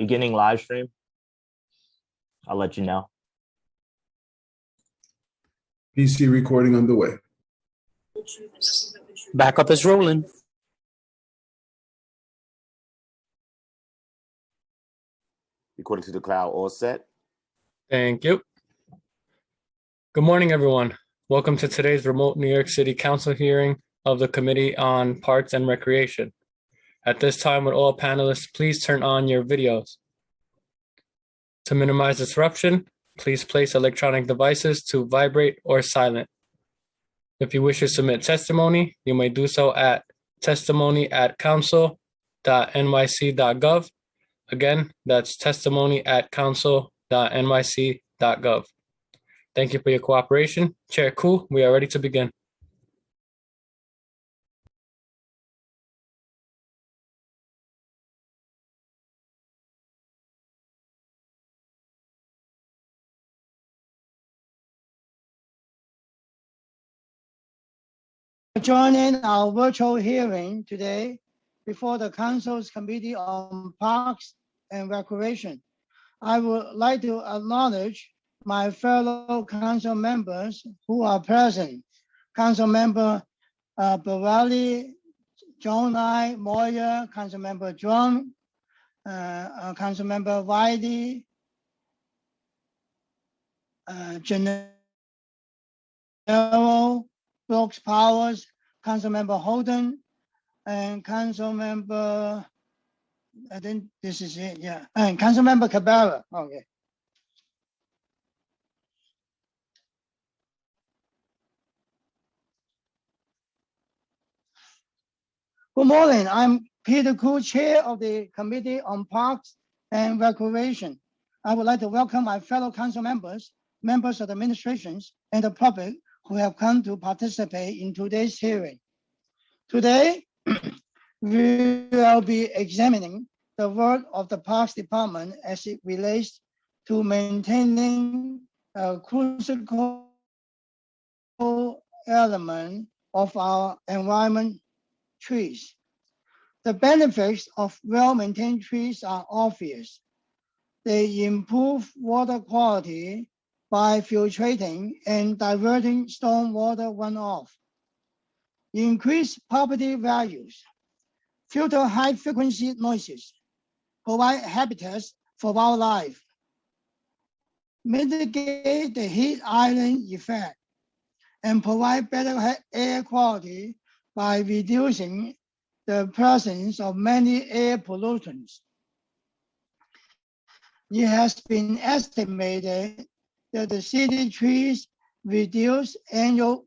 beginning live stream. I'll let you know. PC recording underway. Backup is rolling. Recording to the cloud, all set. Thank you. Good morning, everyone. Welcome to today's remote New York City Council hearing of the Committee on Parks and Recreation. At this time, would all panelists please turn on your videos? To minimize disruption, please place electronic devices to vibrate or silent. If you wish to submit testimony, you may do so at testimony@council.nyc.gov. Again, that's testimony@council.nyc.gov. Thank you for your cooperation. Chair Koo, we are ready to begin. Joining our virtual hearing today before the Council's Committee on Parks and Recreation. I would like to acknowledge my fellow council members who are present. Council Member Bavali, John I, Moya, Council Member John, Council Member Wiley, Gennaro, Brooks Powers, Council Member Holden, and Council Member, I think this is it, yeah, and Council Member Cabrera. Okay. Good morning, I'm Peter Koo, Chair of the Committee on Parks and Recreation. I would like to welcome my fellow council members, members of the administrations, and the public who have come to participate in today's hearing. Today, we will be examining the work of the Parks Department as it relates to maintaining a crucial element of our environment, trees. The benefits of well-maintained trees are obvious. They improve water quality by filtrating and diverting stormwater runoff, increase property values, filter high-frequency noises, provide habitats for wildlife, mitigate the heat island effect, and provide better air quality by reducing the presence of many air pollutants. It has been estimated that the city trees reduce annual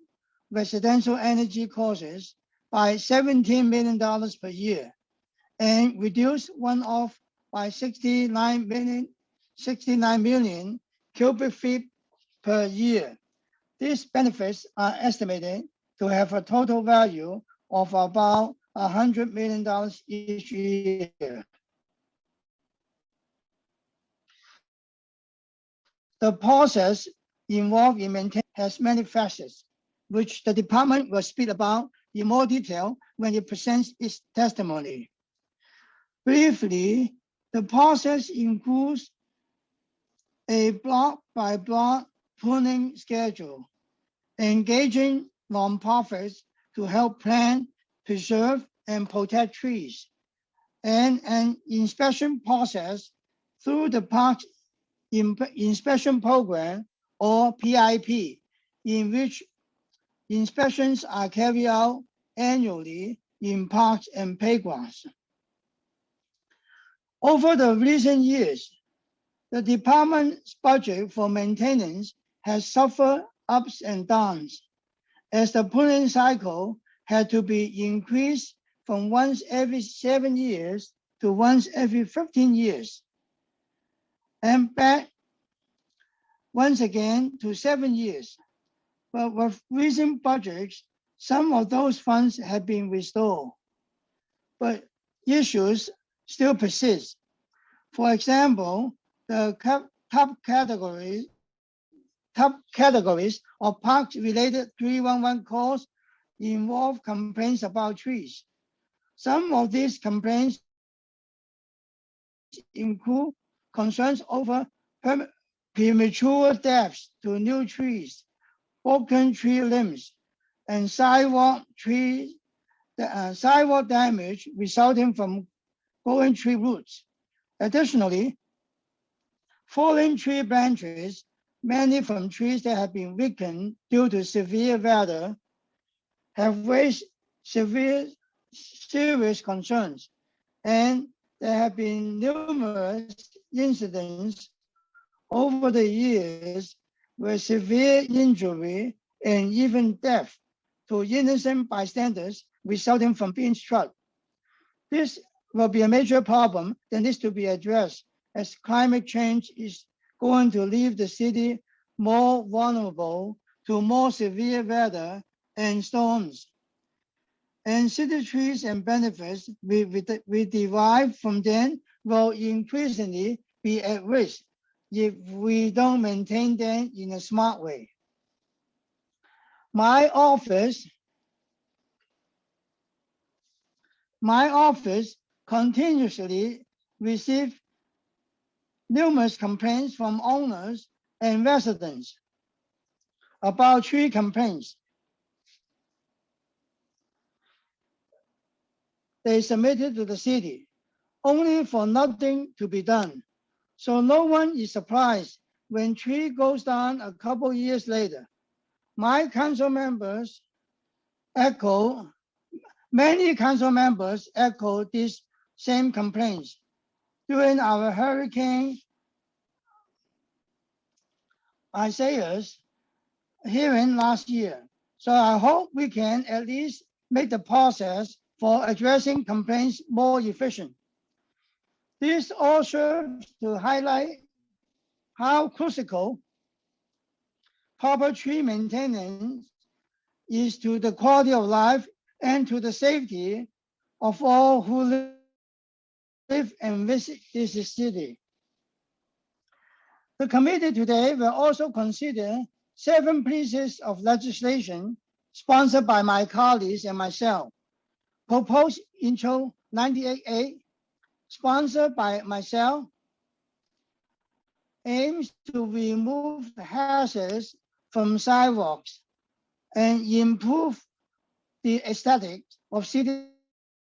residential energy costs by $17 million per year and reduce runoff by 69 million cubic feet per year. These benefits are estimated to have a total value of about $100 million each year. The process involved in maintaining has many facets, which the department will speak about in more detail when it presents its testimony. Briefly, the process includes a block-by-block pruning schedule, engaging nonprofits to help plant, preserve, and protect trees, and an inspection process through the Parks Inspection Program, or PIP, in which inspections are carried out annually in parks and playgrounds. Over the recent years, the department's budget for maintenance has suffered ups and downs, as the pruning cycle had to be increased from once every 7 years to once every 15 years. And back once again to 7 years. But with recent budgets, some of those funds have been restored, but issues still persist. For example, the top categories of parks-related 311 calls involve complaints about trees. Some of these complaints include concerns over premature deaths to new trees, broken tree limbs, and sidewalk damage resulting from growing tree roots. Additionally, fallen tree branches, many from trees that have been weakened due to severe weather, have raised serious concerns, and there have been numerous incidents over the years where severe injury and even death to innocent bystanders resulting from being struck. This will be a major problem that needs to be addressed, as climate change is going to leave the city more vulnerable to more severe weather and storms. And city trees and benefits we derive from them will increasingly be at risk if we don't maintain them in a smart way. My office continuously receives numerous complaints from owners and residents about tree complaints. They submitted to the city, only for nothing to be done. So no one is surprised when tree goes down a couple years later. Many council members echo these same complaints during our Hurricane Isaias hearing last year. So I hope we can at least make the process for addressing complaints more efficient. This all serves to highlight how critical proper tree maintenance is to the quality of life and to the safety of all who live and visit this city. The committee today will also consider 7 pieces of legislation sponsored by my colleagues and myself. Proposed Intro 98A, sponsored by myself, aims to remove hazards from sidewalks and improve the aesthetics of city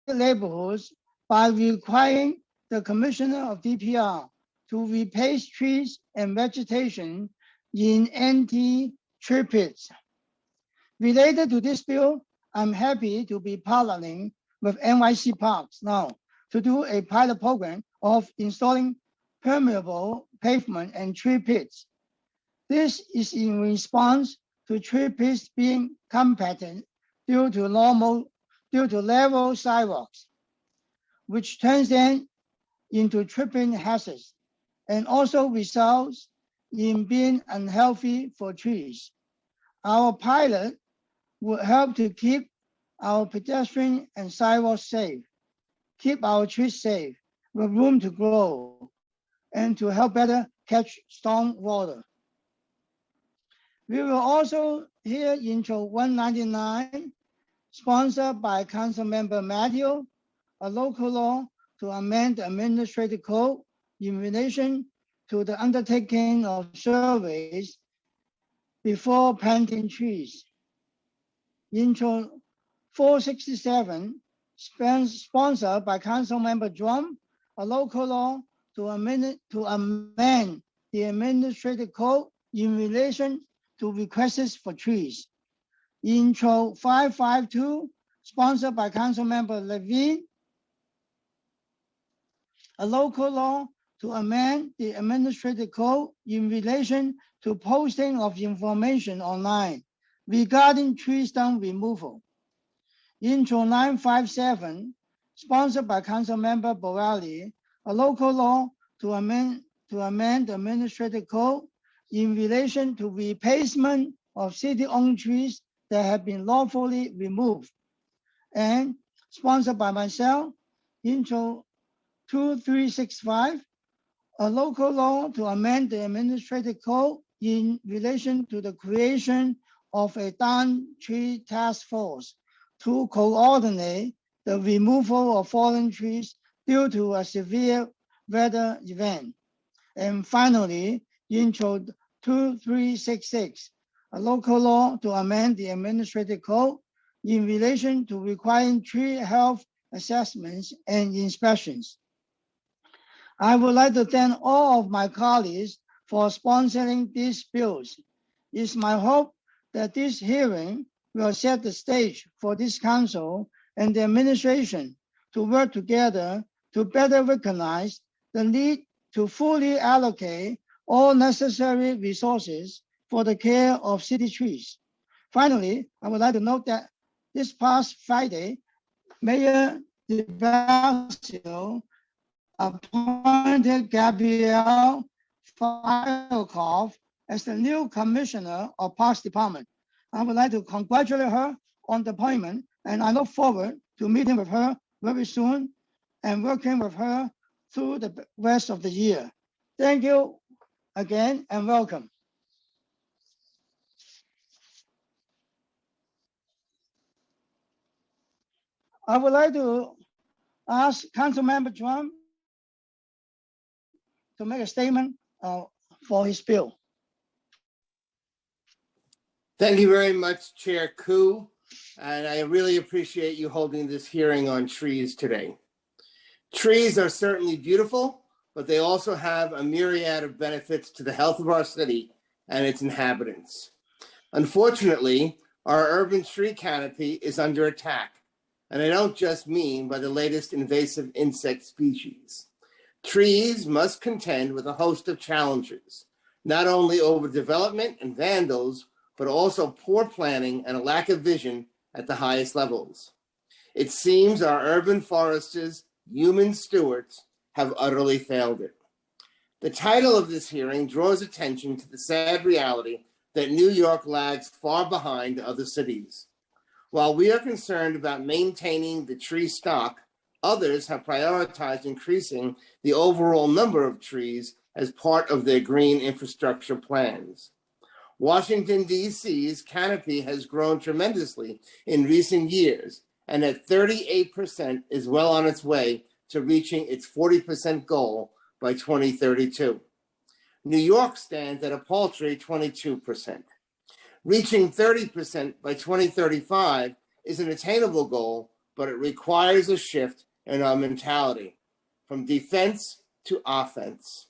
neighborhoods by requiring the Commissioner of DPR to replace trees and vegetation in anti-tree pits. Related to this bill, I'm happy to be partnering with NYC Parks now to do a pilot program of installing permeable pavement and tree pits. This is in response to tree pits being compacted due to level sidewalks, which turns them into tripping hazards and also results in being unhealthy for trees. Our pilot will help to keep our pedestrian and sidewalks safe, keep our trees safe with room to grow, and to help better catch storm water. We will also hear Intro 199, sponsored by Councilmember Matthew, a local law to amend the administrative code in relation to the undertaking of surveys before planting trees. Intro 467, sponsored by Councilmember Drum, a local law to amend the administrative code in relation to requests for trees. Intro 552, sponsored by Councilmember Levine, a local law to amend the administrative code in relation to posting of information online regarding tree stump removal. Intro 957, sponsored by Councilmember Borelli, a local law to amend the administrative code in relation to replacement of city-owned trees that have been lawfully removed. And sponsored by myself, Intro 2365, a local law to amend the administrative code in relation to the creation of a downed tree task force to coordinate the removal of fallen trees due to a severe weather event. And finally, Intro 2366, a local law to amend the administrative code in relation to requiring tree health assessments and inspections. I would like to thank all of my colleagues for sponsoring these bills. It's my hope that this hearing will set the stage for this council and the administration to work together to better recognize the need to fully allocate all necessary resources for the care of city trees. Finally, I would like to note that this past Friday, Mayor de Blasio appointed Gabrielle Fialkov as the new commissioner of Parks Department. I would like to congratulate her on the appointment, and I look forward to meeting with her very soon and working with her through the rest of the year. Thank you again and welcome. I would like to ask Councilmember Trump to make a statement for his bill. Thank you very much, Chair Koo, and I really appreciate you holding this hearing on trees today. Trees are certainly beautiful, but they also have a myriad of benefits to the health of our city and its inhabitants. Unfortunately, our urban tree canopy is under attack, and I don't just mean by the latest invasive insect species. Trees must contend with a host of challenges, not only overdevelopment and vandals, but also poor planning and a lack of vision at the highest levels. It seems our urban foresters, human stewards, have utterly failed it. The title of this hearing draws attention to the sad reality that New York lags far behind other cities. While we are concerned about maintaining the tree stock, others have prioritized increasing the overall number of trees as part of their green infrastructure plans. Washington, D.C.'s canopy has grown tremendously in recent years, and at 38% is well on its way to reaching its 40% goal by 2032. New York stands at a paltry 22%. Reaching 30% by 2035 is an attainable goal, but it requires a shift in our mentality from defense to offense.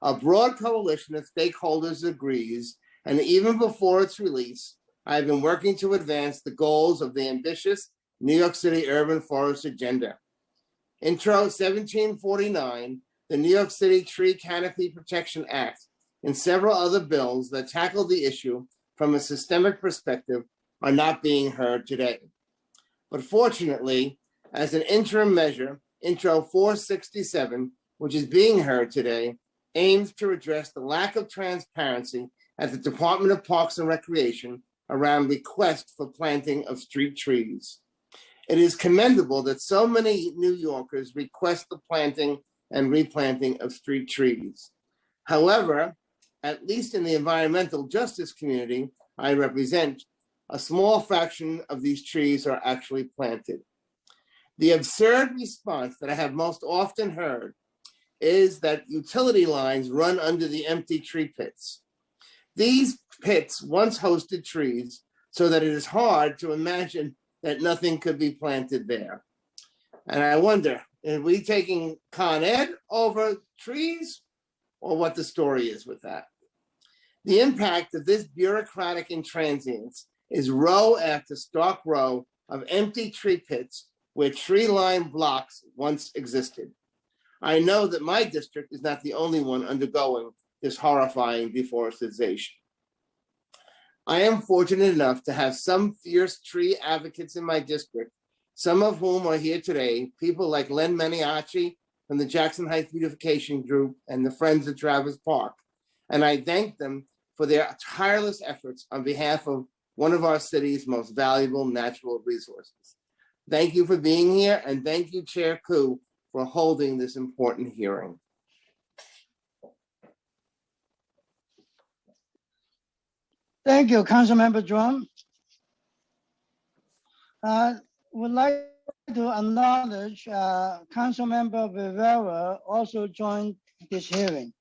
A broad coalition of stakeholders agrees, and even before its release, I have been working to advance the goals of the ambitious New York City Urban Forest Agenda. Intro 1749, the New York City Tree Canopy Protection Act, and several other bills that tackle the issue from a systemic perspective are not being heard today. But fortunately, as an interim measure, Intro 467, which is being heard today, aims to address the lack of transparency at the Department of Parks and Recreation around requests for planting of street trees. It is commendable that so many New Yorkers request the planting and replanting of street trees. However, at least in the environmental justice community I represent, a small fraction of these trees are actually planted. The absurd response that I have most often heard is that utility lines run under the empty tree pits. These pits once hosted trees, so that it is hard to imagine that nothing could be planted there. And I wonder, are we taking Con Ed over trees, or what the story is with that? The impact of this bureaucratic intransience is row after stark row of empty tree pits where tree-lined blocks once existed. I know that my district is not the only one undergoing this horrifying deforestation. I am fortunate enough to have some fierce tree advocates in my district, some of whom are here today, people like Len Maniaci from the Jackson Heights Beautification Group and the Friends of Travis Park. And I thank them for their tireless efforts on behalf of one of our city's most valuable natural resources. Thank you for being here, and thank you, Chair Koo, for holding this important hearing. Thank you, Councilmember Drum. Would like to acknowledge Councilmember Rivera also joined this hearing.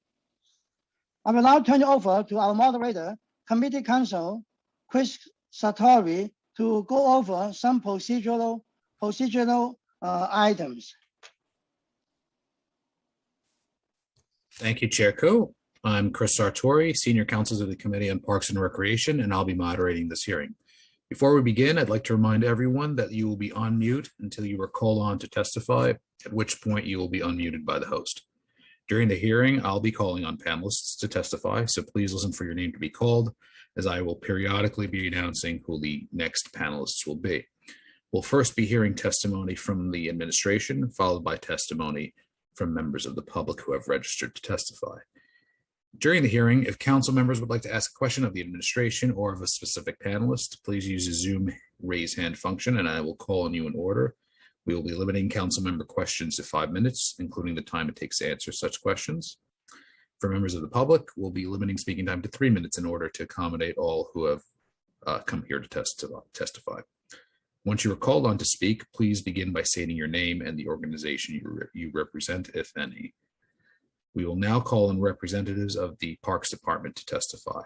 I will now turn it over to our moderator, Committee Counsel Chris Sartori, to go over some procedural items. Thank you, Chair Koo. I'm Chris Sartori, Senior Counsel to the Committee on Parks and Recreation, and I'll be moderating this hearing. Before we begin, I'd like to remind everyone that you will be on mute until you are called on to testify, at which point you will be unmuted by the host. During the hearing, I'll be calling on panelists to testify, so please listen for your name to be called, as I will periodically be announcing who the next panelists will be. We'll first be hearing testimony from the administration, followed by testimony from members of the public who have registered to testify. During the hearing, if council members would like to ask a question of the administration or of a specific panelist, please use the Zoom raise hand function and I will call on you in order. We will be limiting council member questions to 5 minutes, including the time it takes to answer such questions. For members of the public, we'll be limiting speaking time to 3 minutes in order to accommodate all who have come here to testify. Once you are called on to speak, please begin by stating your name and the organization you represent, if any. We will now call on representatives of the Parks Department to testify.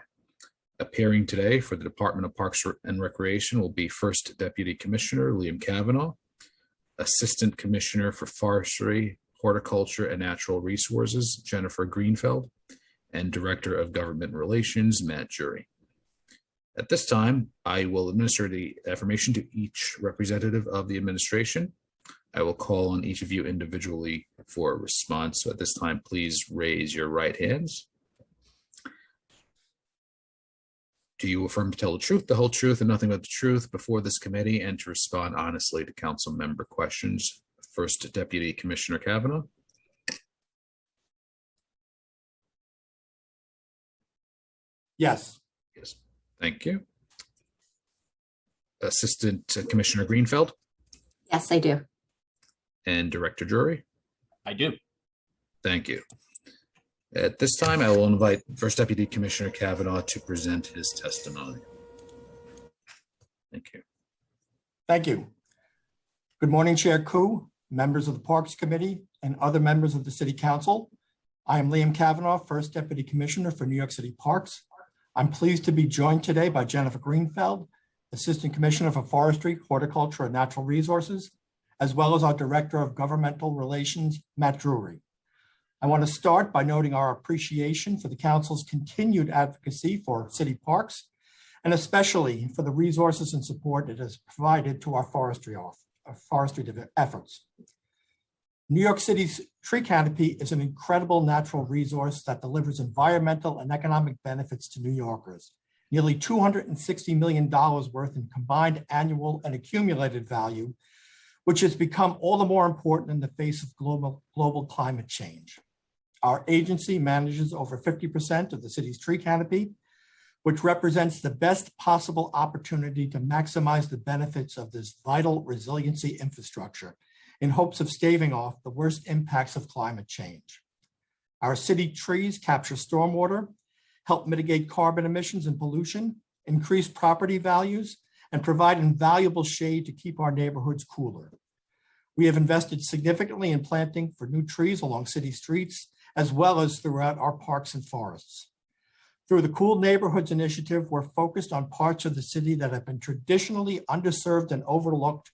Appearing today for the Department of Parks and Recreation will be First Deputy Commissioner Liam Kavanaugh, Assistant Commissioner for Forestry, Horticulture and Natural Resources, Jennifer Greenfeld, and Director of Government Relations, Matt Jury. At this time, I will administer the affirmation to each representative of the administration. I will call on each of you individually for a response. So at this time, please raise your right hands. Do you affirm to tell the truth, the whole truth, and nothing but the truth before this committee and to respond honestly to council member questions? First Deputy Commissioner Kavanaugh. Yes. Yes, thank you. Assistant Commissioner Greenfeld. Yes, I do. And Director Drury. I do. Thank you. At this time, I will invite First Deputy Commissioner Kavanaugh to present his testimony. Thank you. Thank you. Good morning, Chair Koo, members of the Parks Committee, and other members of the City Council. I am Liam Kavanaugh, First Deputy Commissioner for New York City Parks. I'm pleased to be joined today by Jennifer Greenfeld, Assistant Commissioner for Forestry, Horticulture, and Natural Resources, as well as our Director of Governmental Relations, Matt Drury. I want to start by noting our appreciation for the Council's continued advocacy for city parks, and especially for the resources and support it has provided to our forestry efforts. New York City's tree canopy is an incredible natural resource that delivers environmental and economic benefits to New Yorkers. Nearly $260 million worth in combined annual and accumulated value, which has become all the more important in the face of global climate change. Our agency manages over 50% of the city's tree canopy, which represents the best possible opportunity to maximize the benefits of this vital resiliency infrastructure in hopes of staving off the worst impacts of climate change. Our city trees capture stormwater, help mitigate carbon emissions and pollution, increase property values, and provide invaluable shade to keep our neighborhoods cooler. We have invested significantly in planting for new trees along city streets, as well as throughout our parks and forests. Through the Cool Neighborhoods Initiative, we're focused on parts of the city that have been traditionally underserved and overlooked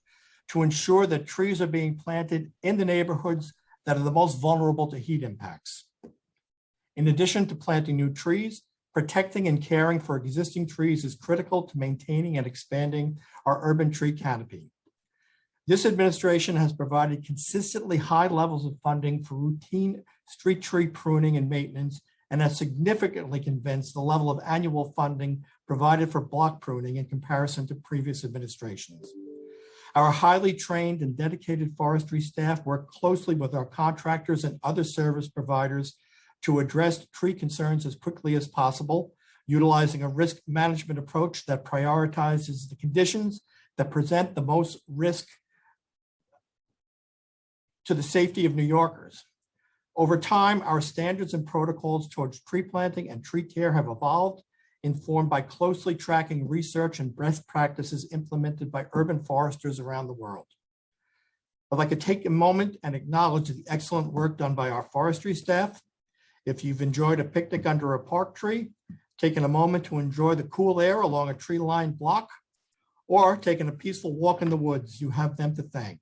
to ensure that trees are being planted in the neighborhoods that are the most vulnerable to heat impacts. In addition to planting new trees, protecting and caring for existing trees is critical to maintaining and expanding our urban tree canopy. This administration has provided consistently high levels of funding for routine street tree pruning and maintenance, and has significantly convinced the level of annual funding provided for block pruning in comparison to previous administrations. Our highly trained and dedicated forestry staff work closely with our contractors and other service providers to address tree concerns as quickly as possible, utilizing a risk management approach that prioritizes the conditions that present the most risk to the safety of New Yorkers. Over time, our standards and protocols towards tree planting and tree care have evolved, informed by closely tracking research and best practices implemented by urban foresters around the world. I'd like to take a moment and acknowledge the excellent work done by our forestry staff. If you've enjoyed a picnic under a park tree, taking a moment to enjoy the cool air along a tree-lined block, or taking a peaceful walk in the woods, you have them to thank.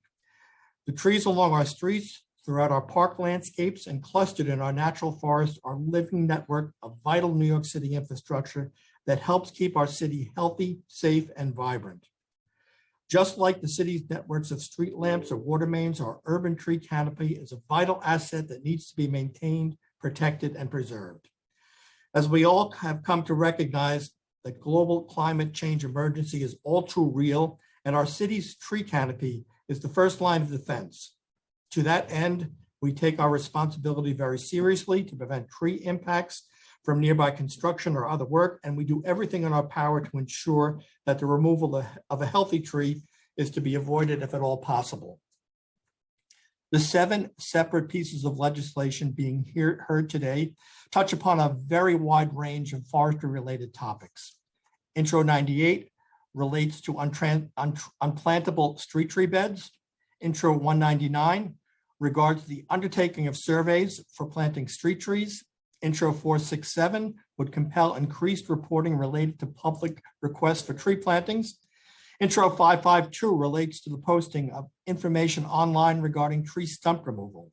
The trees along our streets, throughout our park landscapes, and clustered in our natural forests are a living network of vital New York City infrastructure that helps keep our city healthy, safe, and vibrant. Just like the city's networks of street lamps or water mains, our urban tree canopy is a vital asset that needs to be maintained, protected, and preserved. As we all have come to recognize, the global climate change emergency is all too real, and our city's tree canopy is the first line of defense. To that end, we take our responsibility very seriously to prevent tree impacts from nearby construction or other work, and we do everything in our power to ensure that the removal of a healthy tree is to be avoided if at all possible. The 7 separate pieces of legislation being heard today touch upon a very wide range of forestry-related topics. Intro 98 relates to unplantable street tree beds. Intro 199 regards the undertaking of surveys for planting street trees. Intro 467 would compel increased reporting related to public requests for tree plantings. Intro 552 relates to the posting of information online regarding tree stump removal.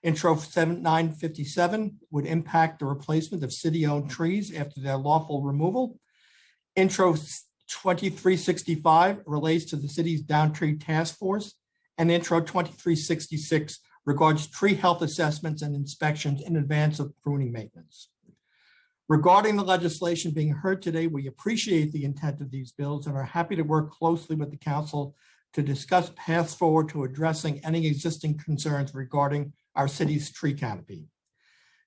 Intro 7957 would impact the replacement of city-owned trees after their lawful removal. Intro 2365 relates to the city's down tree task force. And Intro 2366 regards tree health assessments and inspections in advance of pruning maintenance. Regarding the legislation being heard today, we appreciate the intent of these bills and are happy to work closely with the council to discuss paths forward to addressing any existing concerns regarding our city's tree canopy.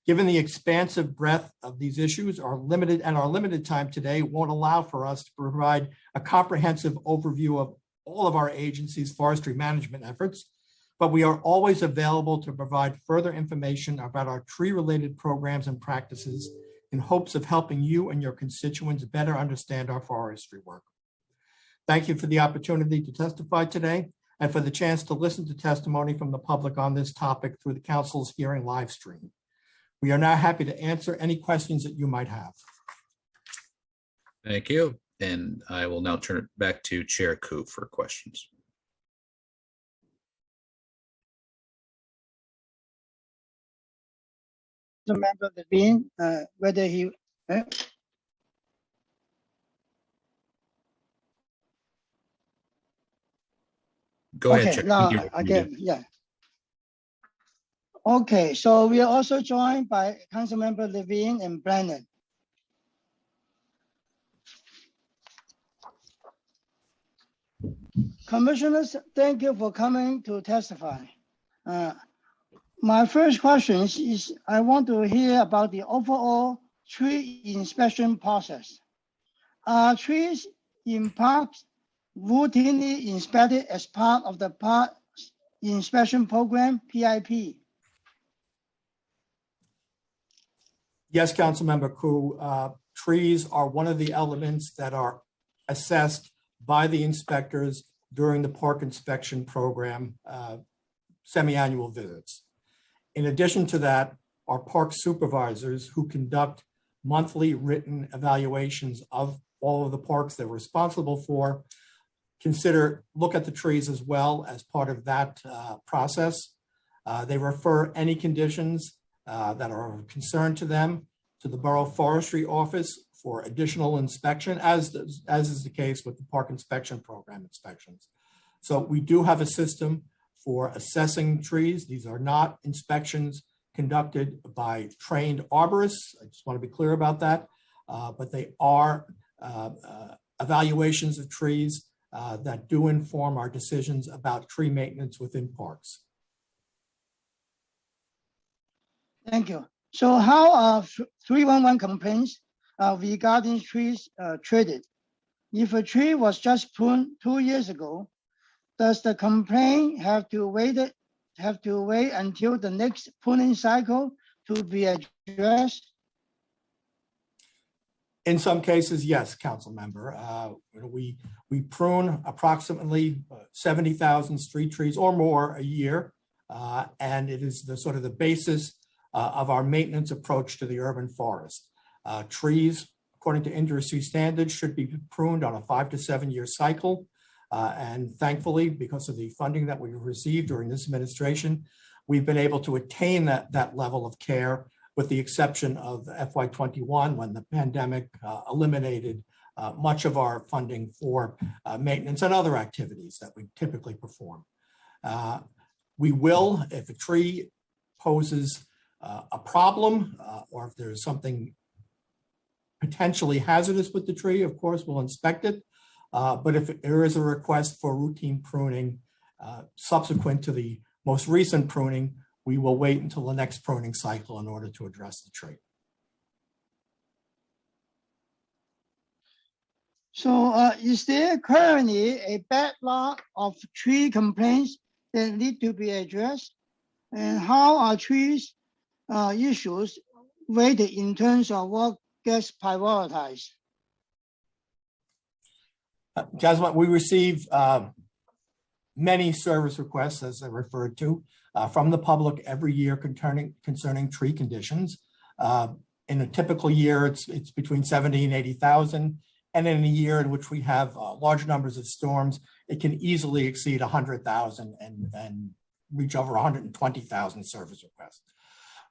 Given the expansive breadth of these issues, our limited time today won't allow for us to provide a comprehensive overview of all of our agencies' forestry management efforts, but we are always available to provide further information about our tree-related programs and practices in hopes of helping you and your constituents better understand our forestry work. Thank you for the opportunity to testify today and for the chance to listen to testimony from the public on this topic through the council's hearing live stream. We are now happy to answer any questions that you might have. Thank you. And I will now turn it back to Chair Koo for questions. The member Levine, whether he, Go ahead, okay, Chair. now You're again, muted. yeah. Okay, so we are also joined by Councilmember Levine and Brennan. Commissioners, thank you for coming to testify. My first question is I want to hear about the overall tree inspection process. Are trees in parks routinely inspected as part of the park inspection program, PIP? Yes, Councilmember Koo, trees are one of the elements that are assessed by the inspectors during the park inspection program, semi-annual visits. In addition to that, our park supervisors who conduct monthly written evaluations of all of the parks they're responsible for look at the trees as well as part of that process. They refer any conditions that are of concern to them to the Borough Forestry Office for additional inspection, as is the case with the park inspection program inspections. So we do have a system for assessing trees. These are not inspections conducted by trained arborists. I just want to be clear about that, but they are evaluations of trees that do inform our decisions about tree maintenance within parks. Thank you. So how are 311 complaints regarding trees treated? If a tree was just pruned 2 years ago, does the complaint have to wait until the next pruning cycle to be addressed? In some cases, yes, council member. We prune approximately 70,000 street trees or more a year. And it is the sort of the basis of our maintenance approach to the urban forest. Trees, according to industry standards, should be pruned on a 5 to 7 year cycle. And thankfully, because of the funding that we've received during this administration, we've been able to attain that level of care, with the exception of FY21, when the pandemic eliminated much of our funding for maintenance and other activities that we typically perform. We will, if a tree poses a problem or if there's something potentially hazardous with the tree, of course, we'll inspect it. But if there is a request for routine pruning subsequent to the most recent pruning, we will wait until the next pruning cycle in order to address the tree. So is there currently a backlog of tree complaints that need to be addressed? And how are trees issues weighted in terms of what gets prioritized? Jasmine, we receive many service requests, as I referred to, from the public every year concerning tree conditions. In a typical year, it's between 70 and 80,000. And in a year in which we have large numbers of storms, it can easily exceed 100,000 and reach over 120,000 service requests.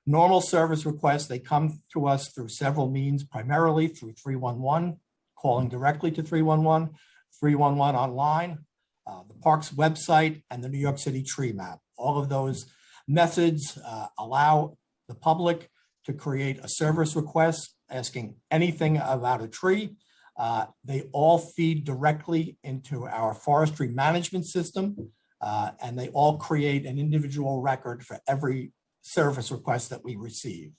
Normal service requests, they come to us through several means, primarily through 311, calling directly to 311, 311 online, the park's website, and the New York City tree map. All of those methods allow the public to create a service request asking anything about a tree. They all feed directly into our forestry management system, and they all create an individual record for every service request that we receive.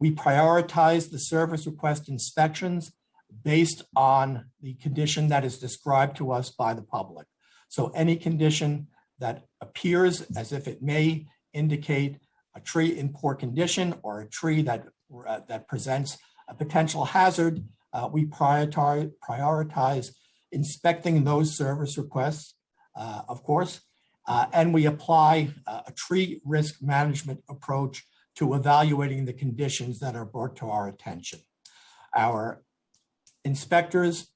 We prioritize the service request inspections based on the condition that is described to us by the public. So any condition that appears as if it may indicate a tree in poor condition or a tree that presents a potential hazard, we prioritize inspecting those service requests, of course, and we apply a tree risk management approach to evaluating the conditions that are brought to our attention. Our inspectors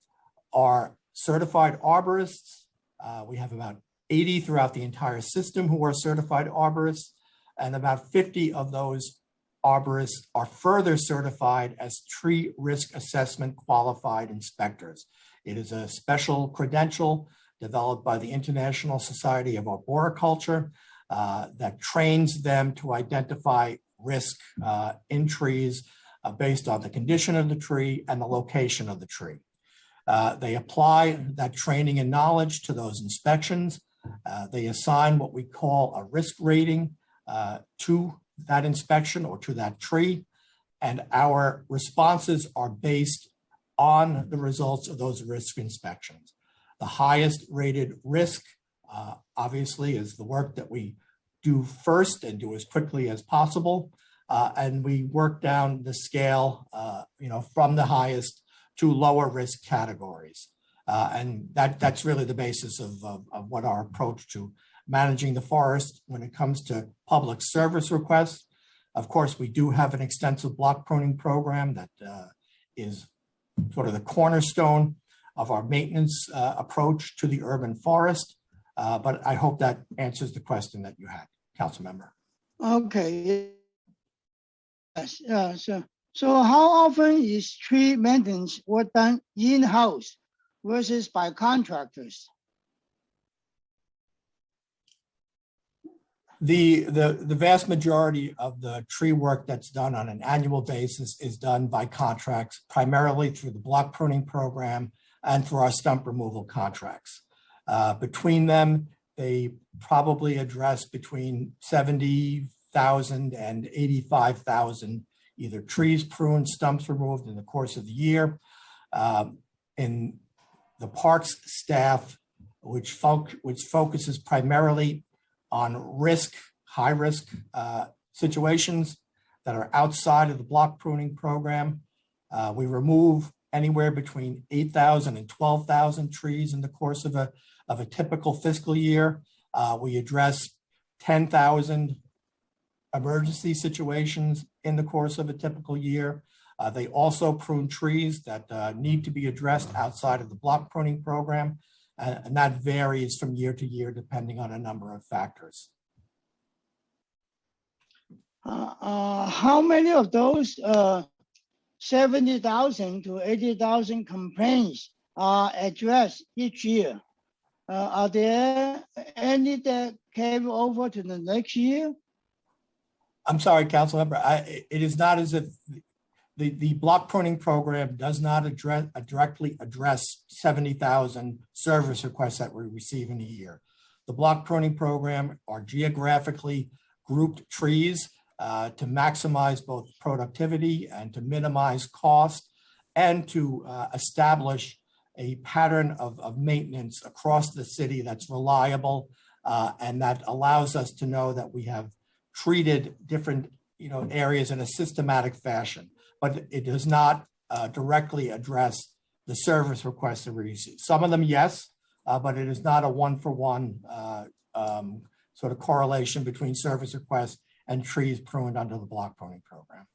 are certified arborists. We have about 80 throughout the entire system who are certified arborists, and about 50 of those arborists are further certified as tree risk assessment qualified inspectors. It is a special credential developed by the International Society of Arboriculture that trains them to identify risk in trees based on the condition of the tree and the location of the tree. They apply that training and knowledge to those inspections. They assign what we call a risk rating to that inspection or to that tree. And our responses are based on the results of those risk inspections. The highest rated risk, obviously, is the work that we do first and do as quickly as possible. And we work down the scale, from the highest to lower risk categories. And that's really the basis of what our approach to managing the forest when it comes to public service requests. Of course, we do have an extensive block pruning program that is sort of the cornerstone of our maintenance approach to the urban forest. But I hope that answers the question that you had, Council Member. Okay. Yes. So how often is tree maintenance work done in-house versus by contractors? The vast majority of the tree work that's done on an annual basis is done by contracts, primarily through the block pruning program and through our stump removal contracts. Between them, they probably address between 70,000 and 85,000 either trees pruned, stumps removed in the course of the year. In the parks staff, which focuses primarily on high risk situations that are outside of the block pruning program. We remove anywhere between 8,000 and 12,000 trees in the course of a typical fiscal year. We address 10,000 emergency situations in the course of a typical year. They also prune trees that need to be addressed outside of the block pruning program, and that varies from year to year depending on a number of factors. How many of those 70,000 to 80,000 complaints are addressed each year? Are there any that carry over to the next year? I'm sorry, council member, it is not as if the block pruning program does not directly address 70,000 service requests that we receive in a year. The block pruning program are geographically grouped trees to maximize both productivity and to minimize cost and to establish a pattern of maintenance across the city that's reliable and that allows us to know that we have treated different areas in a systematic fashion, but it does not directly address the service requests that we receive. Some of them, yes, but it is not a one-for-one sort of correlation between service requests and trees pruned under the block pruning program.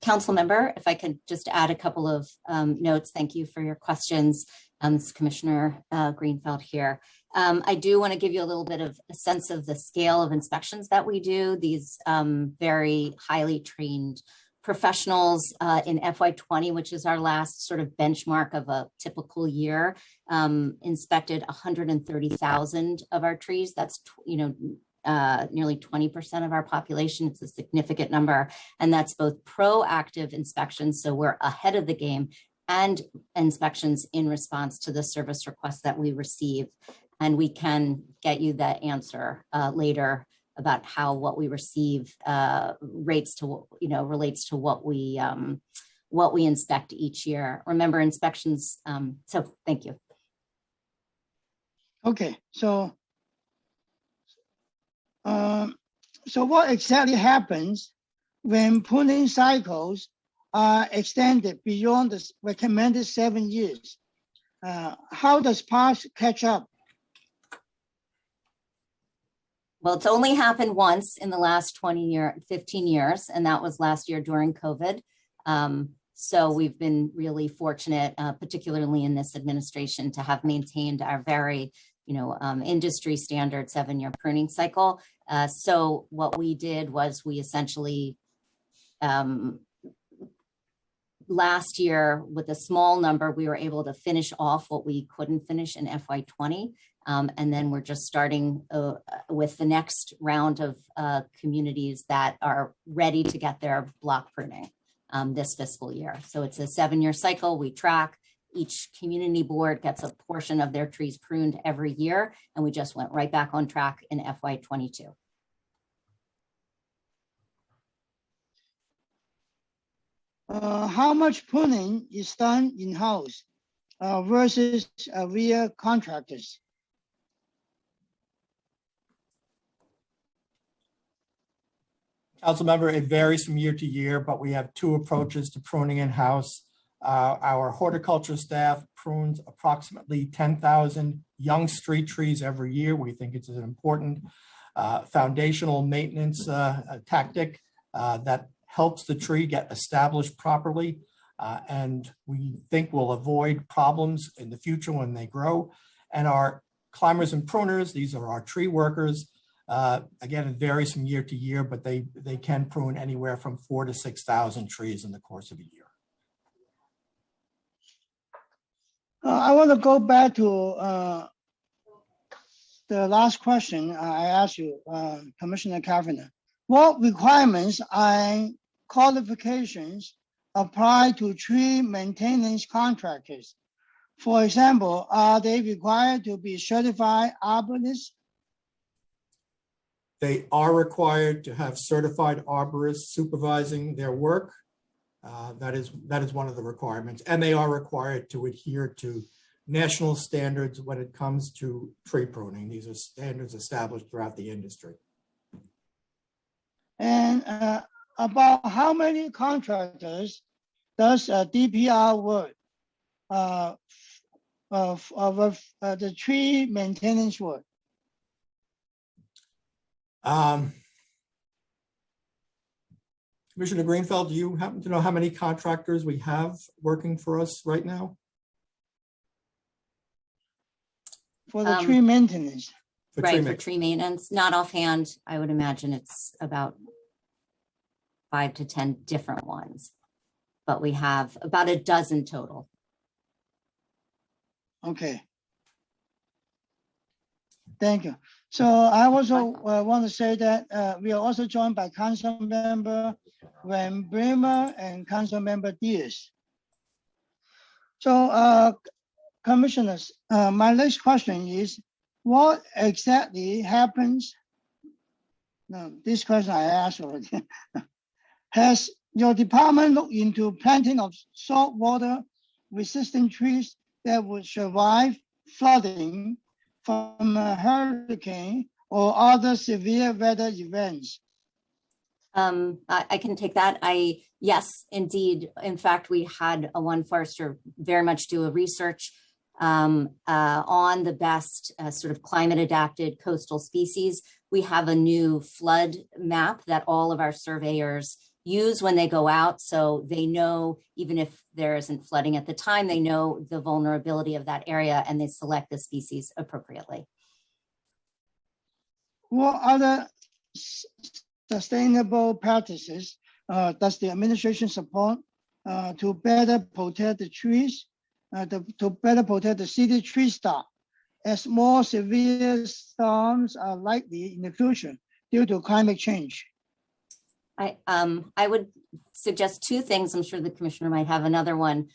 Council member, if I could just add a couple of notes. Thank you for your questions. This is Commissioner Greenfeld here. I do want to give you a little bit of a sense of the scale of inspections that we do. These very highly trained professionals in FY20, which is our last sort of benchmark of a typical year, inspected 130,000 of our trees. That's, nearly 20% of our population. It's a significant number. And that's both proactive inspections, so we're ahead of the game, and inspections in response to the service requests that we receive. And we can get you that answer later about how what we receive relates to what we inspect each year. Remember, inspections. So thank you. Okay, so what exactly happens when pruning cycles are extended beyond the recommended 7 years? How does parks catch up? Well, it's only happened once in the last 15 years, and that was last year during COVID. So we've been really fortunate, particularly in this administration, to have maintained our very, industry standard 7-year pruning cycle. So what we did was we essentially, last year with a small number, we were able to finish off what we couldn't finish in FY20. And then we're just starting with the next round of communities that are ready to get their block pruning this fiscal year. So it's a 7-year cycle. We track. Each community board gets a portion of their trees pruned every year, and we just went right back on track in FY22. How much pruning is done in-house versus via contractors? Councilmember, it varies from year to year, but we have two approaches to pruning in-house. Our horticulture staff prunes approximately 10,000 young street trees every year. We think it's an important foundational maintenance tactic that helps the tree get established properly. And we think will avoid problems in the future when they grow. And our climbers and pruners, these are our tree workers. Again, it varies from year to year, but they can prune anywhere from 4,000 to 6,000 trees in the course of a year. I want to go back to the last question I asked you, Commissioner Kavanagh. What requirements and qualifications apply to tree maintenance contractors? For example, are they required to be certified arborists? They are required to have certified arborists supervising their work. That is one of the requirements, and they are required to adhere to national standards when it comes to tree pruning. These are standards established throughout the industry. And about how many contractors does DPR work of the tree maintenance work? Commissioner Greenfeld, do you happen to know how many contractors we have working for us right now? For the tree maintenance? For Right, tree for maintenance? tree maintenance, not offhand, I would imagine it's about 5 to 10 different ones. But we have about a dozen total. Okay. Thank you. So I also want to say that we are also joined by Council Member Van Bramer and Council Member Diaz. So Commissioners, my next question is, what exactly happens? No, this question I asked already. Has your department looked into planting of saltwater resistant trees that would survive flooding from a hurricane or other severe weather events? I can take that. Yes, indeed. In fact, we had a one forester very much do a research on the best sort of climate adapted coastal species. We have a new flood map that all of our surveyors use when they go out. So they know, even if there isn't flooding at the time, they know the vulnerability of that area and they select the species appropriately. What other sustainable practices does the administration support to better protect the trees, to better protect the city tree stock, as more severe storms are likely in the future due to climate change? I would suggest two things. I'm sure the commissioner might have another one.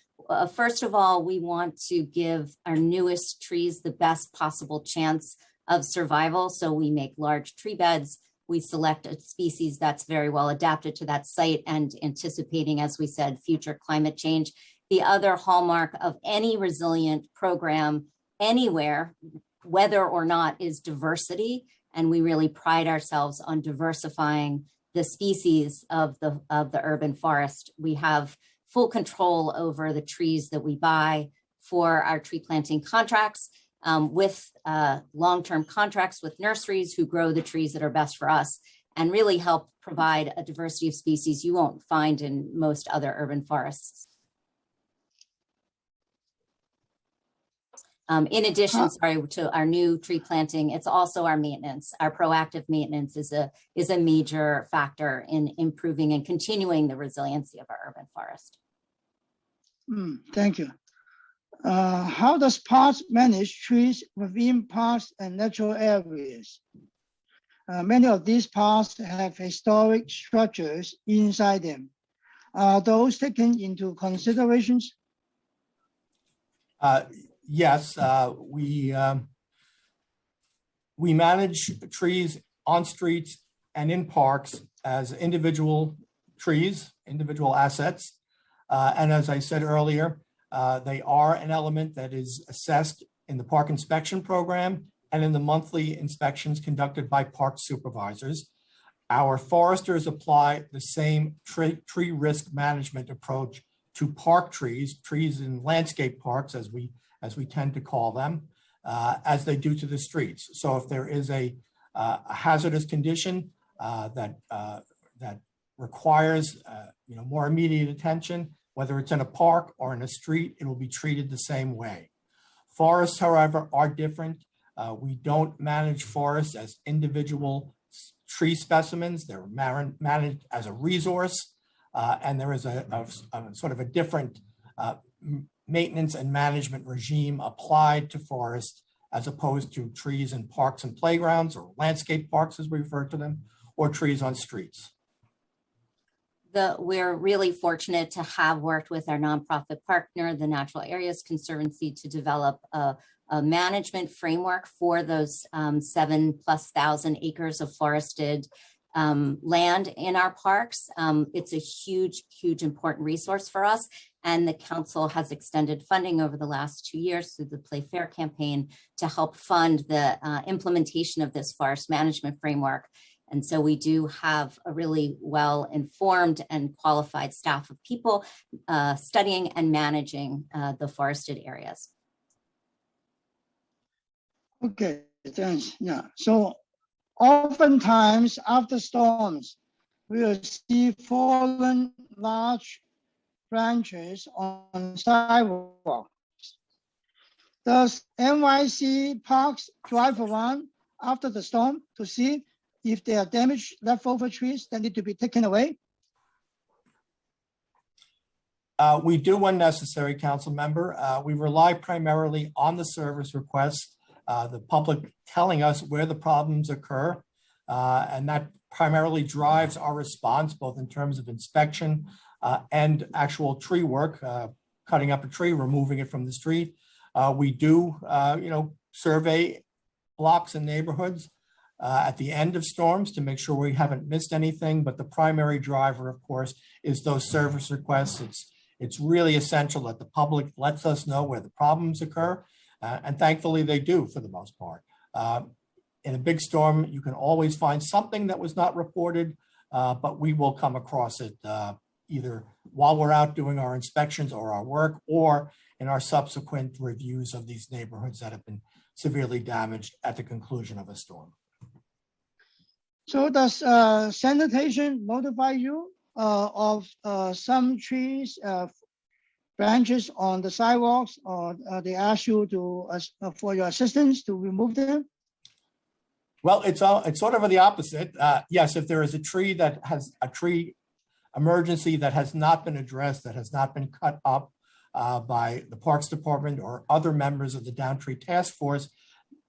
First of all, we want to give our newest trees the best possible chance of survival. So we make large tree beds. We select a species that's very well adapted to that site and anticipating, as we said, future climate change. The other hallmark of any resilient program anywhere, whether or not, is diversity. And we really pride ourselves on diversifying the species of the urban forest. We have full control over the trees that we buy for our tree planting contracts, with long-term contracts with nurseries who grow the trees that are best for us and really help provide a diversity of species you won't find in most other urban forests. In addition, sorry, to our new tree planting, it's also our maintenance. Our proactive maintenance is a major factor in improving and continuing the resiliency of our urban forest. Thank you. How does parks manage trees within parks and natural areas? Many of these parks have historic structures inside them. Are those taken into considerations? Yes, we manage trees on streets and in parks as individual trees, individual assets. And as I said earlier, they are an element that is assessed in the park inspection program and in the monthly inspections conducted by park supervisors. Our foresters apply the same tree risk management approach to park trees in landscape parks, as we tend to call them, as they do to the streets. So if there is a hazardous condition that requires more immediate attention, whether it's in a park or in a street, it will be treated the same way. Forests, however, are different. We don't manage forests as individual tree specimens. They're managed as a resource, and there is a sort of a different maintenance and management regime applied to forests as opposed to trees in parks and playgrounds, or landscape parks as we refer to them, or trees on streets. We're really fortunate to have worked with our nonprofit partner, the Natural Areas Conservancy, to develop a management framework for those 7,000+ acres of forested land in our parks. It's a huge, important resource for us. And the council has extended funding over the last 2 years through the Play Fair campaign to help fund the implementation of this forest management framework. And so we do have a really well-informed and qualified staff of people studying and managing the forested areas. Okay, thanks. Yeah. So oftentimes after storms, we will see fallen large branches on sidewalks. Does NYC Parks drive around after the storm to see if there are damaged leftover trees that need to be taken away? We do when necessary, council member. We rely primarily on the service requests, the public telling us where the problems occur. And that primarily drives our response, both in terms of inspection and actual tree work, cutting up a tree, removing it from the street. We do, survey blocks and neighborhoods at the end of storms to make sure we haven't missed anything. But the primary driver, of course, is those service requests. It's really essential that the public lets us know where the problems occur. And thankfully they do for the most part. In a big storm, you can always find something that was not reported, but we will come across it either while we're out doing our inspections or our work, or in our subsequent reviews of these neighborhoods that have been severely damaged at the conclusion of a storm. So does sanitation notify you of some trees, branches on the sidewalks, or they ask you to for your assistance to remove them? Well, it's sort of the opposite. Yes, if there is a tree that has a tree emergency that has not been addressed, that has not been cut up by the Parks Department or other members of the Down Tree Task Force,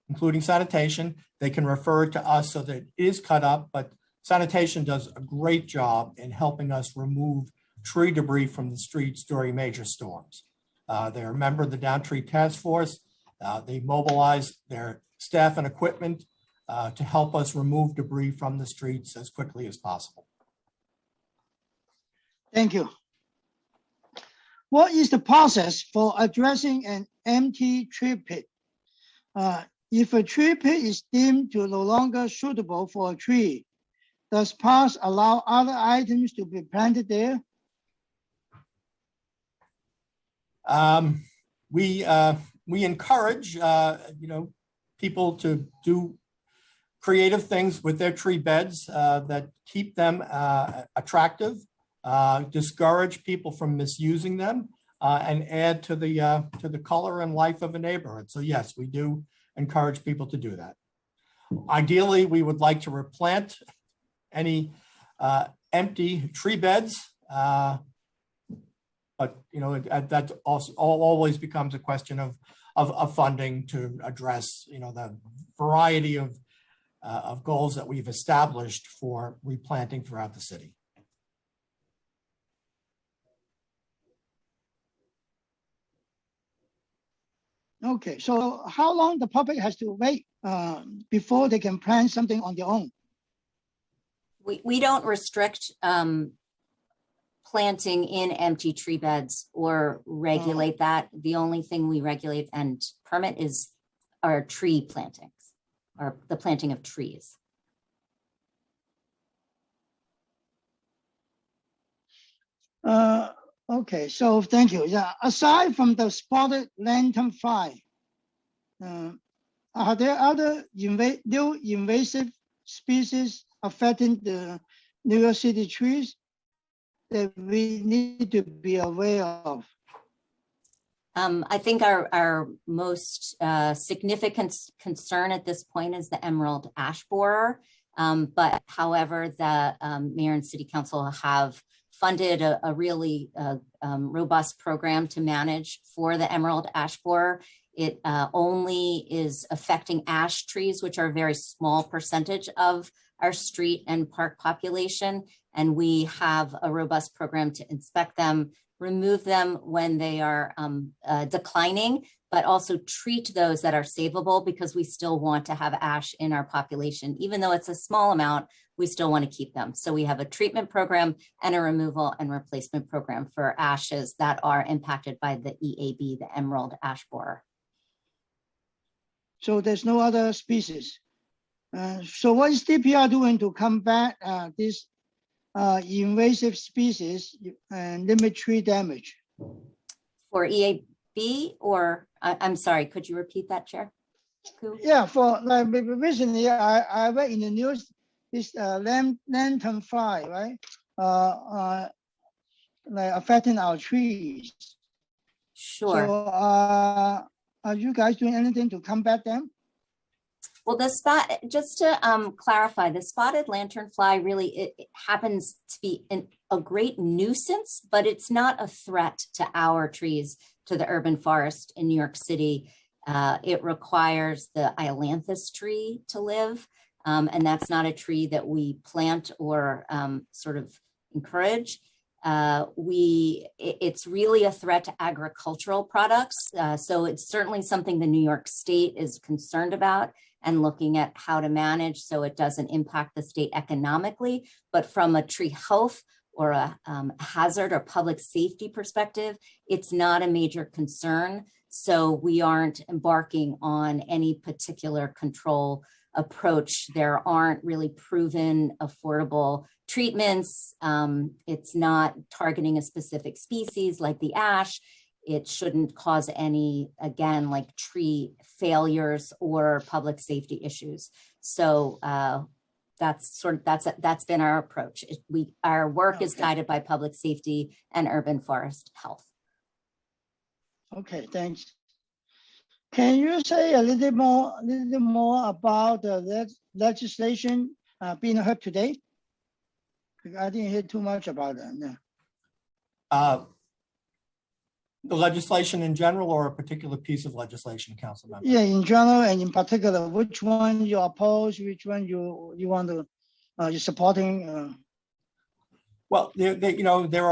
including sanitation, they can refer to us so that it is cut up. But sanitation does a great job in helping us remove tree debris from the streets during major storms. They're a member of the Down Tree Task Force. They mobilize their staff and equipment to help us remove debris from the streets as quickly as possible. Thank you. What is the process for addressing an empty tree pit? If a tree pit is deemed to no longer suitable for a tree, does parks allow other items to be planted there? We encourage people to do creative things with their tree beds that keep them attractive, discourage people from misusing them, and add to the color and life of a neighborhood. So yes, we do encourage people to do that. Ideally, we would like to replant any empty tree beds, but that also always becomes a question of funding to address the variety of goals that we've established for replanting throughout the city. Okay, so how long the public has to wait before they can plant something on their own? We don't restrict planting in empty tree beds or regulate that. The only thing we regulate and permit is our tree plantings, or the planting of trees. Okay, so thank you. Yeah, aside from the spotted lanternfly, are there other new invasive species affecting the New York City trees that we need to be aware of? I think our most significant concern at this point is the emerald ash borer. But however, the mayor and city council have funded a really robust program to manage for the emerald ash borer. It only is affecting ash trees, which are a very small percentage of our street and park population. And we have a robust program to inspect them, remove them when they are declining, but also treat those that are savable, because we still want to have ash in our population. Even though it's a small amount, we still want to keep them. So we have a treatment program and a removal and replacement program for ashes that are impacted by the EAB, the emerald ash borer. So there's no other species? So what is DPR doing to combat this invasive species and limit tree damage? For EAB or, I'm sorry, could you repeat that, Chair? Koo? Yeah, for like recently, I read in the news this lantern fly, right? Like affecting our trees. Sure. So are you guys doing anything to combat them? Well, just to clarify, the spotted lanternfly really, it happens to be a great nuisance, but it's not a threat to our trees, to the urban forest in New York City. It requires the Ailanthus tree to live, and that's not a tree that we plant or sort of encourage. It's really a threat to agricultural products. So it's certainly something the New York State is concerned about and looking at how to manage so it doesn't impact the state economically. But from a tree health or a hazard or public safety perspective, it's not a major concern. So we aren't embarking on any particular control approach. There aren't really proven affordable treatments. It's not targeting a specific species like the ash. It shouldn't cause any, again, like tree failures or public safety issues. So that's been our approach. Our work is guided by public safety and urban forest health. Okay, thanks. Can you say a little more about the legislation being heard today? I didn't hear too much about that. No. The legislation in general or a particular piece of legislation, council member? Yeah, in general and in particular, which one you oppose, which one you want to you're supporting? Well, there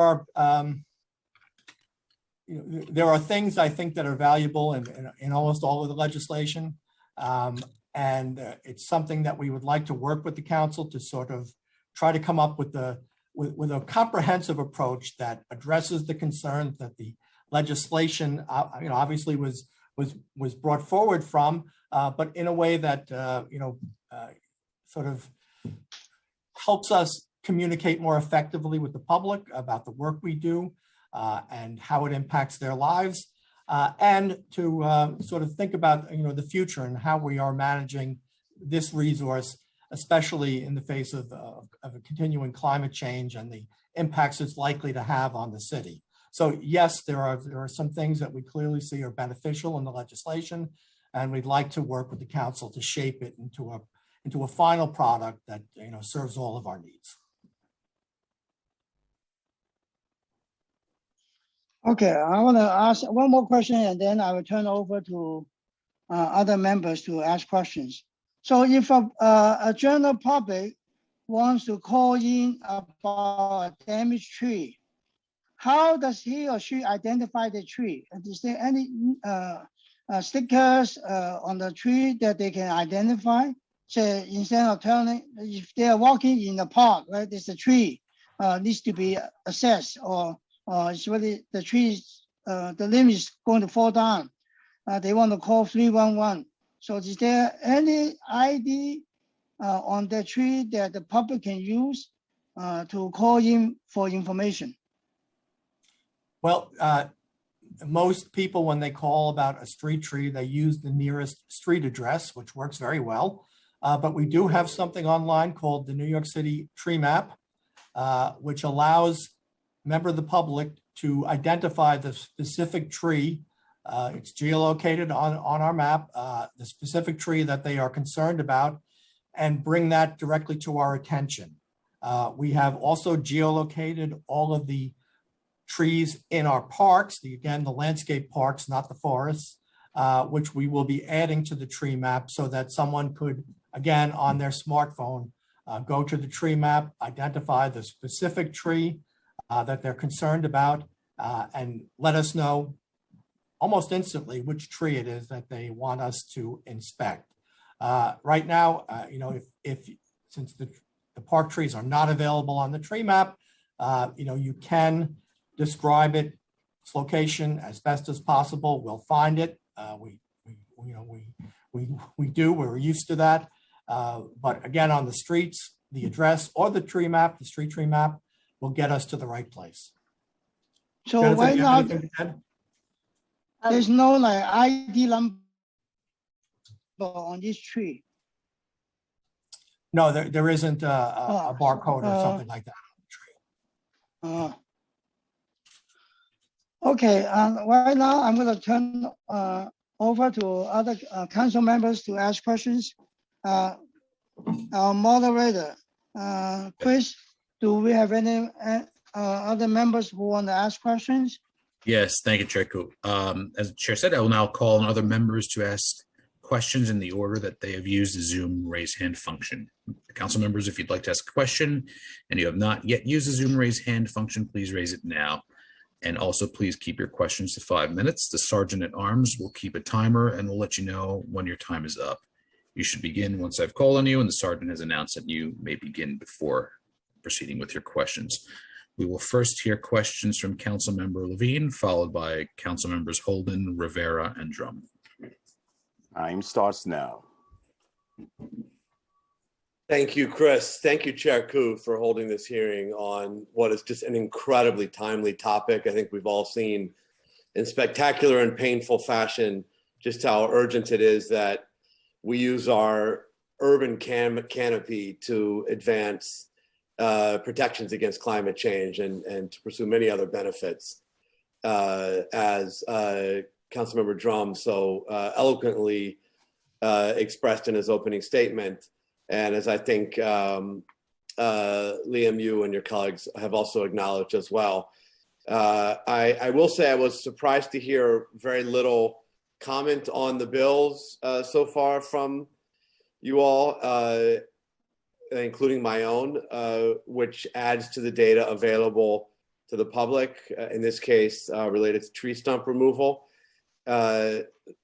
are things I think that are valuable in almost all of the legislation. And it's something that we would like to work with the council to sort of try to come up with a comprehensive approach that addresses the concerns that the legislation, obviously was brought forward from, but in a way that sort of helps us communicate more effectively with the public about the work we do and how it impacts their lives, and to sort of think about the future and how we are managing this resource, especially in the face of a continuing climate change and the impacts it's likely to have on the city. So yes, there are some things that we clearly see are beneficial in the legislation, and we'd like to work with the council to shape it into a final product that serves all of our needs. Okay, I want to ask one more question, and then I will turn over to other members to ask questions. So if a general public wants to call in about a damaged tree, how does he or she identify the tree? Is there any stickers on the tree that they can identify? So instead of telling, if they are walking in the park, right, there's a tree needs to be assessed, or it's really the tree, the limb is going to fall down. They want to call 311. So is there any ID on the tree that the public can use to call in for information? Well, most people, when they call about a street tree, they use the nearest street address, which works very well. But we do have something online called the New York City Tree Map, which allows members of the public to identify the specific tree. It's geolocated on our map, the specific tree that they are concerned about, and bring that directly to our attention. We have also geolocated all of the trees in our parks, again, the landscape parks, not the forests, which we will be adding to the tree map so that someone could, again, on their smartphone, go to the tree map, identify the specific tree that they're concerned about, and let us know almost instantly which tree it is that they want us to inspect. Right now, since the park trees are not available on the tree map, you can describe its location as best as possible. We'll find it. We're used to that. But again, on the streets, the address or the tree map, the street tree map will get us to the right place. So Jennifer, right do you have now, anything to add? there's no like ID number on this tree. No, there isn't a barcode or something like that on the tree. Okay, right now I'm going to turn over to other council members to ask questions. Our moderator, Chris, do we have any other members who want to ask questions? Yes, thank you, Chair Koo. As the Chair said, I will now call on other members to ask questions in the order that they have used the Zoom raise hand function. Council members, if you'd like to ask a question and you have not yet used the Zoom raise hand function, please raise it now. And also please keep your questions to 5 minutes. The Sergeant at Arms will keep a timer and will let you know when your time is up. You should begin once I've called on you and the Sergeant has announced that you may begin before proceeding with your questions. We will first hear questions from Councilmember Levine, followed by Council Members Holden, Rivera, and Drum. Time starts now. Thank you, Chris. Thank you, Chair Koo, for holding this hearing on what is just an incredibly timely topic. I think we've all seen in spectacular and painful fashion just how urgent it is that we use our urban canopy to advance protections against climate change and to pursue many other benefits. As Councilmember Drum so eloquently expressed in his opening statement, and as I think Liam, you and your colleagues have also acknowledged as well. I will say I was surprised to hear very little comment on the bills so far from you all, including my own, which adds to the data available to the public, in this case related to tree stump removal.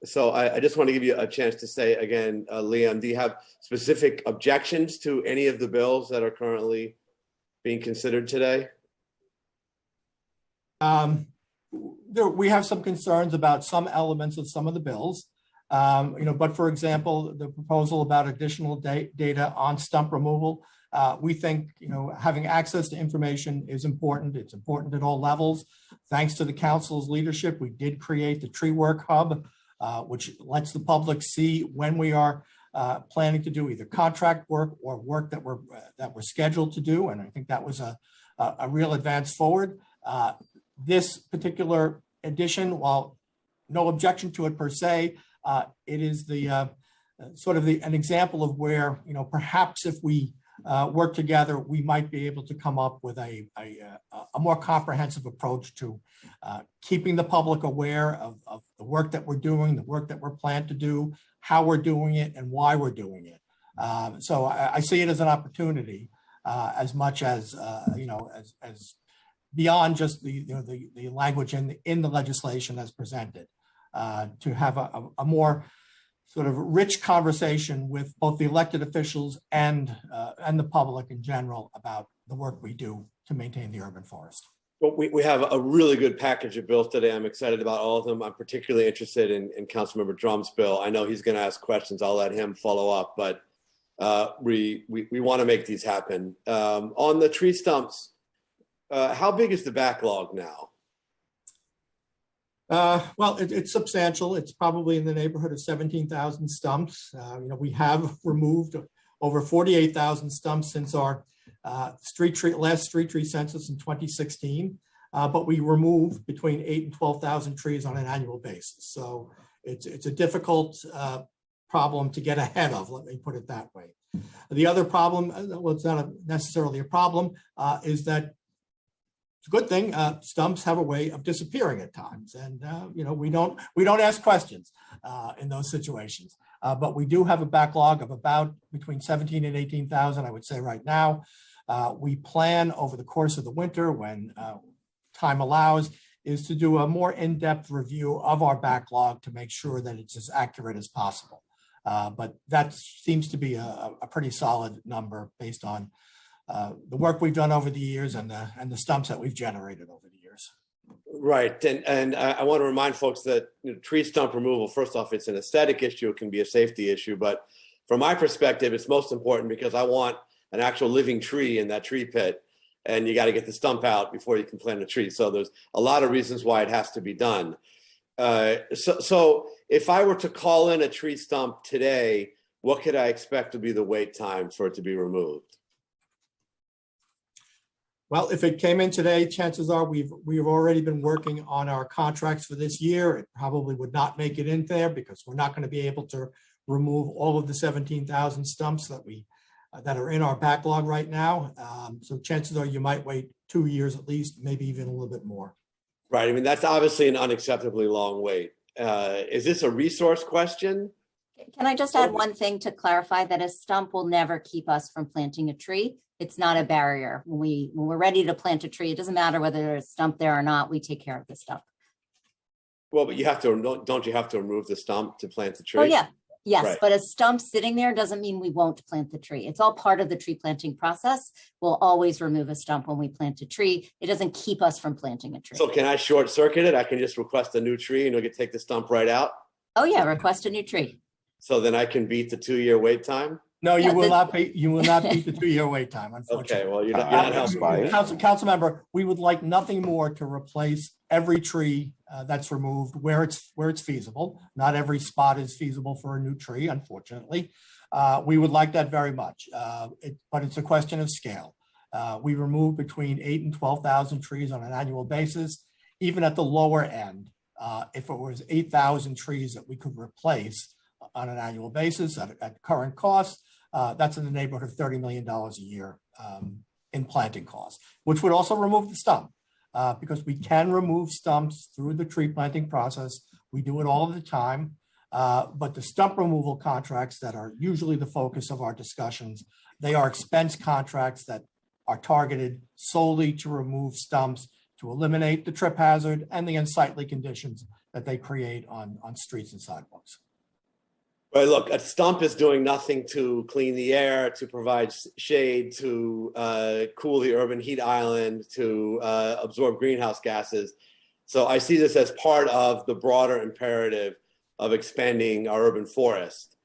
So I just want to give you a chance to say again, Liam, do you have specific objections to any of the bills that are currently being considered today? We have some concerns about some elements of some of the bills. But for example, the proposal about additional data on stump removal, we think, having access to information is important. It's important at all levels. Thanks to the council's leadership, we did create the Tree Work Hub, which lets the public see when we are planning to do either contract work or work that we're scheduled to do. And I think that was a real advance forward. This particular edition, while no objection to it per se, it is the sort of an example of where, perhaps if we work together, we might be able to come up with a more comprehensive approach to keeping the public aware of the work that we're doing, the work that we're planned to do, how we're doing it, and why we're doing it. So I see it as an opportunity as much as, as beyond just the language in the legislation as presented, to have a more sort of rich conversation with both the elected officials and the public in general about the work we do to maintain the urban forest. Well, we have a really good package of bills today. I'm excited about all of them. I'm particularly interested in Councilmember Drum's bill. I know he's going to ask questions. I'll let him follow up, but we want to make these happen. On the tree stumps, how big is the backlog now? Well, it's substantial. It's probably in the neighborhood of 17,000 stumps. We have removed over 48,000 stumps since our last street tree census in 2016, but we remove between 8,000 and 12,000 trees on an annual basis. So it's a difficult problem to get ahead of, let me put it that way. The other problem, well, it's not necessarily a problem, is that it's a good thing. Stumps have a way of disappearing at times, and we don't ask questions in those situations. But we do have a backlog of about between 17 and 18,000, I would say right now. We plan over the course of the winter, when time allows, is to do a more in-depth review of our backlog to make sure that it's as accurate as possible. But that seems to be a pretty solid number based on the work we've done over the years and the stumps that we've generated over the years. Right, and I want to remind folks that tree stump removal, first off, it's an aesthetic issue, it can be a safety issue, but from my perspective, it's most important because I want an actual living tree in that tree pit, and you got to get the stump out before you can plant a tree. So there's a lot of reasons why it has to be done. So if I were to call in a tree stump today, what could I expect to be the wait time for it to be removed? Well, if it came in today, chances are we've already been working on our contracts for this year. It probably would not make it in there because we're not going to be able to remove all of the 17,000 stumps that are in our backlog right now. So chances are you might wait 2 years at least, maybe even a little bit more. Right. I mean, that's obviously an unacceptably long wait. Is this a resource question? Can I just add one thing to clarify that a stump will never keep us from planting a tree? It's not a barrier. When we're ready to plant a tree, it doesn't matter whether there's a stump there or not, we take care of the stump. Well, but you have to, don't you have to remove the stump to plant the tree? Oh, yeah. Yes, Right. but a stump sitting there doesn't mean we won't plant the tree. It's all part of the tree planting process. We'll always remove a stump when we plant a tree. It doesn't keep us from planting a tree. So can I short circuit it? I can just request a new tree and you'll take the stump right out? Oh, yeah, request a new tree. So then I can beat the 2-year wait time? No, you Yeah, will the- not be. You will not beat the 2-year wait time, unfortunately. Okay, well, you're not helping me. Council member, we would like nothing more to replace every tree that's removed where it's feasible. Not every spot is feasible for a new tree, unfortunately. We would like that very much, but it's a question of scale. We remove between 8,000 and 12,000 trees on an annual basis. Even at the lower end, if it was 8,000 trees that we could replace on an annual basis at current costs, that's in the neighborhood of $30 million a year in planting costs, which would also remove the stump because we can remove stumps through the tree planting process. We do it all the time, but the stump removal contracts that are usually the focus of our discussions, they are expense contracts that are targeted solely to remove stumps, to eliminate the trip hazard and the unsightly conditions that they create on streets and sidewalks. But look, a stump is doing nothing to clean the air, to provide shade, to cool the urban heat island, to absorb greenhouse gases. So I see this as part of the broader imperative of expanding our urban forest.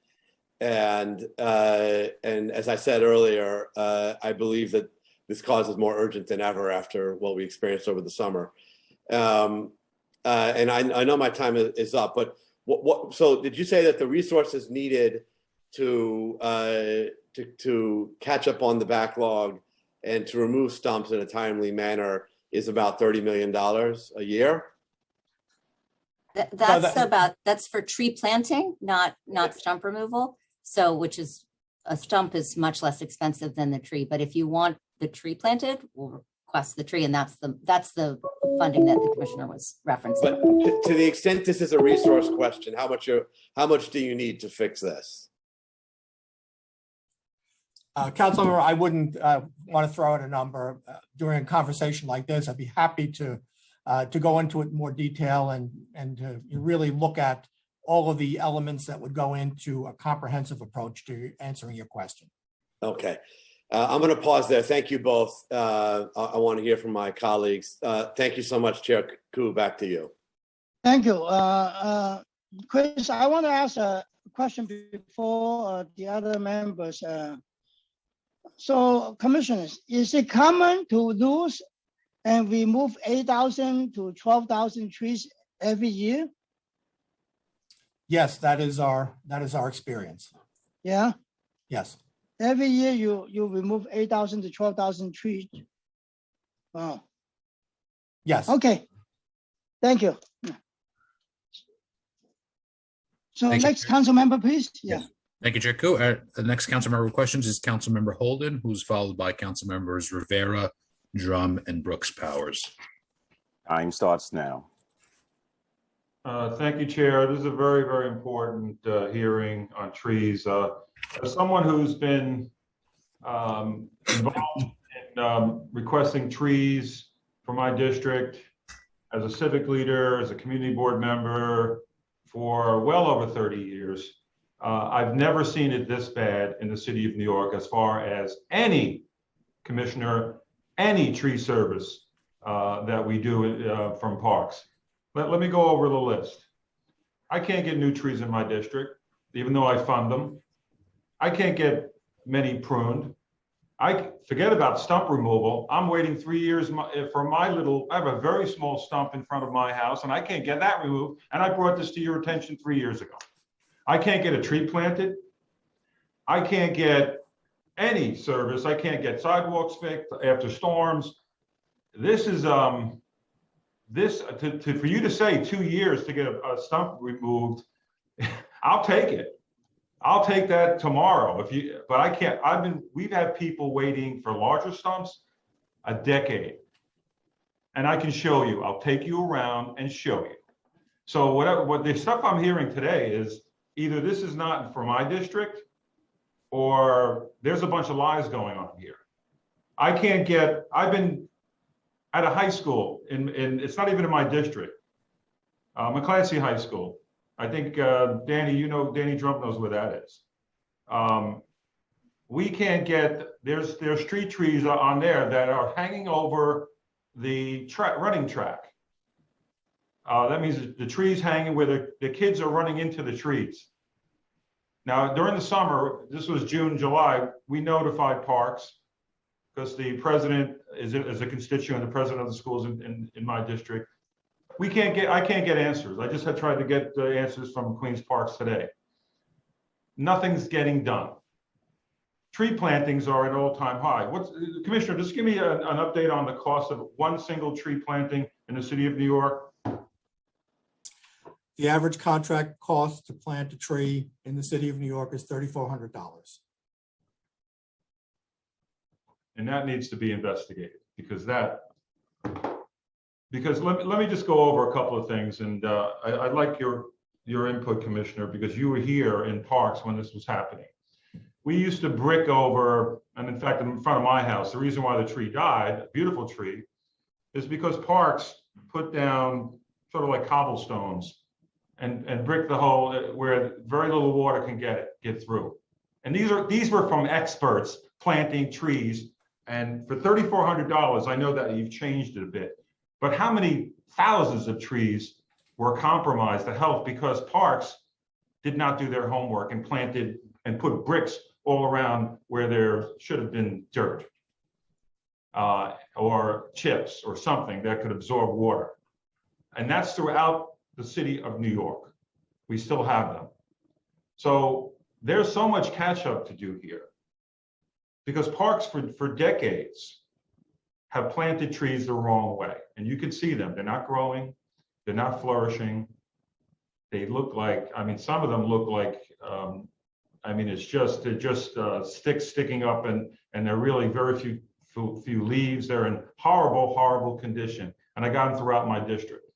And as I said earlier, I believe that this cause is more urgent than ever after what we experienced over the summer. And I know my time is up, but so did you say that the resources needed to catch up on the backlog and to remove stumps in a timely manner is about $30 million a year? That's for tree planting, not stump removal. So which is a stump is much less expensive than the tree. But if you want the tree planted, we'll request the tree, and that's the funding that the commissioner was referencing. But to the extent this is a resource question, how much do you need to fix this? Councilmember, I wouldn't want to throw out a number during a conversation like this. I'd be happy to go into it in more detail and to really look at all of the elements that would go into a comprehensive approach to answering your question. Okay. I'm going to pause there. Thank you both. I want to hear from my colleagues. Thank you so much, Chair Koo. Back to you. Thank you. Chris, I want to ask a question before the other members. So, commissioners, is it common to lose and remove 8,000 to 12,000 trees every year? Yes, that is our experience. Yeah. Yes. Every year you remove 8,000 to 12,000 trees. Wow. Yes. Okay. Thank you. So Thank you. next council member, please. Yeah. Thank you, Chair Koo. The next council member questions is Council Member Holden, who's followed by Council Members Rivera, Drum, and Brooks Powers. Time starts now. Thank you, Chair. This is a very, very important hearing on trees. As someone who's been involved in requesting trees for my district, as a civic leader, as a community board member for well over 30 years, I've never seen it this bad in the city of New York as far as any commissioner, any tree service that we do from parks. Let me go over the list. I can't get new trees in my district, even though I fund them. I can't get many pruned. I forget about stump removal. I'm waiting 3 years for my little, I have a very small stump in front of my house and I can't get that removed. And I brought this to your attention 3 years ago. I can't get a tree planted. I can't get any service. I can't get sidewalks fixed after storms. This is, for you to say 2 years to get a stump removed, I'll take it. I'll take that tomorrow but I can't, we've had people waiting for larger stumps a decade. And I can show you, I'll take you around and show you. So what the stuff I'm hearing today is either this is not for my district or there's a bunch of lies going on here. I've been at a high school it's not even in my district, McClancy High School. I think Danny, Danny Trump knows where that is. We can't get, there's street trees on there that are hanging over the running track. That means the trees hanging where the kids are running into the trees. Now, during the summer, this was June, July, we notified Parks because the president is a constituent, the president of the schools in my district. I can't get answers. I just had tried to get the answers from Queens Parks today. Nothing's getting done. Tree plantings are at all-time high. Commissioner, just give me an update on the cost of one single tree planting in the city of New York. The average contract cost to plant a tree in the city of New York is $3,400. And that needs to be investigated because let me just go over a couple of things. And I'd like your input, Commissioner, because you were here in Parks when this was happening. We used to brick over, and in fact, in front of my house, the reason why the tree died, a beautiful tree, is because Parks put down sort of like cobblestones and brick the hole where very little water can get through. And these were from experts planting trees. And for $3,400, I know that you've changed it a bit, but how many thousands of trees were compromised, the health, because Parks did not do their homework and planted and put bricks all around where there should have been dirt or chips or something that could absorb water. And that's throughout the city of New York. We still have them. So there's so much catch up to do here because Parks for decades have planted trees the wrong way. And you can see them, they're not growing, they're not flourishing. They look like, some of them look like, they're just sticks sticking up and they're really very few leaves. They're in horrible, horrible condition. And I got them throughout my district.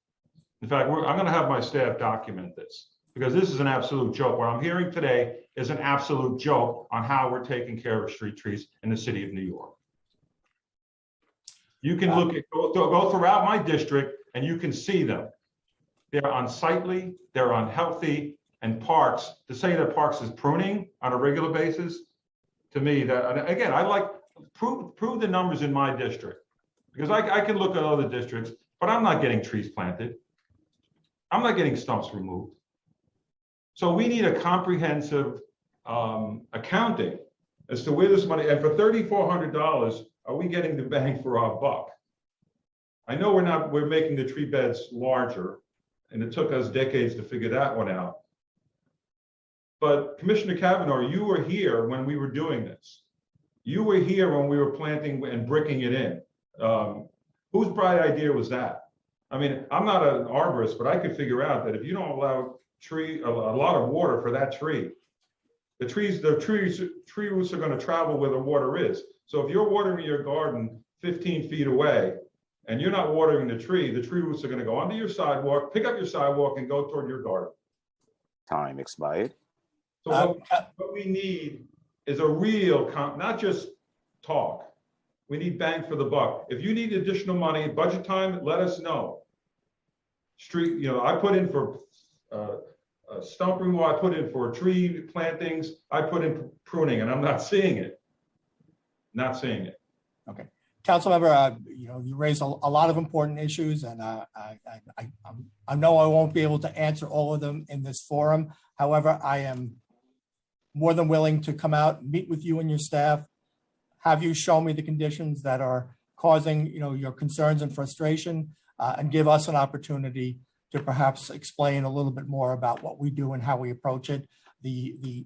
In fact, I'm gonna have my staff document this because this is an absolute joke. What I'm hearing today is an absolute joke on how we're taking care of street trees in the city of New York. You can go throughout my district and you can see them. They're unsightly, they're unhealthy, and Parks, to say that Parks is pruning on a regular basis, to me, that, again, I like, prove the numbers in my district. Because I can look at other districts, but I'm not getting trees planted. I'm not getting stumps removed. So we need a comprehensive accounting as to where this money, and for $3,400, are we getting the bang for our buck? I know we're making the tree beds larger, and it took us decades to figure that one out. But Commissioner Cavanaugh, you were here when we were doing this. You were here when we were planting and bricking it in. Whose bright idea was that? I'm not an arborist, but I could figure out that if you don't allow a lot of water for that tree, the tree roots are going to travel where the water is. So if you're watering your garden 15 feet away and you're not watering the tree roots are going to go onto your sidewalk, pick up your sidewalk and go toward your garden. Time expired. So what we need is a real, not just talk. We need bang for the buck. If you need additional money, budget time, let us know. I put in for stump removal, I put in for tree plantings, I put in pruning, and I'm not seeing it. Not seeing it. Okay. Councilmember, you raised a lot of important issues, and I know I won't be able to answer all of them in this forum. However, I am more than willing to come out, meet with you and your staff, have you show me the conditions that are causing, your concerns and frustration, and give us an opportunity to perhaps explain a little bit more about what we do and how we approach it. The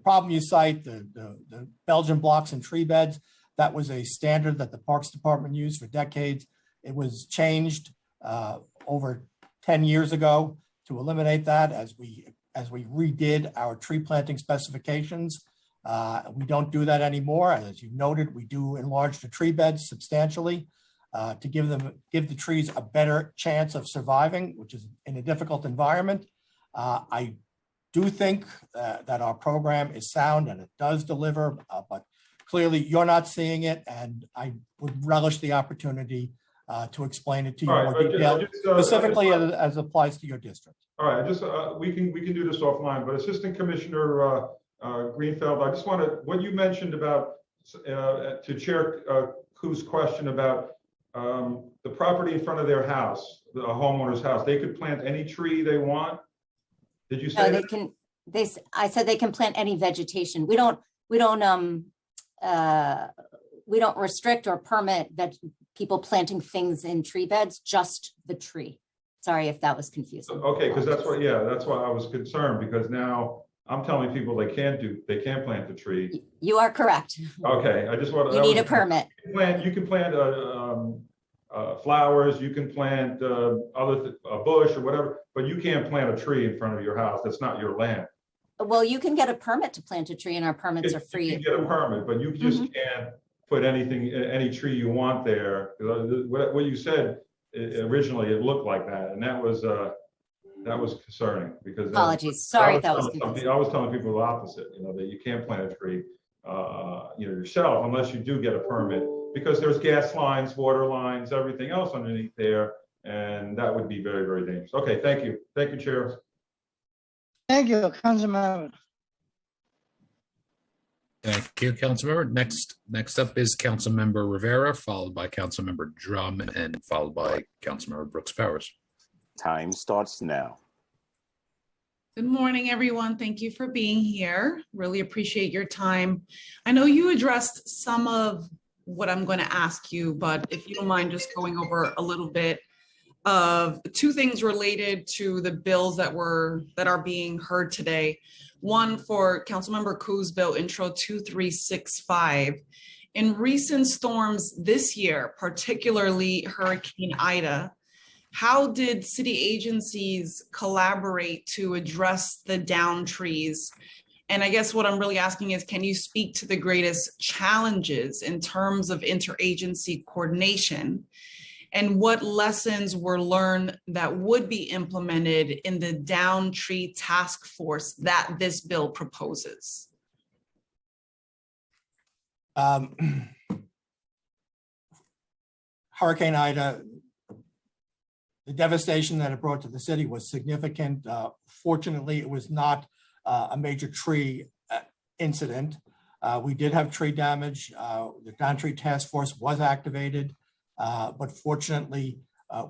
problem you cite, the Belgian blocks and tree beds, that was a standard that the Parks Department used for decades. It was changed over 10 years ago to eliminate that as we redid our tree planting specifications. We don't do that anymore. As you noted, we do enlarge the tree beds substantially to give the trees a better chance of surviving, which is in a difficult environment. I do think that our program is sound and it does deliver, but clearly you're not seeing it, and I would relish the opportunity to explain it to you All right, more detailed, specifically as applies to your district. All right, we can do this offline, but Assistant Commissioner Greenfeld, I just want to, what you mentioned about, to Chair Ku's question about the property in front of their house, the homeowner's house, they could plant any tree they want? Did you say? No, I said they can plant any vegetation. We don't restrict or permit people planting things in tree beds, just the tree. Sorry if that was confusing. Okay, because that's why I was concerned, because now I'm telling people they can't plant the tree. You are correct. Okay, I just want. You need a permit. You can plant flowers, you can plant a bush or whatever, but you can't plant a tree in front of your house. That's not your land. Well, you can get a permit to plant a tree, and our permits are free. You can get a permit, but you just can't put any tree you want there. What you said originally, it looked like that, and that was concerning, because apologies. Sorry, that was confusing. I was telling people the opposite. That you can't plant a tree, yourself unless you do get a permit, because there's gas lines, water lines, everything else underneath there, and that would be very, very dangerous. Okay, thank you, Chair. Thank you, Councilmember. Thank you, Councilmember. Next up is Councilmember Rivera, followed by Councilmember Drum, and followed by Councilmember Brooks Powers. Time starts now. Good morning, everyone. Thank you for being here. Really appreciate your time. I know you addressed some of what I'm going to ask you, but if you don't mind just going over a little bit of two things related to the bills that are being heard today. One, for Councilmember Ku's bill, Intro 2365. In recent storms this year, particularly Hurricane Ida, how did city agencies collaborate to address the downed trees? And I guess what I'm really asking is, can you speak to the greatest challenges in terms of interagency coordination? And what lessons were learned that would be implemented in the down tree task force that this bill proposes? Hurricane Ida, the devastation that it brought to the city was significant. Fortunately, it was not a major tree incident. We did have tree damage. The down tree task force was activated. But fortunately,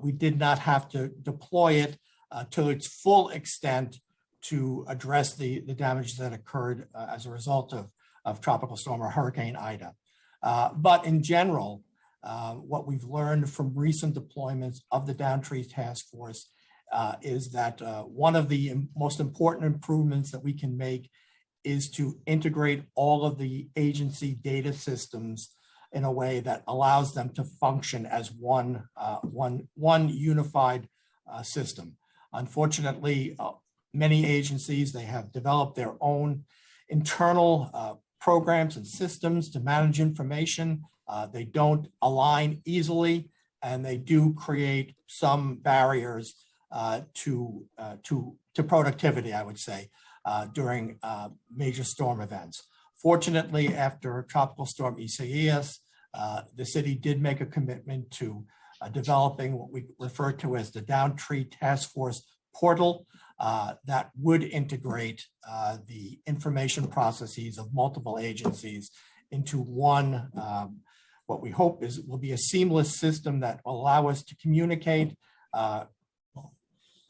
we did not have to deploy it to its full extent to address the damage that occurred as a result of Tropical Storm or Hurricane Ida. But in general, what we've learned from recent deployments of the down tree task force is that one of the most important improvements that we can make is to integrate all of the agency data systems in a way that allows them to function as one unified system. Unfortunately, many agencies, they have developed their own internal programs and systems to manage information. They don't align easily, and they do create some barriers to productivity, I would say, during major storm events. Fortunately, after Tropical Storm Isaias, the city did make a commitment to developing what we refer to as the Down Tree Task Force portal that would integrate the information processes of multiple agencies into one, what we hope will be a seamless system that will allow us to communicate,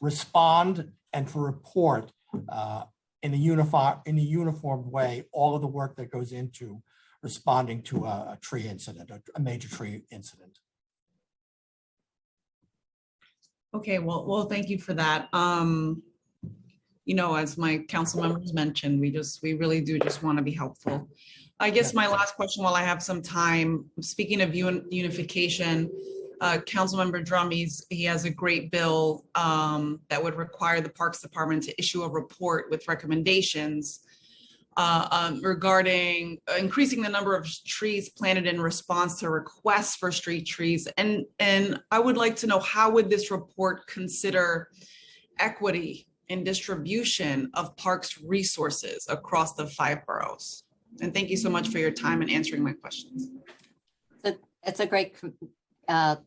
respond, and to report in a uniformed way all of the work that goes into responding to a tree incident, a major tree incident. Okay, well, thank you for that. As my council members mentioned, we really do just want to be helpful. I guess my last question, while I have some time, speaking of unification, Councilmember Drum, he has a great bill that would require the Parks Department to issue a report with recommendations regarding increasing the number of trees planted in response to requests for street trees. And I would like to know, how would this report consider equity in distribution of parks resources across the 5 boroughs? And thank you so much for your time and answering my questions. It's a great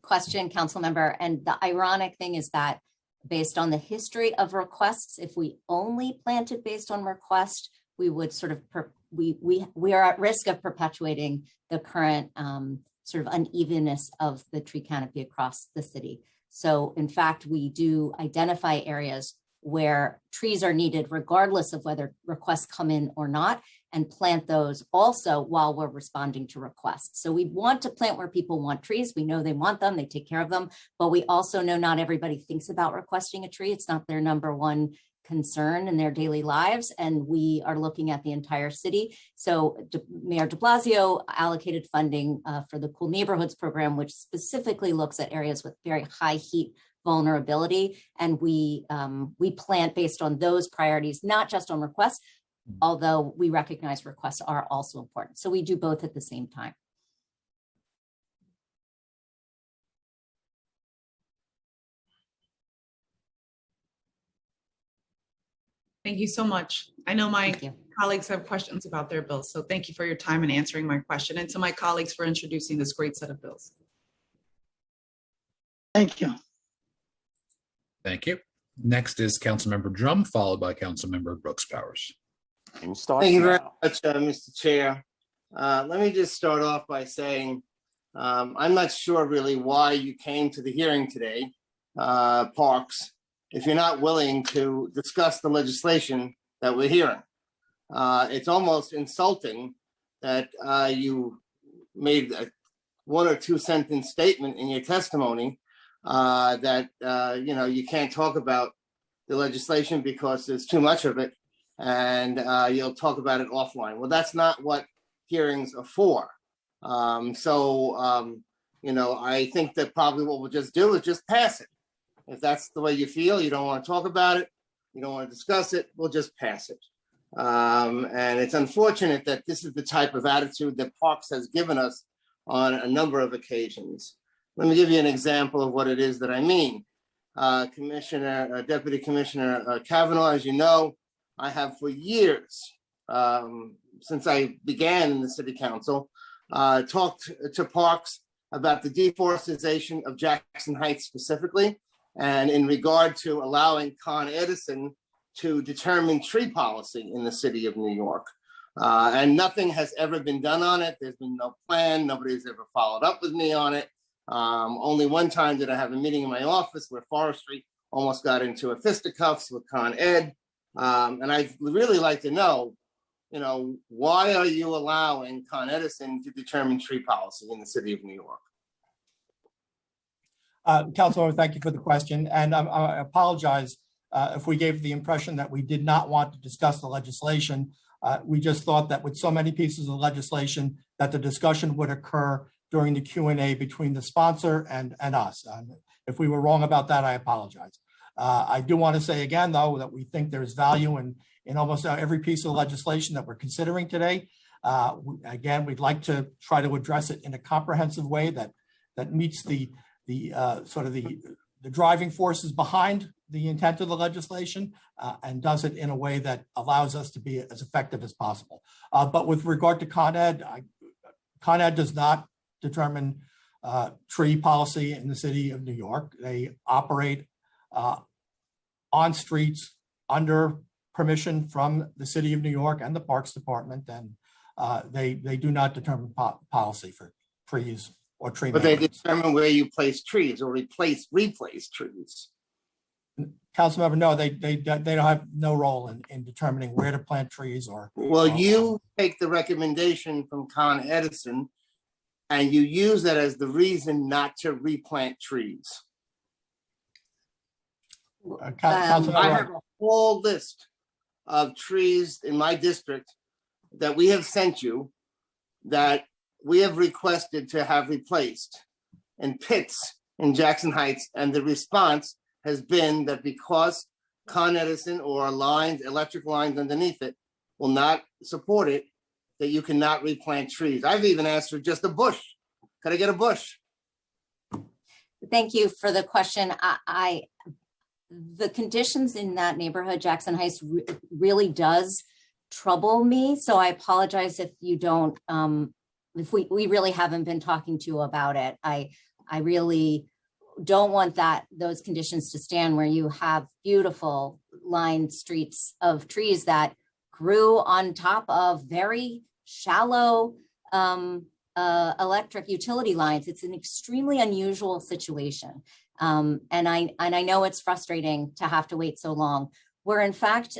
question, council member. And the ironic thing is that based on the history of requests, if we only planted based on request, we would sort of, we are at risk of perpetuating the current sort of unevenness of the tree canopy across the city. So in fact, we do identify areas where trees are needed regardless of whether requests come in or not, and plant those also while we're responding to requests. So we want to plant where people want trees. We know they want them, they take care of them, but we also know not everybody thinks about requesting a tree. It's not their number one concern in their daily lives, and we are looking at the entire city. So Mayor de Blasio allocated funding for the Cool Neighborhoods program, which specifically looks at areas with very high heat vulnerability, and we plant based on those priorities, not just on requests, although we recognize requests are also important. So we do both at the same time. Thank you so much. I know my colleagues have questions about their bills, so thank you for your time and answering my question, and to my colleagues for introducing this great set of bills. Thank you. Thank you. Next is Councilmember Drum, followed by Councilmember Brooks Powers. Time starts Thank you very now. much, Mr. Chair. Let me just start off by saying I'm not sure really why you came to the hearing today, Parks, if you're not willing to discuss the legislation that we're hearing. It's almost insulting that you made a 1 or 2 sentence statement in your testimony that you can't talk about the legislation because there's too much of it, and you'll talk about it offline. Well, that's not what hearings are for. I think that probably what we'll just do is just pass it. If that's the way you feel, you don't want to talk about it, you don't want to discuss it, we'll just pass it. And it's unfortunate that this is the type of attitude that Parks has given us on a number of occasions. Let me give you an example of what it is that I mean. Deputy Commissioner Kavanaugh, as you know, I have for years, since I began in the City Council, talked to Parks about the deforestation of Jackson Heights specifically, and in regard to allowing Con Edison to determine tree policy in the city of New York. And nothing has ever been done on it. There's been no plan. Nobody's ever followed up with me on it. Only one time did I have a meeting in my office where forestry almost got into a fisticuffs with Con Ed. And I'd really like to know, why are you allowing Con Edison to determine tree policy in the city of New York? Councilor, thank you for the question. And I apologize if we gave the impression that we did not want to discuss the legislation. We just thought that with so many pieces of legislation that the discussion would occur during the Q&A between the sponsor and us. If we were wrong about that, I apologize. I do want to say again, though, that we think there's value in almost every piece of legislation that we're considering today. Again, we'd like to try to address it in a comprehensive way that meets the driving forces behind the intent of the legislation and does it in a way that allows us to be as effective as possible. But with regard to Con Ed, Con Ed does not determine tree policy in the city of New York. They operate on streets under permission from the city of New York and the Parks Department, and they do not determine policy for trees or tree. But they determine where you place trees or replace trees. Councilmember, no, they don't have no role in determining where to plant trees or. Well, you take the recommendation from Con Edison and you use that as the reason not to replant trees. I Councilmember, have a whole list of trees in my district that we have sent you that we have requested to have replaced in pits in Jackson Heights. And the response has been that because Con Edison or lines, electric lines underneath it will not support it, that you cannot replant trees. I've even asked for just a bush. Could I get a bush? Thank you for the question. The conditions in that neighborhood, Jackson Heights, really does trouble me. So I apologize if you don't, if we really haven't been talking to you about it. I really don't want those conditions to stand where you have beautiful lined streets of trees that grew on top of very shallow electric utility lines. It's an extremely unusual situation. And I know it's frustrating to have to wait so long. We're in fact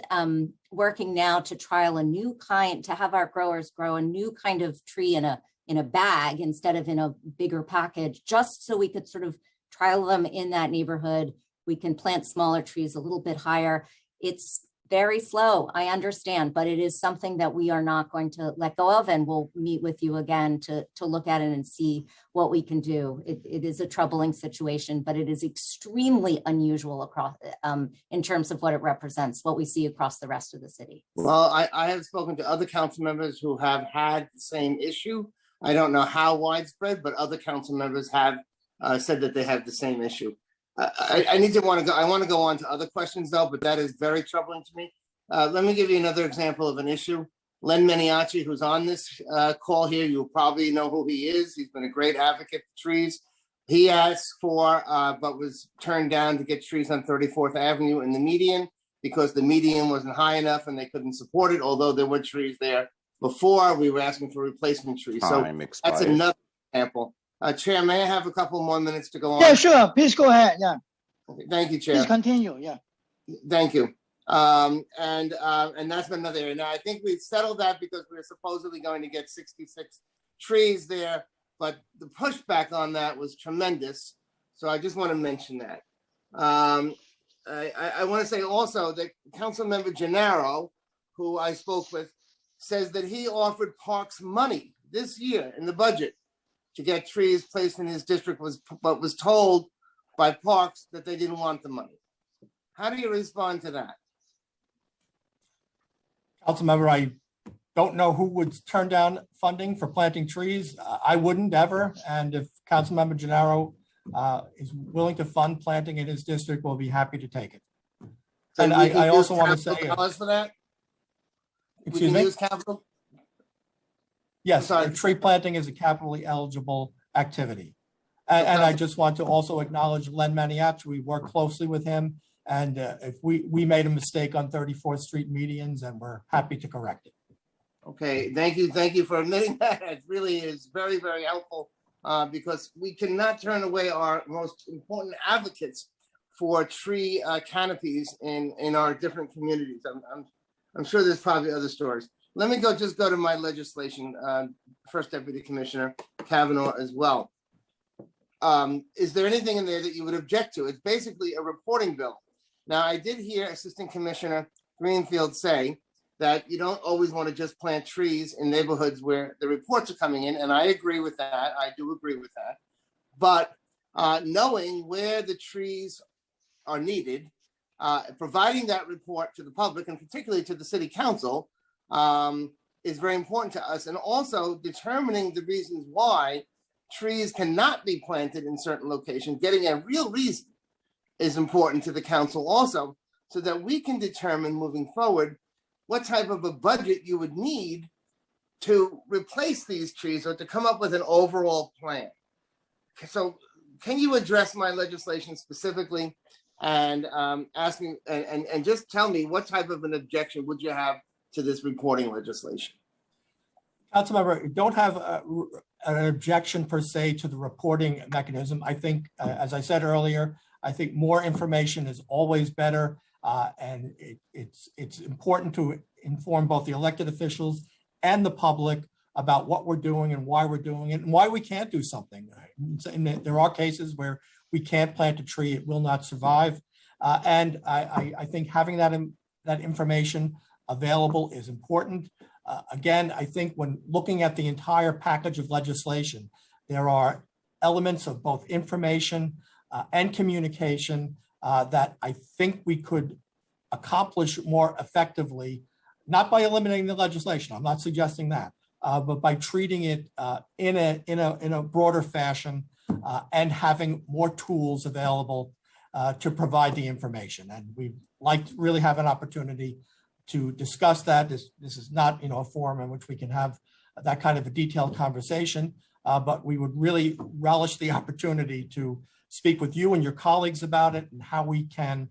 working now to trial a new kind, to have our growers grow a new kind of tree in a bag instead of in a bigger package, just so we could sort of trial them in that neighborhood. We can plant smaller trees a little bit higher. It's very slow, I understand, but it is something that we are not going to let go of, and we'll meet with you again to look at it and see what we can do. It is a troubling situation, but it is extremely unusual across in terms of what it represents, what we see across the rest of the city. Well, I have spoken to other council members who have had the same issue. I don't know how widespread, but other council members have said that they have the same issue. I want to go on to other questions though, but that is very troubling to me. Let me give you another example of an issue. Len Maniaci, who's on this call here, you probably know who he is. He's been a great advocate for trees. He asked for, but was turned down to get trees on 34th Avenue in the median because the median wasn't high enough and they couldn't support it, although there were trees there before. We were asking for replacement trees. So Time that's expired. another example. Chair, may I have a couple more minutes to go on? Yeah, sure. Please go ahead. Yeah, Okay, thank you, Chair. please continue. Yeah. Thank you. And that's been another area. Now, I think we've settled that because we're supposedly going to get 66 trees there, but the pushback on that was tremendous. So I just want to mention that. I want to say also that Councilmember Gennaro, who I spoke with, says that he offered Parks money this year in the budget to get trees placed in his district, but was told by Parks that they didn't want the money. How do you respond to that? Councilmember, I don't know who would turn down funding for planting trees. I wouldn't ever. And if Councilmember Gennaro is willing to fund planting in his district, we'll be happy to take it. So And we can I use also want to capital say, dollars for that? We excuse can me? use capital? Yes, sorry. tree planting is a capitally eligible activity. And I just want to also acknowledge Len Maniac. We work closely with him. And if we made a mistake on 34th Street medians, and we're happy to correct it. Okay, thank you for admitting that. It really is very, very helpful because we cannot turn away our most important advocates for tree canopies in our different communities. I'm sure there's probably other stories. Let me just go to my legislation, First Deputy Commissioner Kavanaugh as well. Is there anything in there that you would object to? It's basically a reporting bill. Now, I did hear Assistant Commissioner Greenfield say that you don't always want to just plant trees in neighborhoods where the reports are coming in, and I agree with that. I do agree with that. But knowing where the trees are needed, providing that report to the public, and particularly to the City Council, is very important to us. And also determining the reasons why trees cannot be planted in certain locations, getting a real reason is important to the council also, so that we can determine moving forward what type of a budget you would need to replace these trees or to come up with an overall plan. So can you address my legislation specifically and ask me and just tell me what type of an objection would you have to this reporting legislation? Councilmember, don't have an objection per se to the reporting mechanism. I think, as I said earlier, I think more information is always better. And it's important to inform both the elected officials and the public about what we're doing and why we're doing it and why we can't do something. And there are cases where we can't plant a tree, it will not survive. And I think having that information available is important. Again, I think when looking at the entire package of legislation, there are elements of both information and communication that I think we could accomplish more effectively, not by eliminating the legislation. I'm not suggesting that, but by treating it in a broader fashion and having more tools available to provide the information. And we'd like to really have an opportunity to discuss that. This is not, a forum in which we can have that kind of a detailed conversation, but we would really relish the opportunity to speak with you and your colleagues about it and how we can,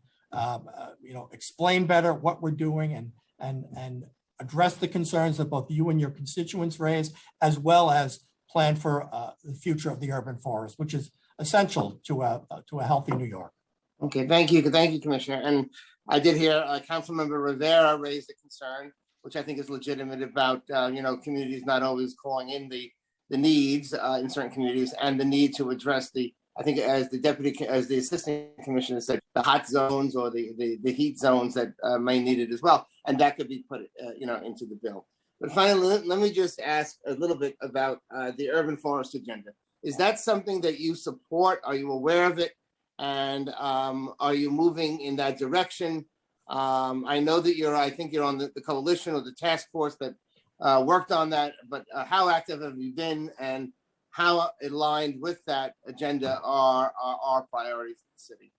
explain better what we're doing and address the concerns that both you and your constituents raise, as well as plan for the future of the urban forest, which is essential to a healthy New York. Okay, thank you, Commissioner. And I did hear Councilmember Rivera raise a concern, which I think is legitimate about communities not always calling in the needs in certain communities and the need to address I think as the assistant commissioner said, the hot zones or the heat zones that may need it as well, and that could be put into the bill. But finally, let me just ask a little bit about the urban forest agenda. Is that something that you support? Are you aware of it? And are you moving in that direction? I know that I think you're on the coalition or the task force that worked on that, but how active have you been, and how aligned with that agenda are our priorities in the city?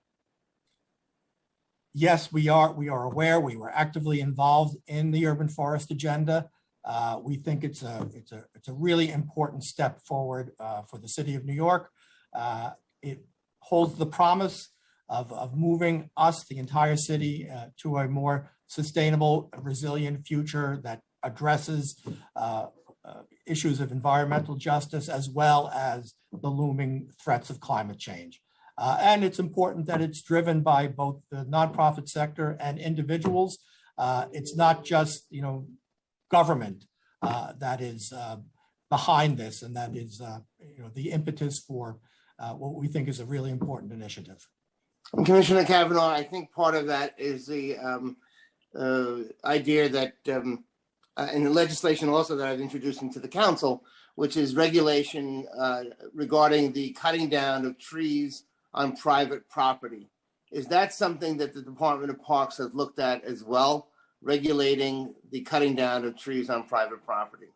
Yes, we are aware. We were actively involved in the urban forest agenda. We think it's a really important step forward for the city of New York. It holds the promise of moving us, the entire city, to a more sustainable, resilient future that addresses issues of environmental justice as well as the looming threats of climate change. And it's important that it's driven by both the nonprofit sector and individuals. It's not just government that is behind this, and that is the impetus for what we think is a really important initiative. And Commissioner Cavanaugh, I think part of that is the idea that in the legislation also that I've introduced into the council, which is regulation regarding the cutting down of trees on private property. Is that something that the Department of Parks has looked at as well, regulating the cutting down of trees on private property?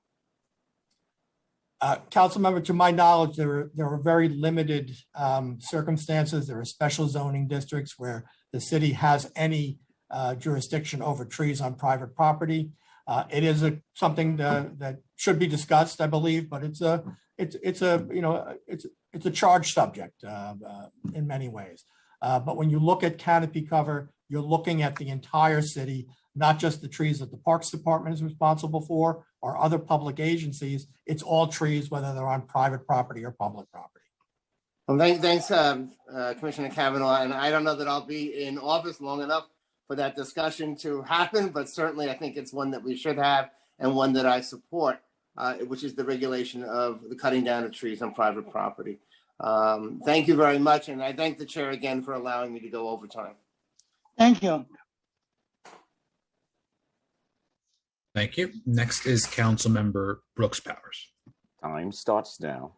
Council member, to my knowledge, there are very limited circumstances. There are special zoning districts where the city has any jurisdiction over trees on private property. It is something that should be discussed, I believe, but it's a charged subject in many ways. But when you look at canopy cover, you're looking at the entire city, not just the trees that the Parks Department is responsible for or other public agencies. It's all trees, whether they're on private property or public property. Well, thanks, Commissioner Cavanaugh. And I don't know that I'll be in office long enough for that discussion to happen, but certainly I think it's one that we should have and one that I support, which is the regulation of the cutting down of trees on private property. Thank you very much. And I thank the chair again for allowing me to go over time. Thank you. Thank you. Next is Councilmember Brooks Powers. Time starts now.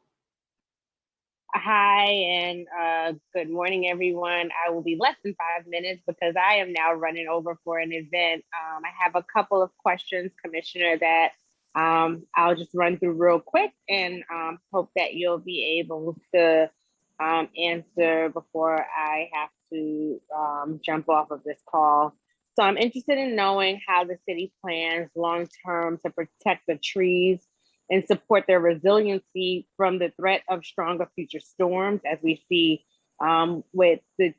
Hi, and good morning, everyone. I will be less than 5 minutes because I am now running over for an event. I have a couple of questions, Commissioner, that I'll just run through real quick and hope that you'll be able to answer before I have to jump off of this call. So I'm interested in knowing how the city plans long-term to protect the trees and support their resiliency from the threat of stronger future storms, as we see with the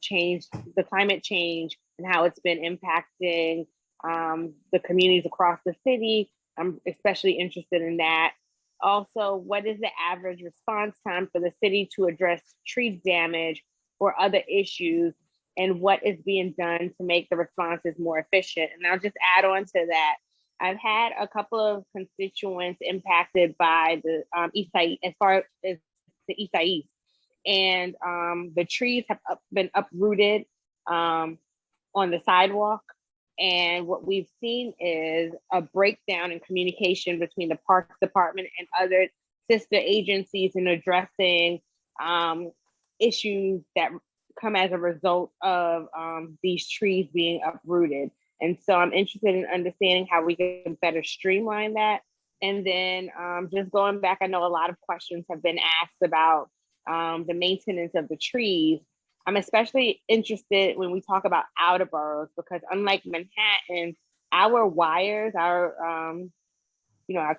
climate change and how it's been impacting the communities across the city. I'm especially interested in that. Also, what is the average response time for the city to address tree damage or other issues, and what is being done to make the responses more efficient. And I'll just add on to that. I've had a couple of constituents impacted by the Eastside, as far as the Eastside East, and the trees have been uprooted on the sidewalk. And what we've seen is a breakdown in communication between the Parks Department and other sister agencies in addressing issues that come as a result of these trees being uprooted. And so I'm interested in understanding how we can better streamline that. And then just going back, I know a lot of questions have been asked about the maintenance of the trees. I'm especially interested when we talk about outer boroughs, because unlike Manhattan, our wires, our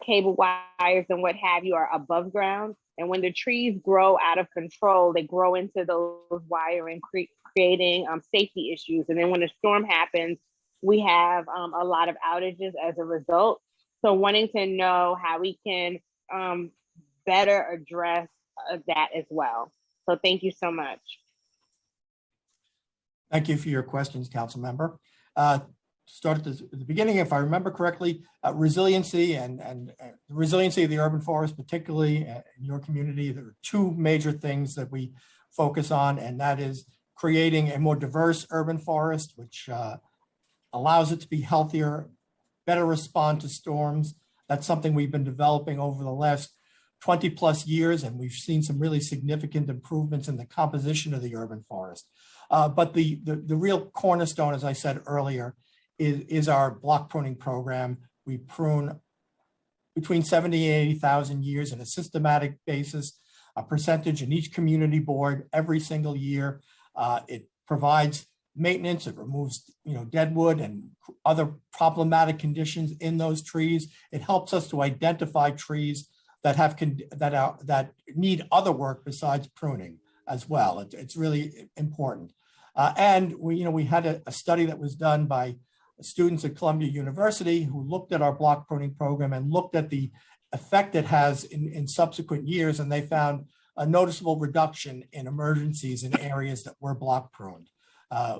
cable wires and what have you are above ground. And when the trees grow out of control, they grow into those wiring, creating safety issues. And then when a storm happens, we have a lot of outages as a result. So wanting to know how we can better address that as well. So thank you so much. Thank you for your questions, Council Member. Start at the beginning, if I remember correctly, resiliency and the resiliency of the urban forest, particularly in your community. There are two major things that we focus on, and that is creating a more diverse urban forest, which allows it to be healthier, better respond to storms. That's something we've been developing over the last 20 plus years, and we've seen some really significant improvements in the composition of the urban forest. But the real cornerstone, as I said earlier, is our block pruning program. We prune between 70 and 80,000 years on a systematic basis, a percentage in each community board every single year. It provides maintenance. It removes dead wood and other problematic conditions in those trees. It helps us to identify trees that need other work besides pruning as well. It's really important. And we had a study that was done by students at Columbia University who looked at our block pruning program and looked at the effect it has in subsequent years, and they found a noticeable reduction in emergencies in areas that were block pruned.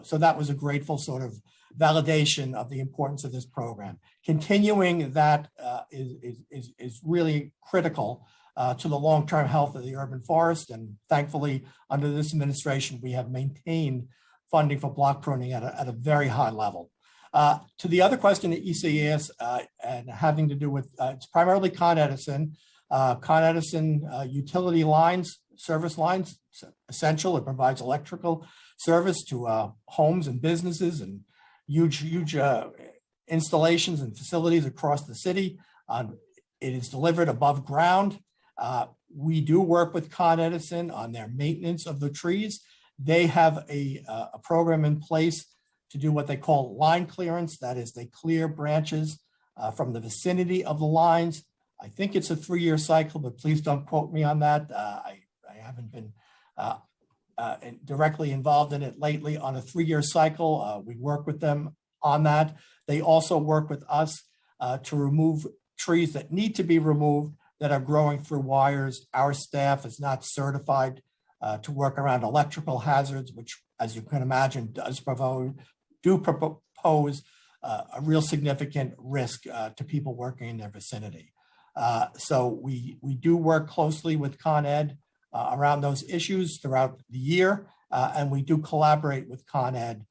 So that was a grateful sort of validation of the importance of this program. Continuing that is really critical to the long-term health of the urban forest, and thankfully, under this administration, we have maintained funding for block pruning at a very high level. To the other question at ECES, and having to do with, it's primarily Con Edison. Con Edison utility lines, service lines, essential. It provides electrical service to homes and businesses and huge installations and facilities across the city. It is delivered above ground. We do work with Con Edison on their maintenance of the trees. They have a program in place to do what they call line clearance. That is, they clear branches from the vicinity of the lines. I think it's a 3-year cycle, but please don't quote me on that. I haven't been directly involved in it lately. On a 3-year cycle, we work with them on that. They also work with us to remove trees that need to be removed that are growing through wires. Our staff is not certified to work around electrical hazards, which, as you can imagine, do propose a real significant risk to people working in their vicinity. So we do work closely with Con Ed around those issues throughout the year, and we do collaborate with Con Ed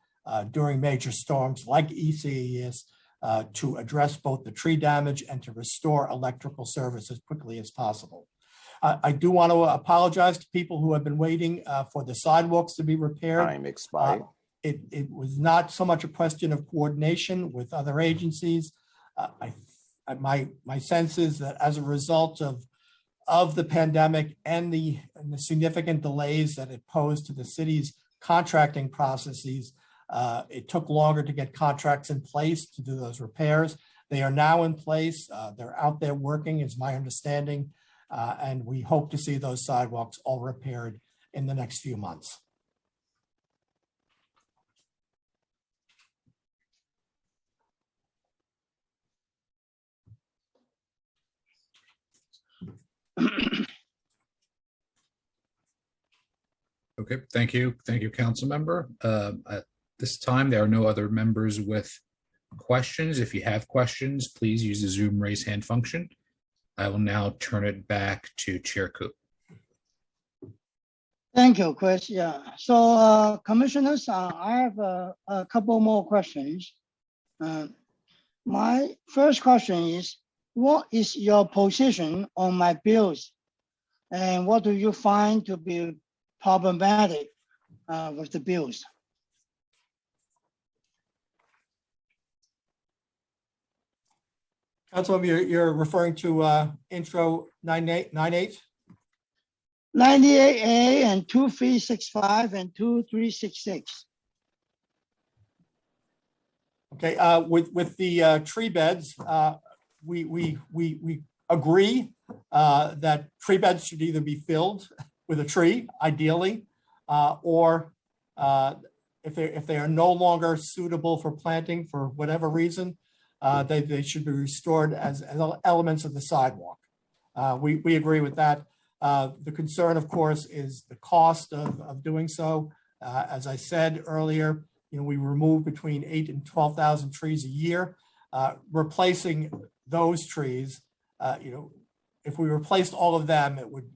during major storms like ECES to address both the tree damage and to restore electrical service as quickly as possible. I do want to apologize to people who have been waiting for the sidewalks to be repaired. Time expired. It was not so much a question of coordination with other agencies. My sense is that as a result of the pandemic and the significant delays that it posed to the city's contracting processes, it took longer to get contracts in place to do those repairs. They are now in place. They're out there working, is my understanding, and we hope to see those sidewalks all repaired in the next few months. Okay, thank you. Thank you, council member. At this time, there are no other members with questions. If you have questions, please use the Zoom raise hand function. I will now turn it back to Chair Koo. Thank you, Chris. Yeah. So, commissioners, I have a couple more questions. My first question is, what is your position on my bills? And what do you find to be problematic with the bills? Councilmember, you're referring to intro 9898? 98A and 2365 and 2366. Okay, with the tree beds, we agree that tree beds should either be filled with a tree, ideally, or if they are no longer suitable for planting for whatever reason, they should be restored as elements of the sidewalk. We agree with that. The concern, of course, is the cost of doing so. As I said earlier, we remove between 8,000 and 12,000 trees a year. Replacing those trees, if we replaced all of them, it would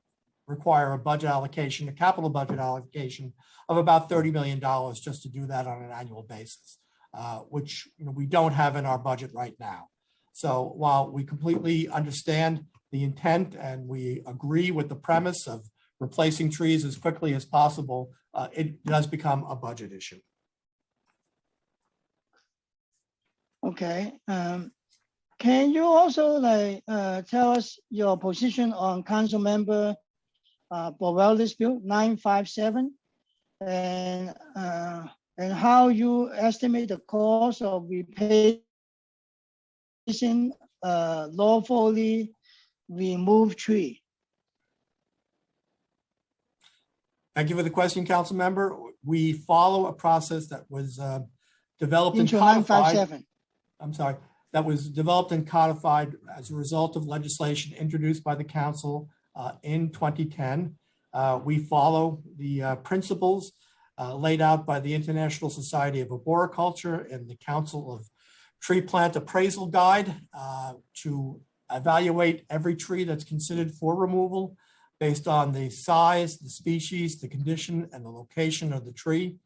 require a budget allocation, a capital budget allocation of about $30 million just to do that on an annual basis, which we don't have in our budget right now. So while we completely understand the intent and we agree with the premise of replacing trees as quickly as possible, it does become a budget issue. Okay. Can you also tell us your position on Council Member Borrelli's bill 957 and how you estimate the cost of replacing lawfully removed tree? Thank you for the question, Council Member. We follow a process that was developed and Intro codified. 957. I'm sorry, that was developed and codified as a result of legislation introduced by the council in 2010. We follow the principles laid out by the International Society of Arboriculture and the Council of Tree Plant Appraisal Guide to evaluate every tree that's considered for removal based on the size, the species, the condition, and the location of the tree.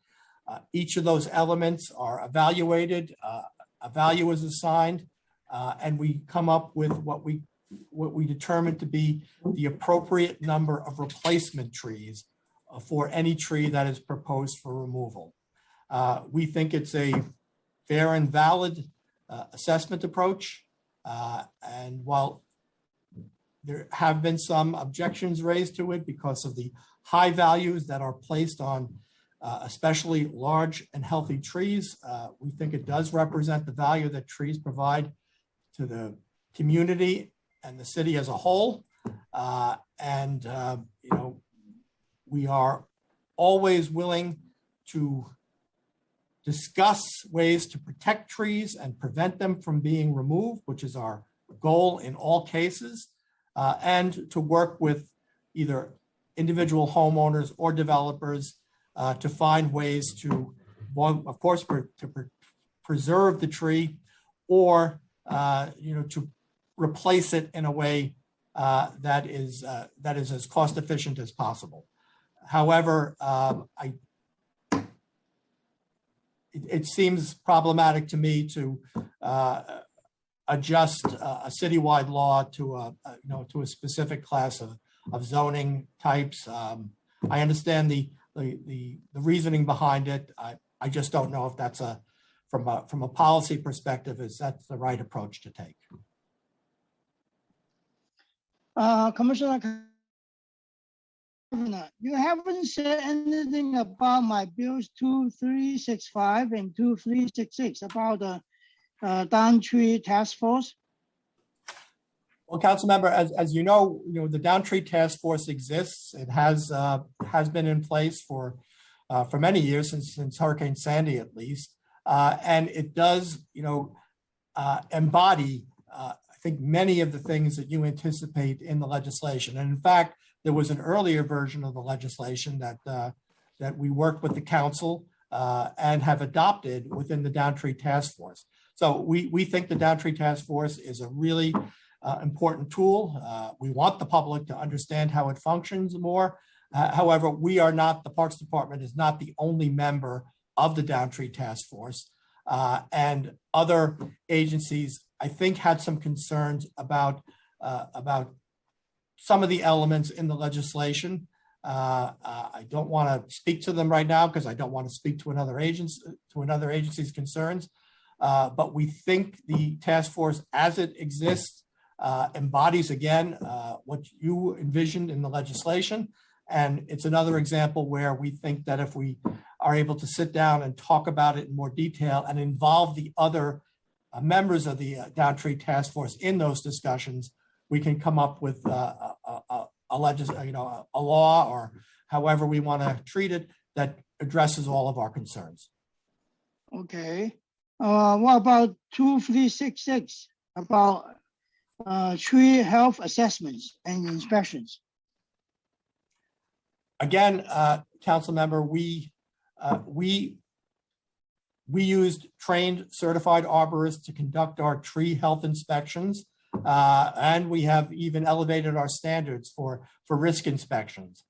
Each of those elements are evaluated, a value is assigned, and we come up with what we determine to be the appropriate number of replacement trees for any tree that is proposed for removal. We think it's a fair and valid assessment approach. And while there have been some objections raised to it because of the high values that are placed on especially large and healthy trees, we think it does represent the value that trees provide to the community and the city as a whole. We are always willing to discuss ways to protect trees and prevent them from being removed, which is our goal in all cases, and to work with either individual homeowners or developers to find ways to, of course, to preserve the tree or, to replace it in a way that is as cost efficient as possible. However, it seems problematic to me to adjust a citywide law to a specific class of zoning types. I understand the reasoning behind it. I just don't know if that's from a policy perspective, is that's the right approach to take. Commissioner, you haven't said anything about my bills 2365 and 2366 about the down tree task force. Well, council member, as you know, the Down Tree Task Force exists. It has been in place for many years, since Hurricane Sandy at least, and it does embody I think many of the things that you anticipate in the legislation. And in fact, there was an earlier version of the legislation that that we worked with the council and have adopted within the Downtree Task Force. So we think the Downtree Task Force is a really important tool. We want the public to understand how it functions more. However, we are not, the Parks Department is not the only member of the Downtree Task Force. And other agencies, I think, had some concerns about some of the elements in the legislation. I don't want to speak to them right now because I don't want to speak to another agency's concerns. But we think the task force as it exists embodies, again, what you envisioned in the legislation. And it's another example where we think that if we are able to sit down and talk about it in more detail and involve the other members of the Downtree Task Force in those discussions, we can come up with a law, or however we want to treat it, that addresses all of our concerns. Okay. What about 2366 about tree health assessments and inspections? Again, council member, we used trained certified arborists to conduct our tree health inspections. And we have even elevated our standards for risk inspections.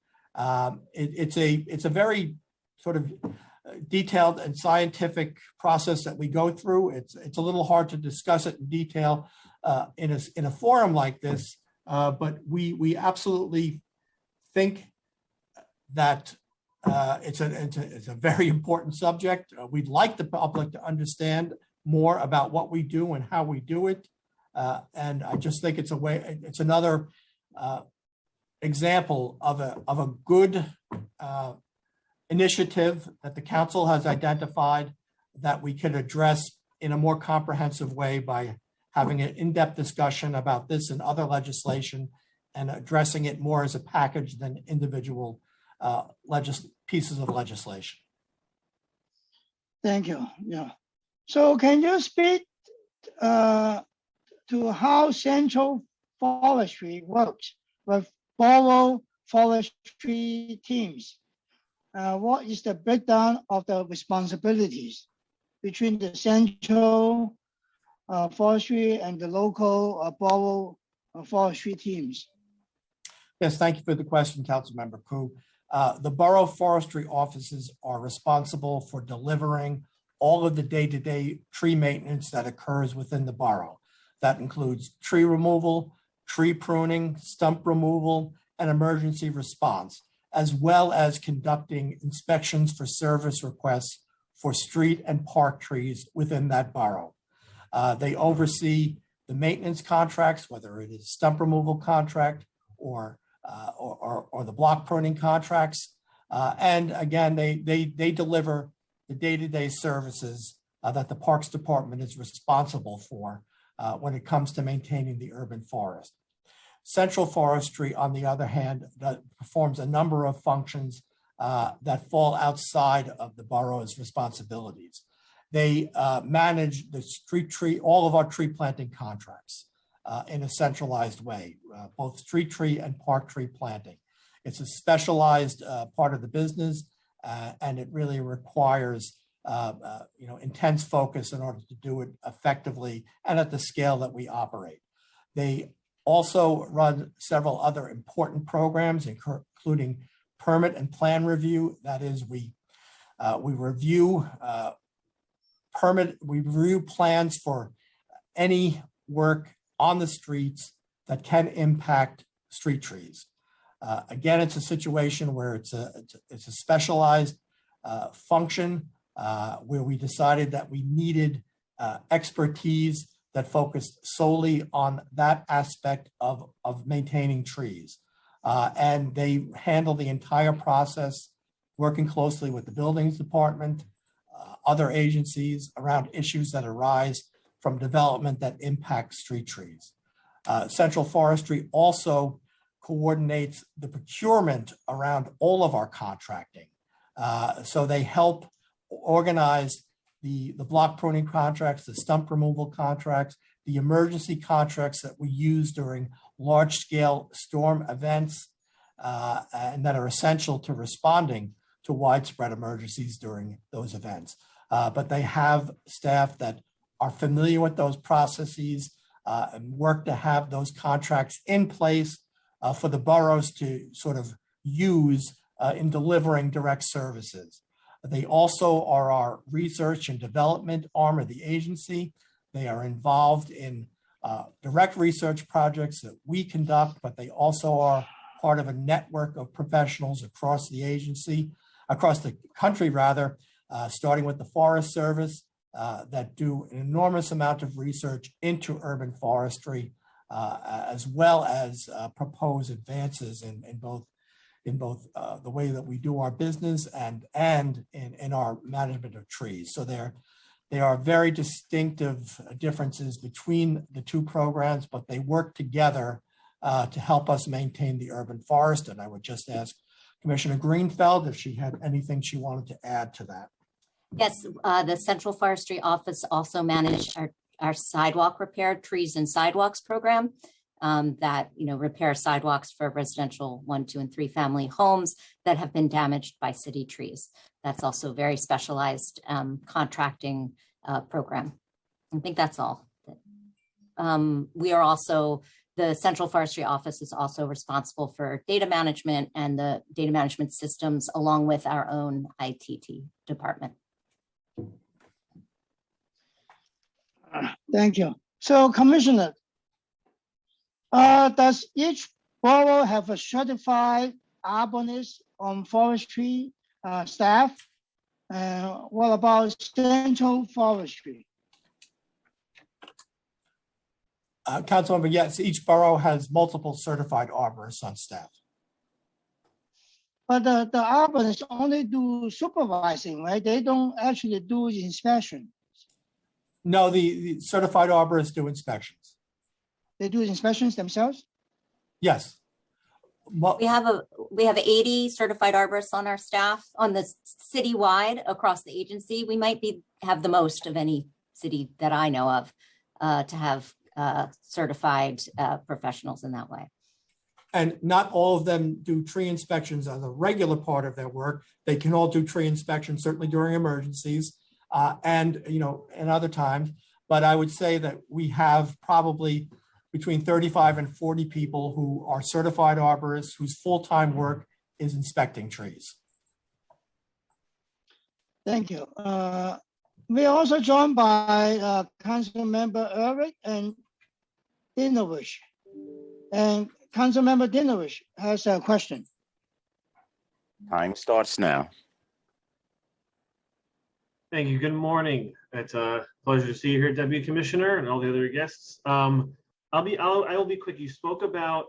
It's a very sort of detailed and scientific process that we go through. It's a little hard to discuss it in detail in a forum like this, but we absolutely think that it's a very important subject. We'd like the public to understand more about what we do and how we do it. And I just think it's another example of a good initiative that the council has identified that we could address in a more comprehensive way by having an in-depth discussion about this and other legislation and addressing it more as a package than individual pieces of legislation. Thank you. Yeah. So can you speak to how Central Forestry works with borough forestry teams? What is the breakdown of the responsibilities between the Central Forestry and the local borough forestry teams? Yes, thank you for the question, Councilmember Koo. The borough forestry offices are responsible for delivering all of the day-to-day tree maintenance that occurs within the borough. That includes tree removal, tree pruning, stump removal, and emergency response, as well as conducting inspections for service requests for street and park trees within that borough. They oversee the maintenance contracts, whether it is stump removal contract or the block pruning contracts. And again, they deliver the day-to-day services that the Parks Department is responsible for when it comes to maintaining the urban forest. Central Forestry, on the other hand, performs a number of functions that fall outside of the borough's responsibilities. They manage all of our tree planting contracts in a centralized way, both street tree and park tree planting. It's a specialized part of the business, and it really requires intense focus in order to do it effectively and at the scale that we operate. They also run several other important programs, including permit and plan review. That is, we review plans for any work on the streets that can impact street trees. Again, it's a situation where it's a specialized function where we decided that we needed expertise that focused solely on that aspect of maintaining trees. And they handle the entire process, working closely with the buildings department, other agencies around issues that arise from development that impact street trees. Central Forestry also coordinates the procurement around all of our contracting. So they help organize the block pruning contracts, the stump removal contracts, the emergency contracts that we use during large scale storm events and that are essential to responding to widespread emergencies during those events. But they have staff that are familiar with those processes and work to have those contracts in place for the boroughs to sort of use in delivering direct services. They also are our research and development arm of the agency. They are involved in direct research projects that we conduct, but they also are part of a network of professionals across the agency, across the country rather, starting with the Forest Service that do an enormous amount of research into urban forestry, as well as propose advances in both the way that we do our business and in our management of trees. So they are very distinctive differences between the two programs, but they work together to help us maintain the urban forest. And I would just ask Commissioner Greenfeld if she had anything she wanted to add to that. Yes, the Central Forestry Office also managed our sidewalk repair, trees and sidewalks program that repair sidewalks for residential 1, 2, and 3 family homes that have been damaged by city trees. That's also a very specialized contracting program. I think that's all. We are also, the Central Forestry Office is also responsible for data management and the data management systems along with our own ITT department. Thank you. So Commissioner, does each borough have a certified arborist on forestry staff? What about Central Forestry? Councilmember, yes, each borough has multiple certified arborists on staff. But the arborists only do supervising, right? They don't actually do inspection. No, the certified arborists do inspections. They do inspections themselves? Yes. Well, We have 80 certified arborists on our staff on the citywide across the agency. We might have the most of any city that I know of to have certified professionals in that way. and not all of them do tree inspections as a regular part of their work. They can all do tree inspections, certainly during emergencies and other times. But I would say that we have probably between 35 and 40 people who are certified arborists whose full-time work is inspecting trees. Thank you. We are also joined by Council Member Eric and Dinovich. And Council Member Dinovich has a question. Time starts now. Thank you. Good morning. It's a pleasure to see you here, Deputy Commissioner, and all the other guests. I will be quick. You spoke about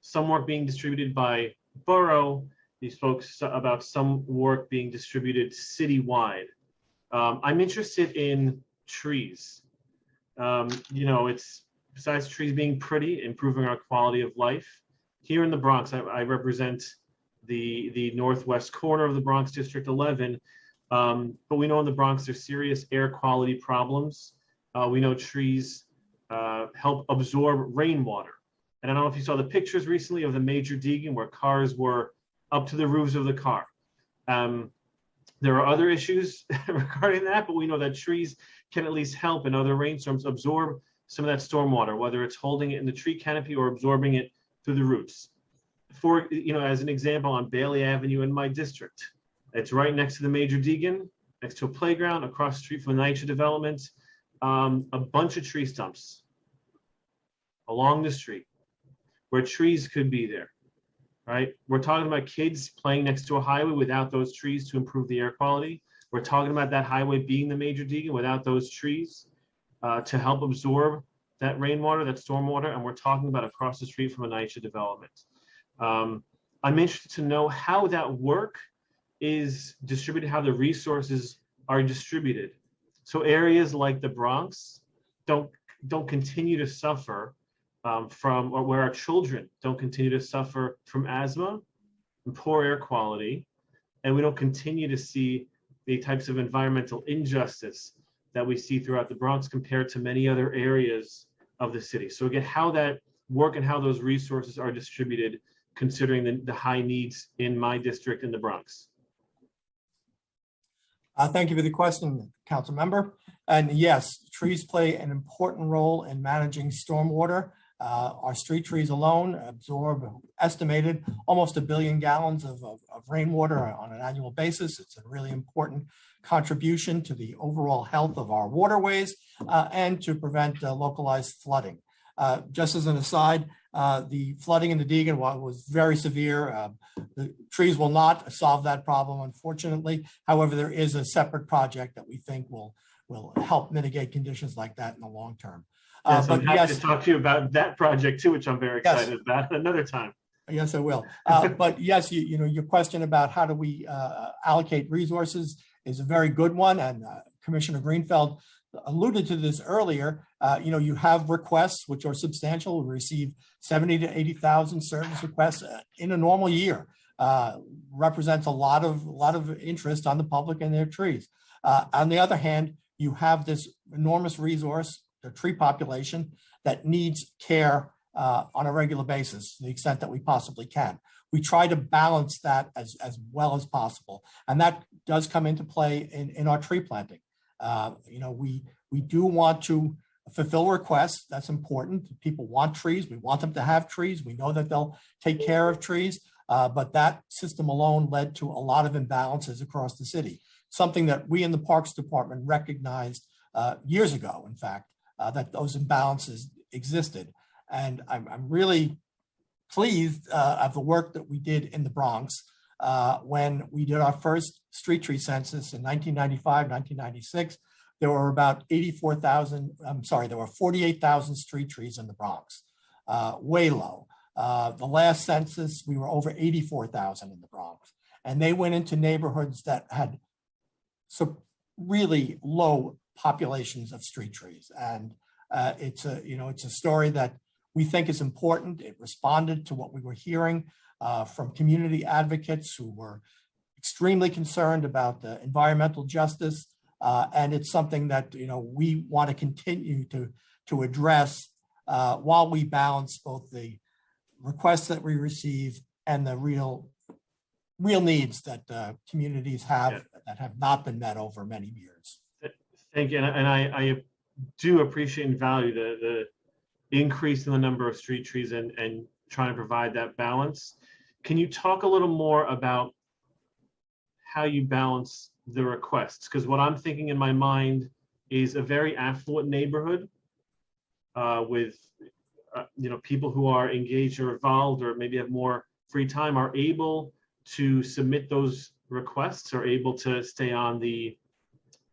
some work being distributed by borough. You spoke about some work being distributed citywide. I'm interested in trees. It's besides trees being pretty, improving our quality of life. Here in the Bronx, I represent the northwest corner of the Bronx, District 11. But we know in the Bronx there's serious air quality problems. We know trees help absorb rainwater. And I don't know if you saw the pictures recently of the Major Deegan where cars were up to the roofs of the car. There are other issues regarding that, but we know that trees can at least help in other rainstorms absorb some of that stormwater, whether it's holding it in the tree canopy or absorbing it through the roots. As an example, on Bailey Avenue in my district, it's right next to the Major Deegan, next to a playground, across the street from the NYCHA development, a bunch of tree stumps along the street where trees could be there, right? We're talking about kids playing next to a highway without those trees to improve the air quality. We're talking about that highway being the Major Deegan without those trees to help absorb that rainwater, that stormwater, and we're talking about across the street from a NYCHA development. I'm interested to know how that work is distributed, how the resources are distributed. So areas like the Bronx don't continue to suffer from, or where our children don't continue to suffer from asthma and poor air quality, and we don't continue to see the types of environmental injustice that we see throughout the Bronx compared to many other areas of the city. So again, how that work and how those resources are distributed considering the high needs in my district in the Bronx? Thank you for the question, Council Member. And yes, trees play an important role in managing stormwater. Our street trees alone absorb estimated almost 1 billion gallons of rainwater on an annual basis. It's a really important contribution to the overall health of our waterways and to prevent localized flooding. Just as an aside, the flooding in the Deegan was very severe. The trees will not solve that problem, unfortunately. However, there is a separate project that we think will help mitigate conditions like that in the long term. Yes, I'm happy to talk to you about that project too, which I'm very excited about another time. Yes, I will. But yes, you know, your question about how do we allocate resources is a very good one. And Commissioner Greenfeld alluded to this earlier. You know, you have requests which are substantial. We receive 70 to 80,000 service requests in a normal year. Represents a lot of interest on the public and their trees. On the other hand, you have this enormous resource, the tree population, that needs care on a regular basis to the extent that we possibly can. We try to balance that as well as possible. And that does come into play in our tree planting. You know, we do want to fulfill requests. That's important. People want trees. We want them to have trees. We know that they'll take care of trees. But that system alone led to a lot of imbalances across the city. Something that we in the Parks Department recognized years ago, in fact, that those imbalances existed. And I'm really pleased of the work that we did in the Bronx when we did our first street tree census in 1995, 1996. There were about 48,000 street trees in the Bronx, way low. The last census, we were over 84,000 in the Bronx. And they went into neighborhoods that had really low populations of street trees. And it's a story that we think is important. It responded to what we were hearing from community advocates who were extremely concerned about the environmental justice. And it's something that, you know, we want to continue to address while we balance both the requests that we receive and the real needs that communities have that have not been met over many years. Thank you. And I do appreciate and value the increase in the number of street trees and trying to provide that balance. Can you talk a little more about how you balance the requests? Because what I'm thinking in my mind is a very affluent neighborhood with you know, people who are engaged or involved or maybe have more free time are able to submit those requests, are able to stay on the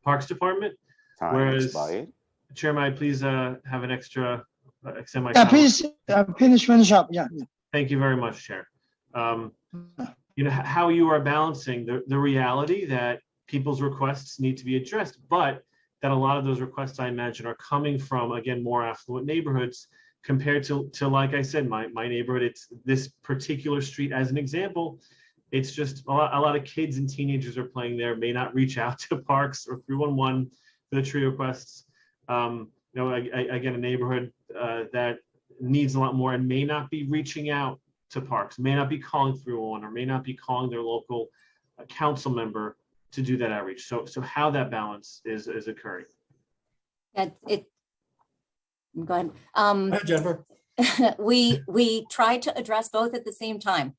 Parks Department. Time Whereas, expired. Chairman, I please have an extra extend my Yeah, time. please finish up. Yeah. Thank you very much, Chair. You know, how you are balancing the reality that people's requests need to be addressed, but that a lot of those requests, I imagine, are coming from, again, more affluent neighborhoods compared to like I said, my neighborhood. It's this particular street as an example. It's just a lot of kids and teenagers are playing there, may not reach out to Parks or 311 for the tree requests. You know, again, a neighborhood that needs a lot more and may not be reaching out to Parks, may not be calling 311 or may not be calling their local council member to do that outreach. So how that balance is occurring. Go ahead. Jennifer. We try to address both at the same time.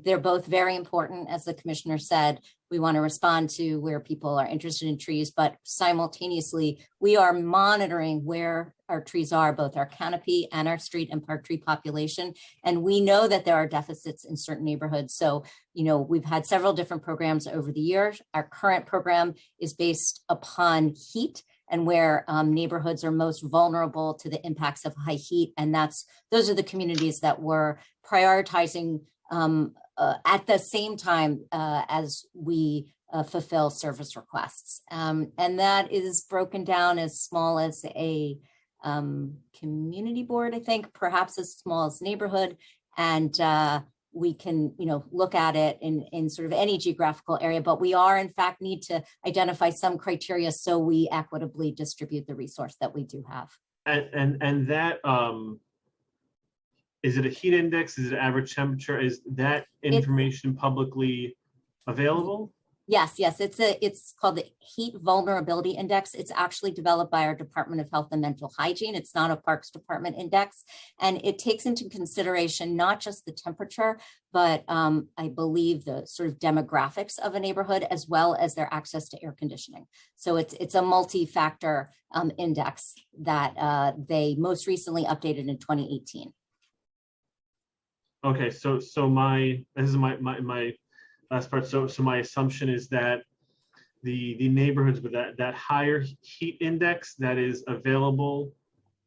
They're both very important. As the commissioner said, we want to respond to where people are interested in trees, but simultaneously, we are monitoring where our trees are, both our canopy and our street and park tree population. And we know that there are deficits in certain neighborhoods. So, you know, we've had several different programs over the years. Our current program is based upon heat and where neighborhoods are most vulnerable to the impacts of high heat. And those are the communities that we're prioritizing at the same time as we fulfill service requests. And that is broken down as small as a community board, I think, perhaps as small as neighborhood. And we can, you know, look at it in sort of any geographical area, but we are in fact need to identify some criteria so we equitably distribute the resource that we do have. And that is it a heat index? Is it average temperature? Is that information publicly available? Yes, it's called the Heat Vulnerability Index. It's actually developed by our Department of Health and Mental Hygiene. It's not a Parks Department index. And it takes into consideration not just the temperature, but I believe the sort of demographics of a neighborhood, as well as their access to air conditioning. So it's a multi-factor index that they most recently updated in 2018. Okay, so this is my last part. So my assumption is that the neighborhoods with that higher heat index that is available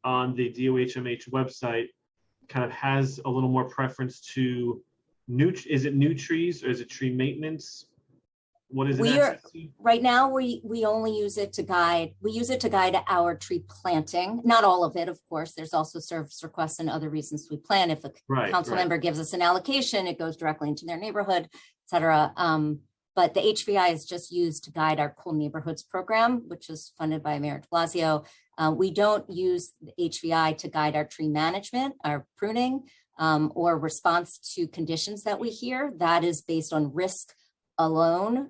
on the DOHMH website kind of has a little more preference to is it new trees or is it tree maintenance? What is it? Right now, we only use it to guide. We use it to guide our tree planting. Not all of it, of course. There's also service requests and other reasons we plan. If a council member gives us an allocation, it goes directly into their neighborhood, et cetera. But the HVI is just used to guide our Cool Neighborhoods program, which is funded by Mayor de Blasio. We don't use the HVI to guide our tree management, our pruning, or response to conditions that we hear. That is based on risk alone,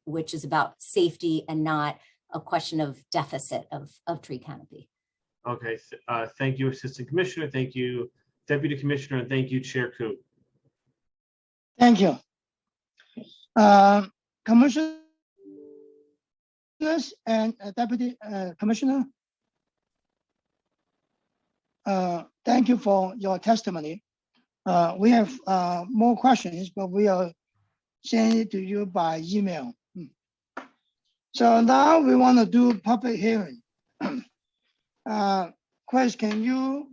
which is about safety and not a question of deficit of tree canopy. Okay, thank you, Assistant Commissioner. Thank you, Deputy Commissioner, and thank you, Chair Koo. Thank you. Commissioners and Deputy Commissioner, thank you for your testimony. We have more questions, but we are sending it to you by email. So now we want to do public hearing. Chris, can you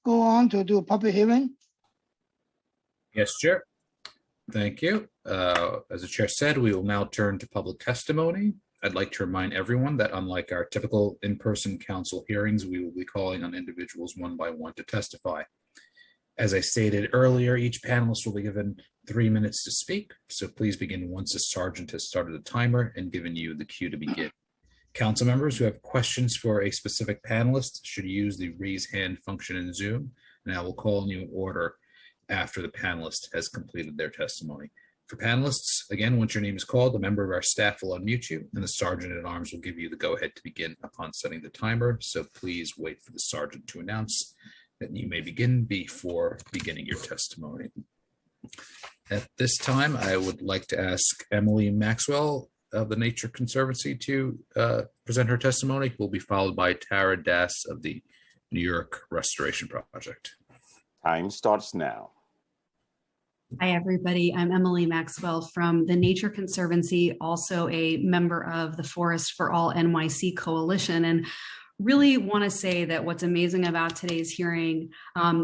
go on to do public hearing? Yes, Chair. Thank you. As the chair said, we will now turn to public testimony. I'd like to remind everyone that unlike our typical in-person council hearings, we will be calling on individuals one by one to testify. As I stated earlier, each panelist will be given 3 minutes to speak, so please begin once the sergeant has started the timer and given you the cue to begin. Council members who have questions for a specific panelist should use the raise hand function in Zoom, and I will call on you in order after the panelist has completed their testimony. For panelists, again, once your name is called, a member of our staff will unmute you, and the sergeant at arms will give you the go-ahead to begin upon setting the timer, so please wait for the sergeant to announce that you may begin before beginning your testimony. At this time, I would like to ask Emily Maxwell of the Nature Conservancy to present her testimony, who will be followed by Tara Das of the New York Restoration Project. Time starts now. Hi, everybody. I'm Emily Maxwell from the Nature Conservancy, also a member of the Forest for All NYC Coalition. And really want to say that what's amazing about today's hearing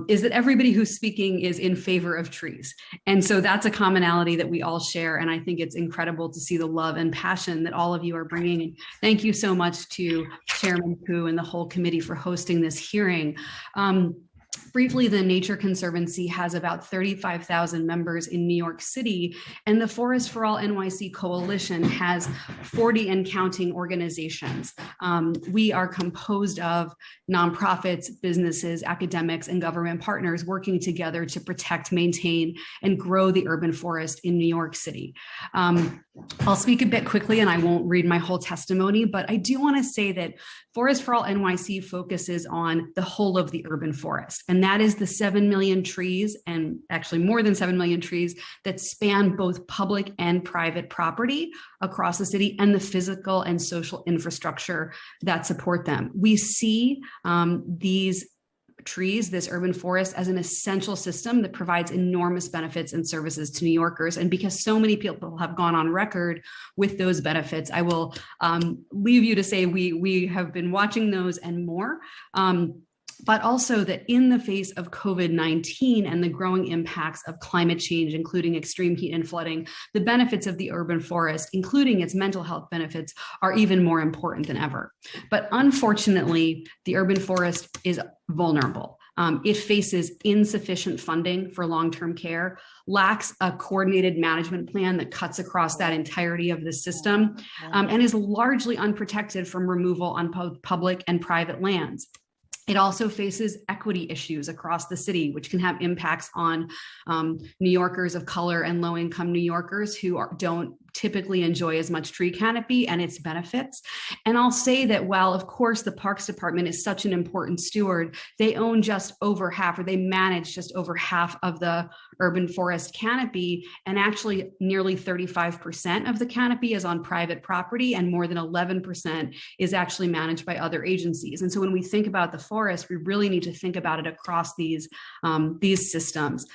is that everybody who's speaking is in favor of trees. And so that's a commonality that we all share. And I think it's incredible to see the love and passion that all of you are bringing. And thank you so much to Chairman Koo and the whole committee for hosting this hearing. Briefly, the Nature Conservancy has about 35,000 members in New York City, and the Forest for All NYC Coalition has 40 and counting organizations. We are composed of nonprofits, businesses, academics, and government partners working together to protect, maintain, and grow the urban forest in New York City. I'll speak a bit quickly and I won't read my whole testimony, but I do want to say that Forest for All NYC focuses on the whole of the urban forest, and that is the 7 million trees, and actually more than 7 million trees, that span both public and private property across the city and the physical and social infrastructure that support them. We see these trees, this urban forest, as an essential system that provides enormous benefits and services to New Yorkers. And because so many people have gone on record with those benefits, I will leave you to say we have been watching those and more. But also that in the face of COVID-19 and the growing impacts of climate change, including extreme heat and flooding, the benefits of the urban forest, including its mental health benefits, are even more important than ever. But unfortunately, the urban forest is vulnerable. It faces insufficient funding for long-term care, lacks a coordinated management plan that cuts across that entirety of the system, and is largely unprotected from removal on public and private lands. It also faces equity issues across the city, which can have impacts on New Yorkers of color and low-income New Yorkers who don't typically enjoy as much tree canopy and its benefits. And I'll say that while, of course, the Parks Department is such an important steward, they own just over half, or they manage just over half of the urban forest canopy. And actually nearly 35% of the canopy is on private property, and more than 11% is actually managed by other agencies. And so when we think about the forest, we really need to think about it across these systems.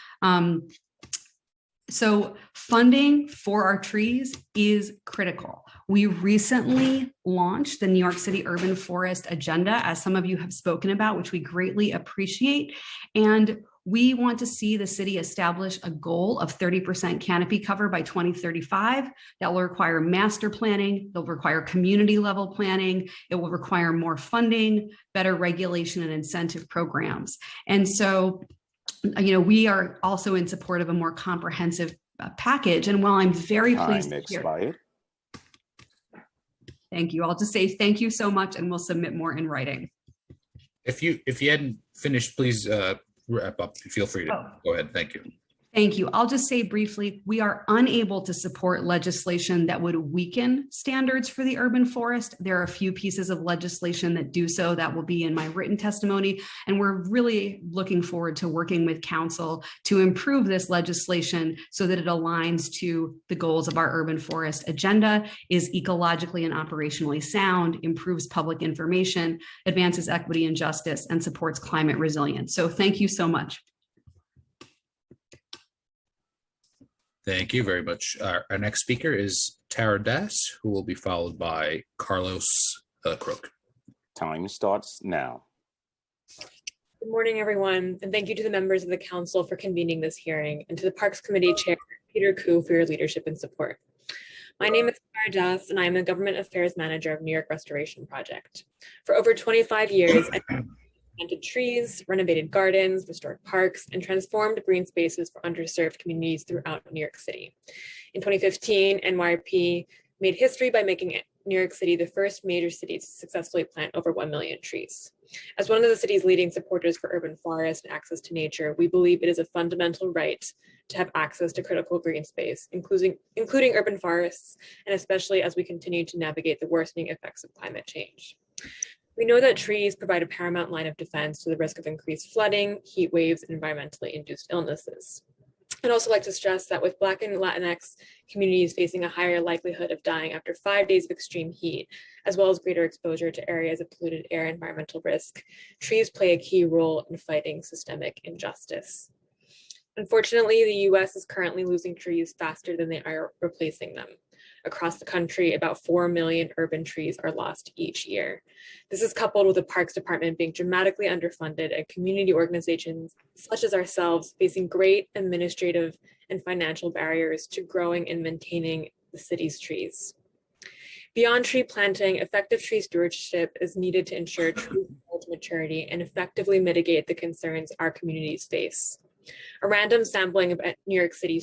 So funding for our trees is critical. We recently launched the New York City Urban Forest Agenda, as some of you have spoken about, which we greatly appreciate. And we want to see the city establish a goal of 30% canopy cover by 2035. That will require master planning, it'll require community level planning, it will require more funding, better regulation and incentive programs. And so, we are also in support of a more comprehensive package. And while I'm very pleased to hear, thank you. I'll just say thank you so much, and we'll submit more in writing. If you hadn't finished, please wrap up. Feel free to go ahead. Thank you. Thank you. I'll just say briefly, we are unable to support legislation that would weaken standards for the urban forest. There are a few pieces of legislation that do so. That will be in my written testimony. And we're really looking forward to working with council to improve this legislation so that it aligns to the goals of our urban forest agenda, is ecologically and operationally sound, improves public information, advances equity and justice, and supports climate resilience. So thank you so much. Thank you very much. Our next speaker is Tara Das, who will be followed by Carlos Croak. Time starts now. Good morning, everyone, and thank you to the members of the council for convening this hearing, and to the Parks Committee Chair, Peter Koo, for your leadership and support. My name is Tara Das, and I am the Government Affairs Manager of New York Restoration Project. For over 25 years, I've planted trees, renovated gardens, restored parks, and transformed green spaces for underserved communities throughout New York City. In 2015, NYRP made history by making New York City the first major city to successfully plant over 1 million trees. As one of the city's leading supporters for urban forest and access to nature, we believe it is a fundamental right to have access to critical green space, including urban forests, and especially as we continue to navigate the worsening effects of climate change. We know that trees provide a paramount line of defense to the risk of increased flooding, heat waves, and environmentally induced illnesses. I'd also like to stress that with Black and Latinx communities facing a higher likelihood of dying after 5 days of extreme heat, as well as greater exposure to areas of polluted air and environmental risk, trees play a key role in fighting systemic injustice. Unfortunately, the US is currently losing trees faster than they are replacing them. Across the country, about 4 million urban trees are lost each year. This is coupled with the Parks Department being dramatically underfunded and community organizations such as ourselves facing great administrative and financial barriers to growing and maintaining the city's trees. Beyond tree planting, effective tree stewardship is needed to ensure tree maturity and effectively mitigate the concerns our communities face. A random sampling of New York City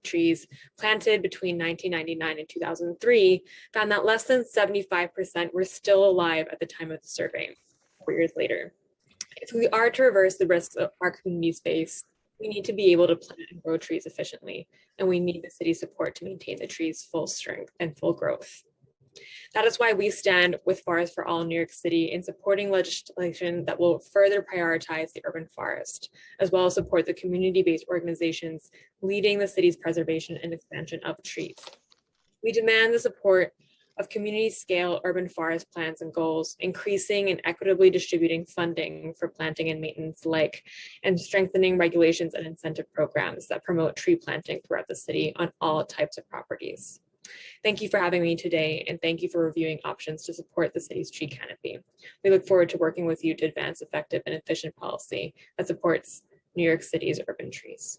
trees planted between 1999 and 2003 found that less than 75% were still alive at the time of the survey, 4 years later. If we are to reverse the risks of our communities face, we need to be able to plant and grow trees efficiently, and we need the city's support to maintain the trees' full strength and full growth. That is why we stand with Forest for All in New York City in supporting legislation that will further prioritize the urban forest, as well as support the community-based organizations leading the city's preservation and expansion of trees. We demand the support of community-scale urban forest plans and goals, increasing and equitably distributing funding for planting and maintenance and strengthening regulations and incentive programs that promote tree planting throughout the city on all types of properties. Thank you for having me today, and thank you for reviewing options to support the city's tree canopy. We look forward to working with you to advance effective and efficient policy that supports New York City's urban trees.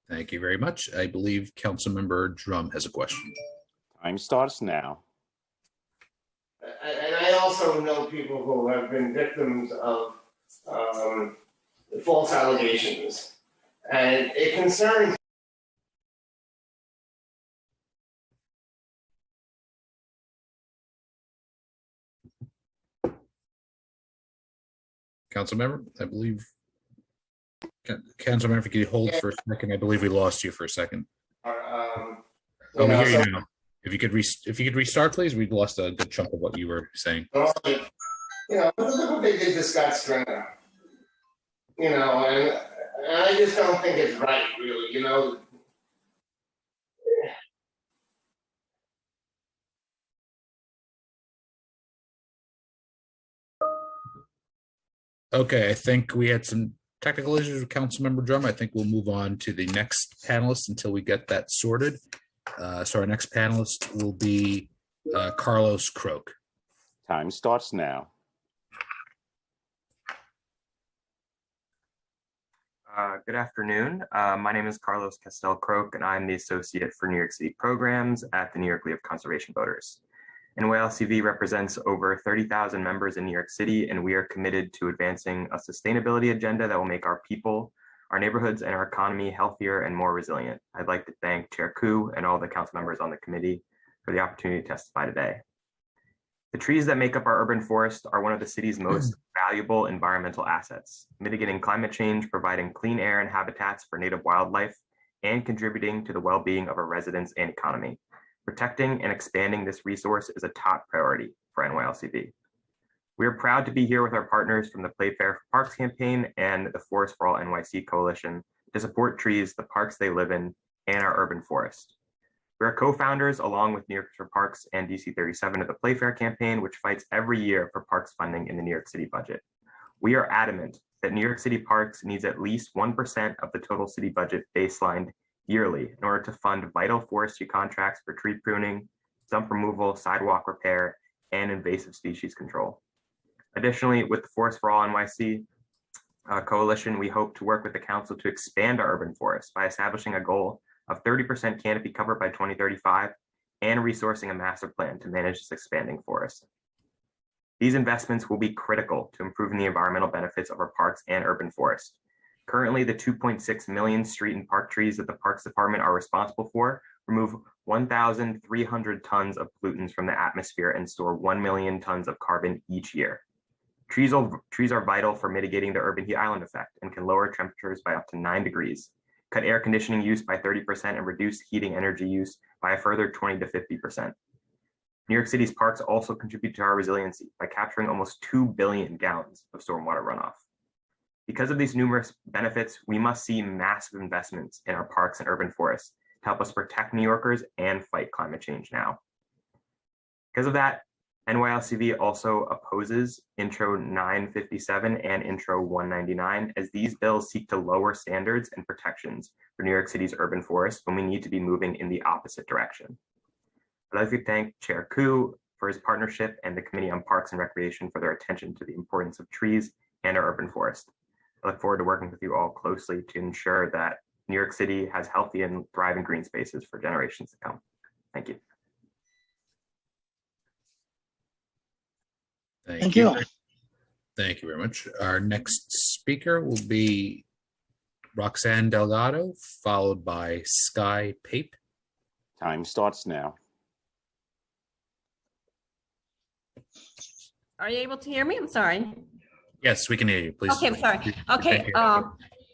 Thank you very much. I believe Councilmember Drum has a question. Time starts now. And I also know people who have been victims of false allegations, and it concerns Councilmember, I believe. Councilmember, if you could hold for a second, I believe we lost you for a second. Oh, we hear you now. If you could restart, please. We've lost a good chunk of what you were saying. Look what they did to Scott Stringer. And I just don't think it's right, really. Okay, I think we had some technical issues with Councilmember Drum. I think we'll move on to the next panelist until we get that sorted. So our next panelist will be Carlos Croak. Time starts now. Good afternoon. My name is Carlos Castel Croak, and I'm the Associate for New York City Programs at the New York League of Conservation Voters. NYLCV represents over 30,000 members in New York City, and we are committed to advancing a sustainability agenda that will make our people, our neighborhoods, and our economy healthier and more resilient. I'd like to thank Chair Koo and all the council members on the committee for the opportunity to testify today. The trees that make up our urban forest are one of the city's most valuable environmental assets, mitigating climate change, providing clean air and habitats for native wildlife, and contributing to the well-being of our residents and economy. Protecting and expanding this resource is a top priority for NYLCV. We are proud to be here with our partners from the Playfair for Parks campaign and the Forest for All NYC Coalition to support trees, the parks they live in, and our urban forest. We are co-founders along with New York for Parks and DC 37 of the Playfair campaign, which fights every year for parks funding in the New York City budget. We are adamant that New York City Parks needs at least 1% of the total city budget baselined yearly in order to fund vital forestry contracts for tree pruning, stump removal, sidewalk repair, and invasive species control. Additionally, with the Forest for All NYC coalition, we hope to work with the council to expand our urban forests by establishing a goal of 30% canopy cover by 2035 and resourcing a master plan to manage this expanding forest. These investments will be critical to improving the environmental benefits of our parks and urban forest. Currently, the 2.6 million street and park trees that the Parks Department are responsible for remove 1,300 tons of pollutants from the atmosphere and store 1 million tons of carbon each year. Trees are vital for mitigating the urban heat island effect and can lower temperatures by up to 9 degrees, cut air conditioning use by 30%, and reduce heating energy use by a further 20 to 50%. New York City's parks also contribute to our resiliency by capturing almost 2 billion gallons of stormwater runoff. Because of these numerous benefits, we must see massive investments in our parks and urban forests to help us protect New Yorkers and fight climate change now. Because of that, NYLCV also opposes Intro 957 and Intro 199, as these bills seek to lower standards and protections for New York City's urban forests when we need to be moving in the opposite direction. I'd like to thank Chair Koo for his partnership and the Committee on Parks and Recreation for their attention to the importance of trees and our urban forest. I look forward to working with you all closely to ensure that New York City has healthy and thriving green spaces for generations to come. Thank you. Thank you. Thank you very much. Our next speaker will be Roxanne Delgado, followed by Sky Pape. Time starts now. Are you able to hear me? I'm sorry. Yes, we can hear you, please. Okay, I'm sorry. Okay,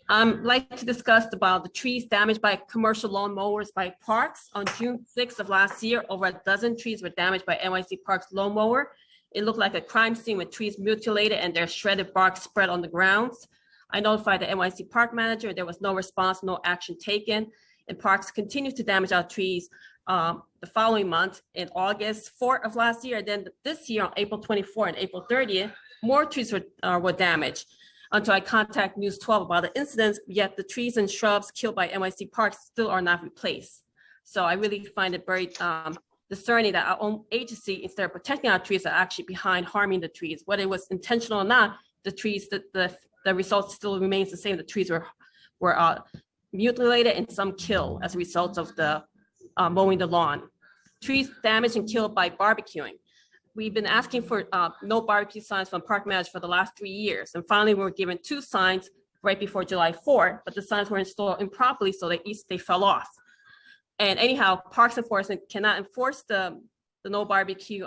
I'd like to discuss about the trees damaged by commercial lawn mowers by Parks. On June 6th of last year, over a dozen trees were damaged by NYC Parks lawn mower. It looked like a crime scene with trees mutilated and their shredded bark spread on the grounds. I notified the NYC Park manager. There was no response, no action taken, and Parks continued to damage our trees the following month in August 4th of last year. And then this year on April 24th and April 30th, more trees were damaged until I contact News 12 about the incidents, yet the trees and shrubs killed by NYC Parks still are not replaced. So I really find it very discerning that our own agency, instead of protecting our trees, are actually behind harming the trees. Whether it was intentional or not, the trees, the result still remains the same. The trees were mutilated and some killed as a result of the mowing the lawn. Trees damaged and killed by barbecuing. We've been asking for no barbecue signs from park managers for the last 3 years. And finally, we were given 2 signs right before July 4th, but the signs were installed improperly, so they fell off. And anyhow, Parks Enforcement cannot enforce the no barbecue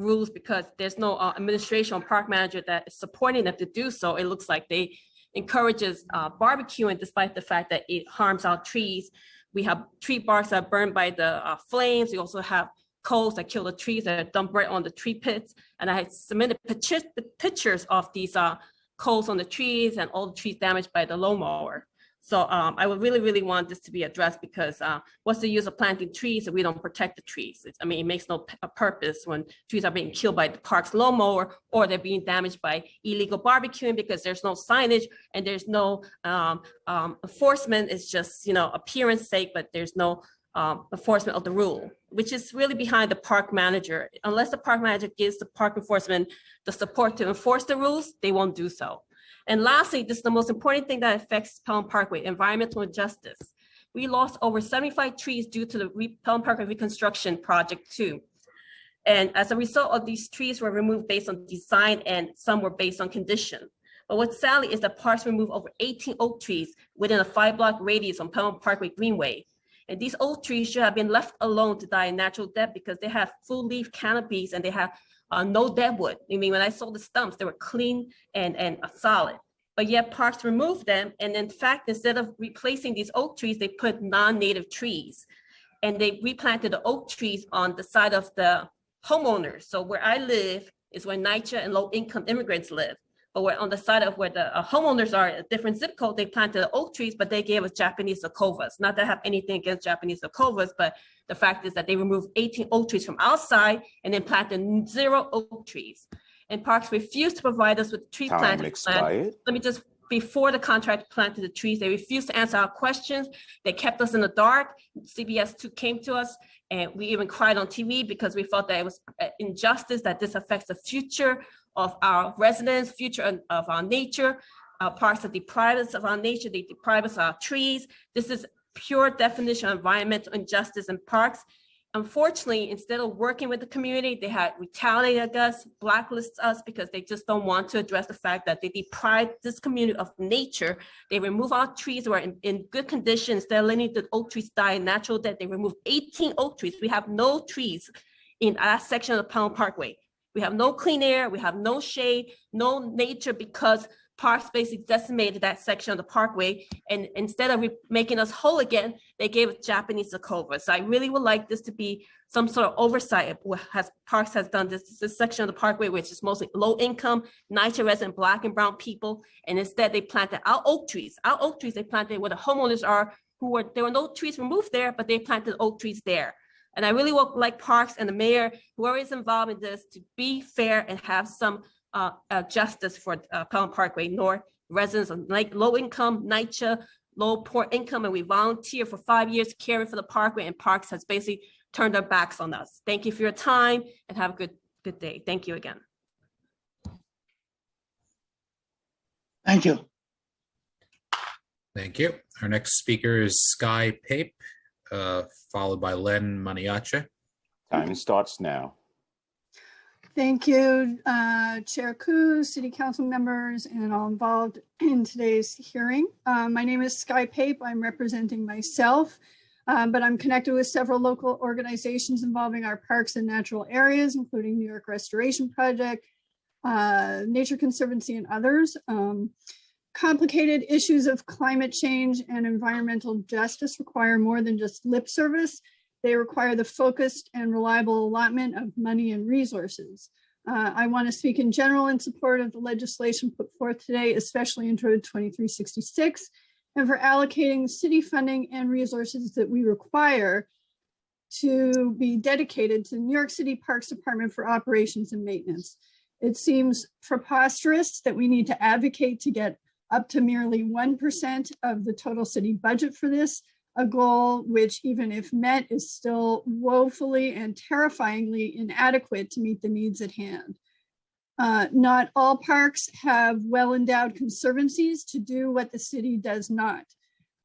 rules because there's no administration or park manager that is supporting them to do so. It looks like they encourages barbecuing despite the fact that it harms our trees. We have tree barks that are burned by the flames. We also have coals that kill the trees that are dumped right on the tree pits. And I had submitted pictures of these coals on the trees and all the trees damaged by the lawnmower. So I would really want this to be addressed because what's the use of planting trees if we don't protect the trees? I mean, it makes no purpose when trees are being killed by the park's lawnmower or they're being damaged by illegal barbecuing because there's no signage and there's no enforcement. It's just, appearance sake, but there's no enforcement of the rule, which is really behind the park manager. Unless the park manager gives the park enforcement the support to enforce the rules, they won't do so. And lastly, this is the most important thing that affects Pelham Parkway, environmental injustice. We lost over 75 trees due to the Pelham Parkway reconstruction project too. And as a result of these trees were removed based on design and some were based on condition. But what's sadly is that parks removed over 18 oak trees within a 5-block radius on Pelham Parkway Greenway. And these oak trees should have been left alone to die a natural death because they have full leaf canopies and they have no deadwood. I mean, when I saw the stumps, they were clean and solid. But yet parks removed them. And in fact, instead of replacing these oak trees, they put non-native trees. And they replanted the oak trees on the side of the homeowners. So where I live is where NYCHA and low-income immigrants live. But we're on the side of where the homeowners are, a different zip code, they planted oak trees, but they gave us Japanese Sakovas. Not that I have anything against Japanese Sakovas, but the fact is that they removed 18 oak trees from outside and then planted 0 oak trees. And parks refused to provide us with tree planting plan. Let me just, before the contract planted the trees, they refused to answer our questions. They kept us in the dark. CBS 2 came to us and we even cried on TV because we felt that it was injustice, that this affects the future of our residents, future of our nature. Parks that deprive us of our nature, they deprive us of our trees. This is pure definition of environmental injustice in parks. Unfortunately, instead of working with the community, they had retaliated against us, blacklisted us because they just don't want to address the fact that they deprive this community of nature. They remove our trees that were in good conditions. They're letting the oak trees die in natural death. They remove 18 oak trees. We have no trees in that section of the Pelham Parkway. We have no clean air, we have no shade, no nature because parks basically decimated that section of the parkway. And instead of making us whole again, they gave us Japanese Sakova. So I really would like this to be some sort of oversight of what parks has done this section of the parkway, which is mostly low income, NYCHA resident, Black and brown people. And instead they planted our oak trees. Our oak trees they planted where the homeowners are, there were no trees removed there, but they planted oak trees there. And I really would like parks and the mayor, whoever is involved in this, to be fair and have some justice for Pelham Parkway North residents of like low income, NYCHA, low poor income, and we volunteer for 5 years caring for the parkway, and parks has basically turned their backs on us. Thank you for your time and have a good day. Thank you again. Thank you. Thank you. Our next speaker is Sky Pape, followed by Len Maniace. Time starts now. Thank you, Chair Koo, City Council members, and all involved in today's hearing. My name is Sky Pape. I'm representing myself, but I'm connected with several local organizations involving our parks and natural areas, including New York Restoration Project, Nature Conservancy, and others. Complicated issues of climate change and environmental justice require more than just lip service. They require the focused and reliable allotment of money and resources. I want to speak in general in support of the legislation put forth today, especially Intro 2366, and for allocating city funding and resources that we require to be dedicated to the New York City Parks Department for operations and maintenance. It seems preposterous that we need to advocate to get up to merely 1% of the total city budget for this, a goal which, even if met, is still woefully and terrifyingly inadequate to meet the needs at hand. Not all parks have well-endowed conservancies to do what the city does not.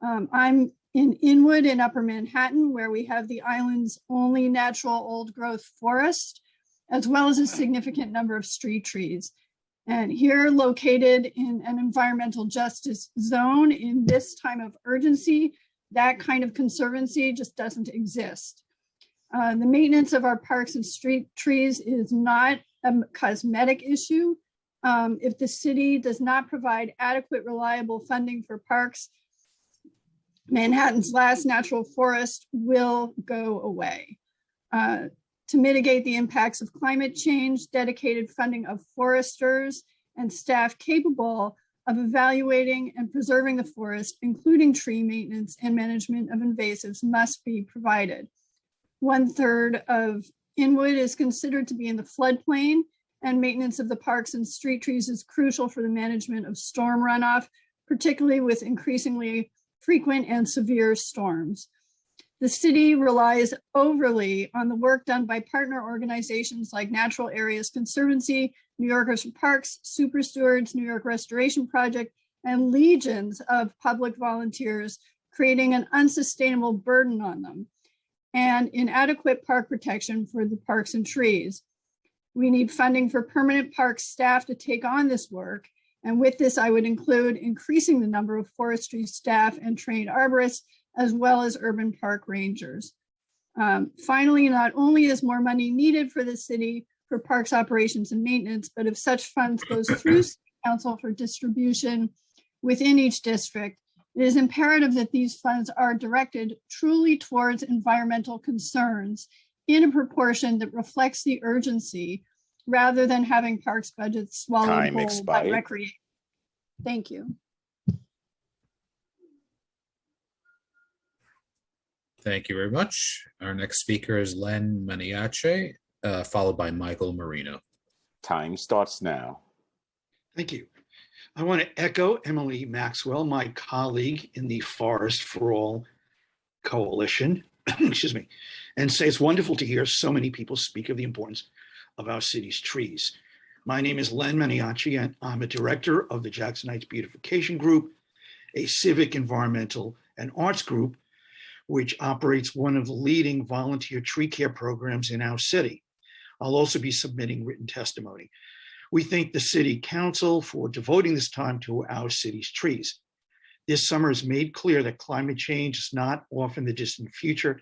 I'm in Inwood in Upper Manhattan, where we have the island's only natural old growth forest, as well as a significant number of street trees. And here, located in an environmental justice zone in this time of urgency, that kind of conservancy just doesn't exist. The maintenance of our parks and street trees is not a cosmetic issue. If the city does not provide adequate, reliable funding for parks, Manhattan's last natural forest will go away. To mitigate the impacts of climate change, dedicated funding of foresters and staff capable of evaluating and preserving the forest, including tree maintenance and management of invasives, must be provided. 1/3 of Inwood is considered to be in the floodplain, and maintenance of the parks and street trees is crucial for the management of storm runoff, particularly with increasingly frequent and severe storms. The city relies overly on the work done by partner organizations like Natural Areas Conservancy, New Yorkers for Parks, Super Stewards, New York Restoration Project, and legions of public volunteers, creating an unsustainable burden on them, and inadequate park protection for the parks and trees. We need funding for permanent park staff to take on this work. And with this, I would include increasing the number of forestry staff and trained arborists, as well as urban park rangers. Finally, not only is more money needed for the city for parks operations and maintenance, but if such funds goes through City Council for distribution within each district, it is imperative that these funds are directed truly towards environmental concerns in a proportion that reflects the urgency, rather than having parks budgets swallowed Time whole by expired. recreation. Thank you. Thank you very much. Our next speaker is Len Maniace, followed by Michael Marino. Time starts now. Thank you. I want to echo Emily Maxwell, my colleague in the Forest for All Coalition, excuse me, and say it's wonderful to hear so many people speak of the importance of our city's trees. My name is Len Maniace, and I'm a director of the Jackson Heights Beautification Group, a civic, environmental, and arts group, which operates one of the leading volunteer tree care programs in our city. I'll also be submitting written testimony. We thank the City Council for devoting this time to our city's trees. This summer has made clear that climate change is not off in the distant future.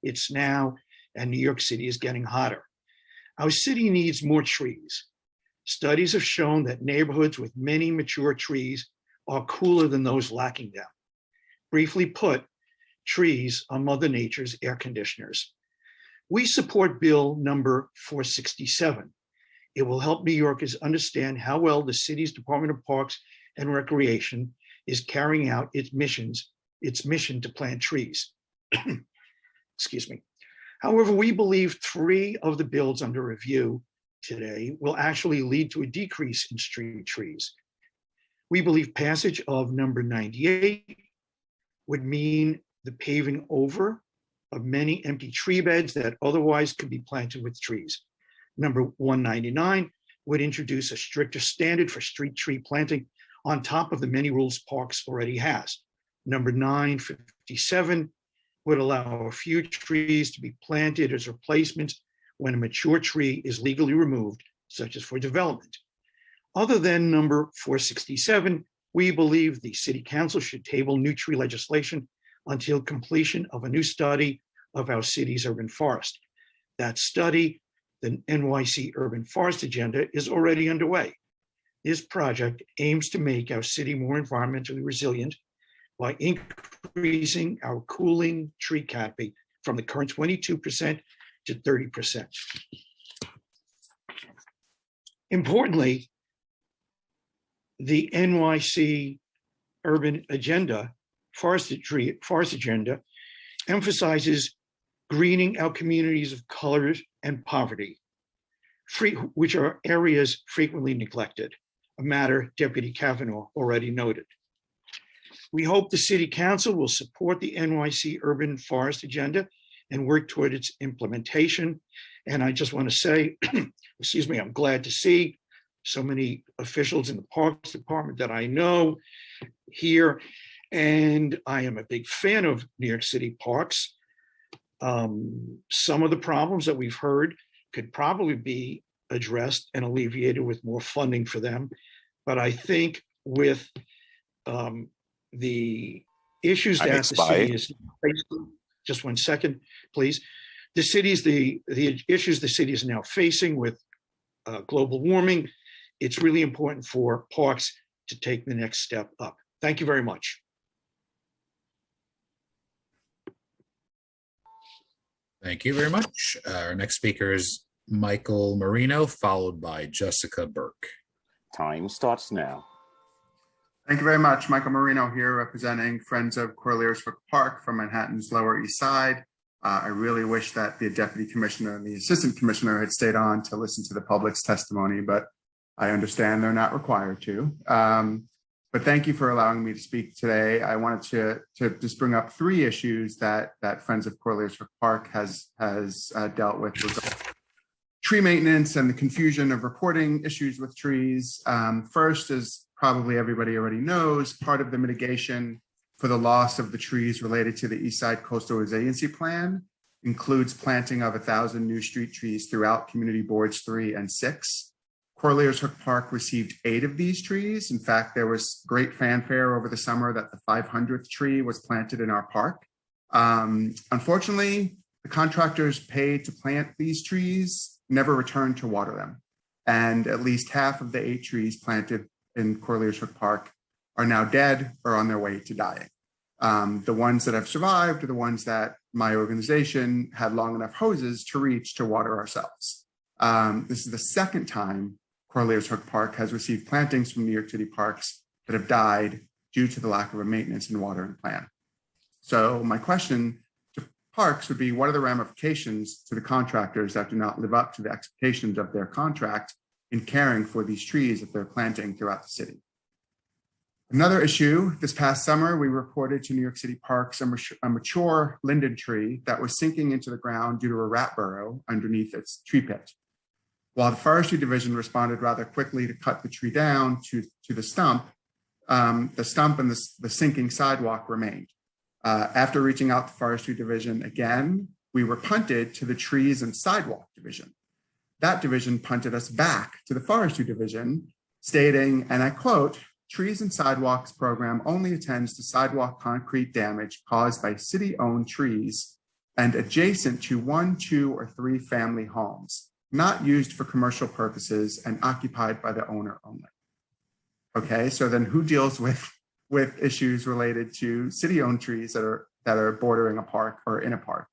It's now, and New York City is getting hotter. Our city needs more trees. Studies have shown that neighborhoods with many mature trees are cooler than those lacking them. Briefly put, trees are Mother Nature's air conditioners. We support Bill number 467. It will help New Yorkers understand how well the city's Department of Parks and Recreation is carrying out its mission to plant trees. Excuse me. However, we believe 3 of the bills under review today will actually lead to a decrease in street trees. We believe passage of number 98 would mean the paving over of many empty tree beds that otherwise could be planted with trees. Number 199 would introduce a stricter standard for street tree planting on top of the many rules Parks already has. Number 957 would allow a few trees to be planted as replacements when a mature tree is legally removed, such as for development. Other than number 467, we believe the City Council should table new tree legislation until completion of a new study of our city's urban forest. That study, the NYC Urban Forest Agenda, is already underway. This project aims to make our city more environmentally resilient by increasing our cooling tree canopy from the current 22% to 30%. Importantly, the NYC Urban Agenda, Forest Agenda, emphasizes greening our communities of color and poverty, which are areas frequently neglected, a matter Deputy Kavanaugh already noted. We hope the City Council will support the NYC Urban Forest Agenda and work toward its implementation. And I just want to say, excuse me, I'm glad to see so many officials in the Parks Department that I know here. And I am a big fan of New York City parks. Some of the problems that we've heard could probably be addressed and alleviated with more funding for them. But I think with the issues Time that the city expired. is facing, just one second, please. the issues the city is now facing with global warming, it's really important for parks to take the next step up. Thank you very much. Thank you very much. Our next speaker is Michael Marino, followed by Jessica Burke. Time starts now. Thank you very much. Michael Marino here, representing Friends of Corlears Hook Park from Manhattan's Lower East Side. I really wish that the Deputy Commissioner and the Assistant Commissioner had stayed on to listen to the public's testimony, but I understand they're not required to. But thank you for allowing me to speak today. I wanted to just bring up three issues that Friends of Corlears Hook Park has dealt with: tree maintenance and the confusion of reporting issues with trees. First, as probably everybody already knows, part of the mitigation for the loss of the trees related to the East Side Coastal Resiliency Plan includes planting of 1,000 new street trees throughout Community Boards 3 and 6. Corlears Hook Park received 8 of these trees. In fact, there was great fanfare over the summer that the 500th tree was planted in our park. Unfortunately, the contractors paid to plant these trees never returned to water them. And at least half of the 8 trees planted in Corlears Hook Park are now dead or on their way to dying. The ones that have survived are the ones that my organization had long enough hoses to reach to water ourselves. This is the second time Corlears Hook Park has received plantings from New York City parks that have died due to the lack of a maintenance and watering plan. So my question to parks would be, what are the ramifications to the contractors that do not live up to the expectations of their contract in caring for these trees that they're planting throughout the city? Another issue, this past summer, we reported to New York City Parks a mature linden tree that was sinking into the ground due to a rat burrow underneath its tree pit. While the Forestry Division responded rather quickly to cut the tree down to the stump and the sinking sidewalk remained. After reaching out to Forestry Division again, we were punted to the Trees and Sidewalk Division. That division punted us back to the Forestry Division, stating, and I quote, "Trees and Sidewalks program only attends to sidewalk concrete damage caused by city-owned trees and adjacent to 1, 2, or 3 family homes, not used for commercial purposes and occupied by the owner only." Okay, so then who deals with issues related to city-owned trees that are bordering a park or in a park?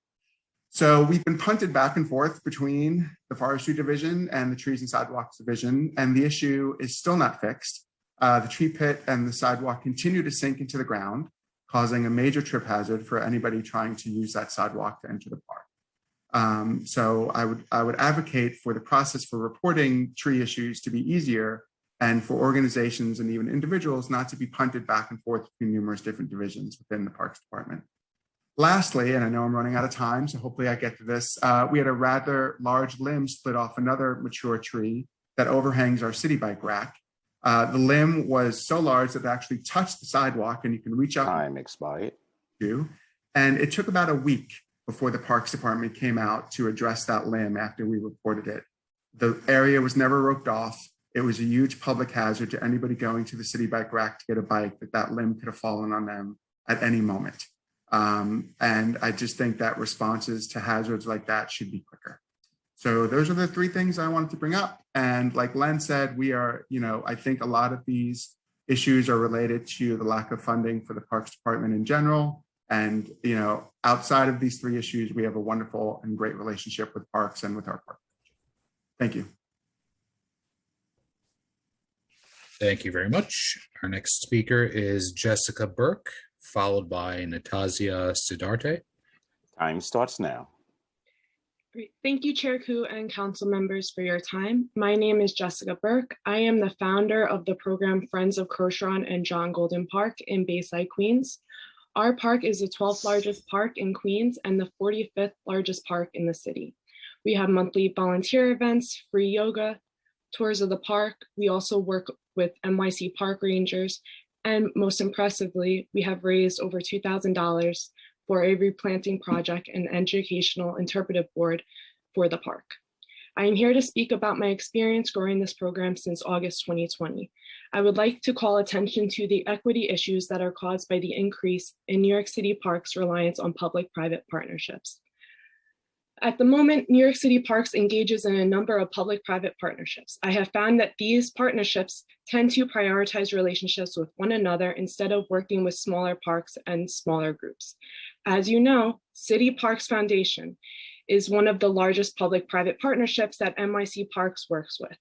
So we've been punted back and forth between the Forestry Division and the Trees and Sidewalks Division, and the issue is still not fixed. The tree pit and the sidewalk continue to sink into the ground, causing a major trip hazard for anybody trying to use that sidewalk to enter the park. So I would advocate for the process for reporting tree issues to be easier, and for organizations and even individuals not to be punted back and forth between numerous different divisions within the Parks Department. Lastly, and I know I'm running out of time, so hopefully I get to this, we had a rather large limb split off another mature tree that overhangs our city bike rack. The limb was so large that it actually touched the sidewalk, and you can reach up. Time expired. And it took about a week before the Parks Department came out to address that limb after we reported it. The area was never roped off. It was a huge public hazard to anybody going to the city bike rack to get a bike, that limb could have fallen on them at any moment. And I just think that responses to hazards like that should be quicker. So those are the 3 things I wanted to bring up. And like Len said, we are, I think a lot of these issues are related to the lack of funding for the Parks Department in general. And, outside of these 3 issues, we have a wonderful and great relationship with parks and with our park. Thank you. Thank you very much. Our next speaker is Jessica Burke, followed by Natasha Siddarte. Time starts now. Great. Thank you, Chair Koo and council members for your time. My name is Jessica Burke. I am the founder of the program Friends of Kershron and John Golden Park in Bayside, Queens. Our park is the 12th largest park in Queens and the 45th largest park in the city. We have monthly volunteer events, free yoga, tours of the park. We also work with NYC park rangers. And most impressively, we have raised over $2,000 for a replanting project and educational interpretive board for the park. I am here to speak about my experience growing this program since August 2020. I would like to call attention to the equity issues that are caused by the increase in New York City parks' reliance on public-private partnerships. At the moment, New York City Parks engages in a number of public-private partnerships. I have found that these partnerships tend to prioritize relationships with one another instead of working with smaller parks and smaller groups. As you know, City Parks Foundation is one of the largest public-private partnerships that NYC Parks works with.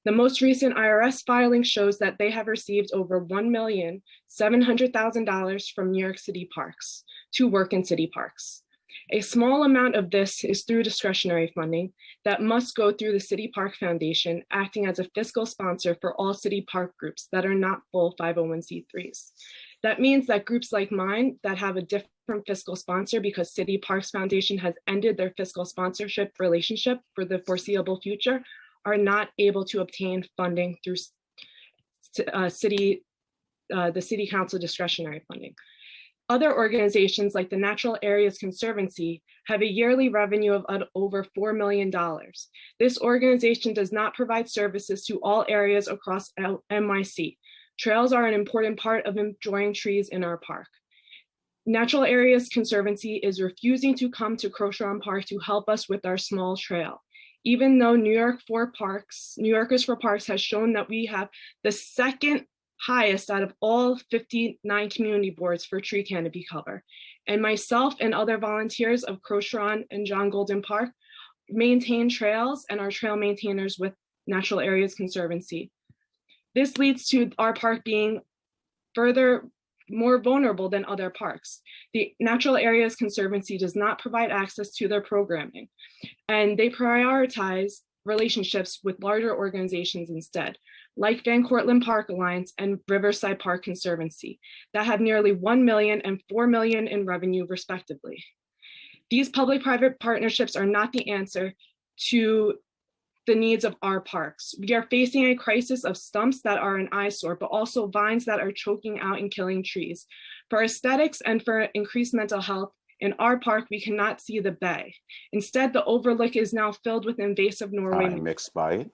The most recent IRS filing shows that they have received over $1,700,000 from New York City Parks to work in city parks. A small amount of this is through discretionary funding that must go through the City Park Foundation, acting as a fiscal sponsor for all city park groups that are not full 501c3s. That means that groups like mine that have a different fiscal sponsor because City Parks Foundation has ended their fiscal sponsorship relationship for the foreseeable future are not able to obtain funding through the City Council discretionary funding. Other organizations like the Natural Areas Conservancy have a yearly revenue of over $4 million. This organization does not provide services to all areas across NYC. Trails are an important part of enjoying trees in our park. Natural Areas Conservancy is refusing to come to Crocheron Park to help us with our small trail. Even though New Yorkers for Parks has shown that we have the second highest out of all 59 community boards for tree canopy cover. And myself and other volunteers of Crocheron and John Golden Park maintain trails and are trail maintainers with Natural Areas Conservancy. This leads to our park being more vulnerable than other parks. The Natural Areas Conservancy does not provide access to their programming, and they prioritize relationships with larger organizations instead, like Van Cortlandt Park Alliance and Riverside Park Conservancy, that have nearly 1 million and 4 million in revenue respectively. These public-private partnerships are not the answer to the needs of our parks. We are facing a crisis of stumps that are an eyesore, but also vines that are choking out and killing trees. For aesthetics and for increased mental health, in our park, we cannot see the bay. Instead, the overlook is now filled with invasive Norway. Time expired.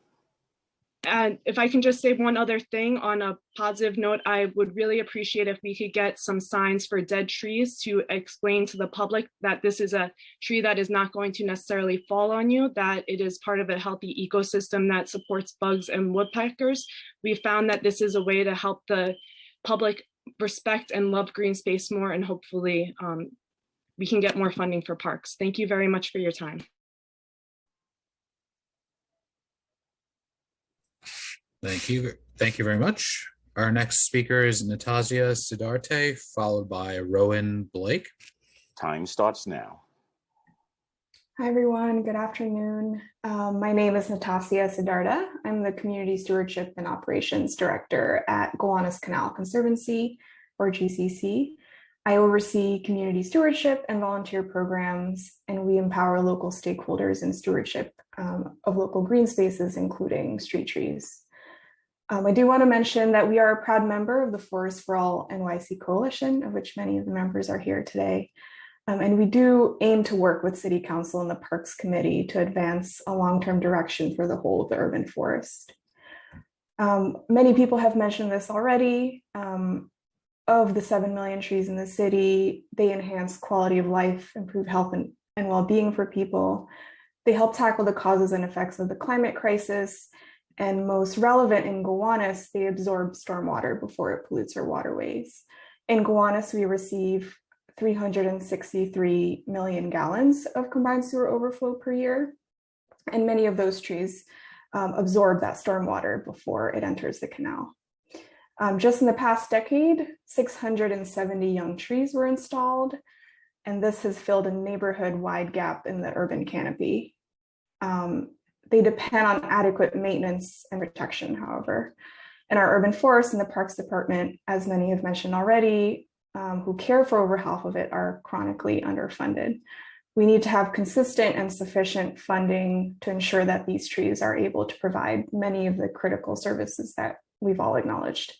And if I can just say one other thing on a positive note, I would really appreciate if we could get some signs for dead trees to explain to the public that this is a tree that is not going to necessarily fall on you, that it is part of a healthy ecosystem that supports bugs and woodpeckers. We found that this is a way to help the public respect and love green space more, and hopefully we can get more funding for parks. Thank you very much for your time. Thank you. Thank you very much. Our next speaker is Natasha Siddarte, followed by Rowan Blake. Time starts now. Hi, everyone. Good afternoon. My name is Natasha Siddarte. I'm the Community Stewardship and Operations Director at Gowanus Canal Conservancy, or GCC. I oversee community stewardship and volunteer programs, and we empower local stakeholders in stewardship of local green spaces, including street trees. I do want to mention that we are a proud member of the Forest for All NYC Coalition, of which many of the members are here today. And we do aim to work with City Council and the Parks Committee to advance a long-term direction for the whole of the urban forest. Many people have mentioned this already. Of the 7 million trees in the city, they enhance quality of life, improve health and well-being for people. They help tackle the causes and effects of the climate crisis. And most relevant in Gowanus, they absorb stormwater before it pollutes our waterways. In Gowanus, we receive 363 million gallons of combined sewer overflow per year. And many of those trees absorb that stormwater before it enters the canal. Just in the past decade, 670 young trees were installed, and this has filled a neighborhood-wide gap in the urban canopy. They depend on adequate maintenance and protection, however. In our urban forests and the Parks Department, as many have mentioned already, who care for over half of it, are chronically underfunded. We need to have consistent and sufficient funding to ensure that these trees are able to provide many of the critical services that we've all acknowledged.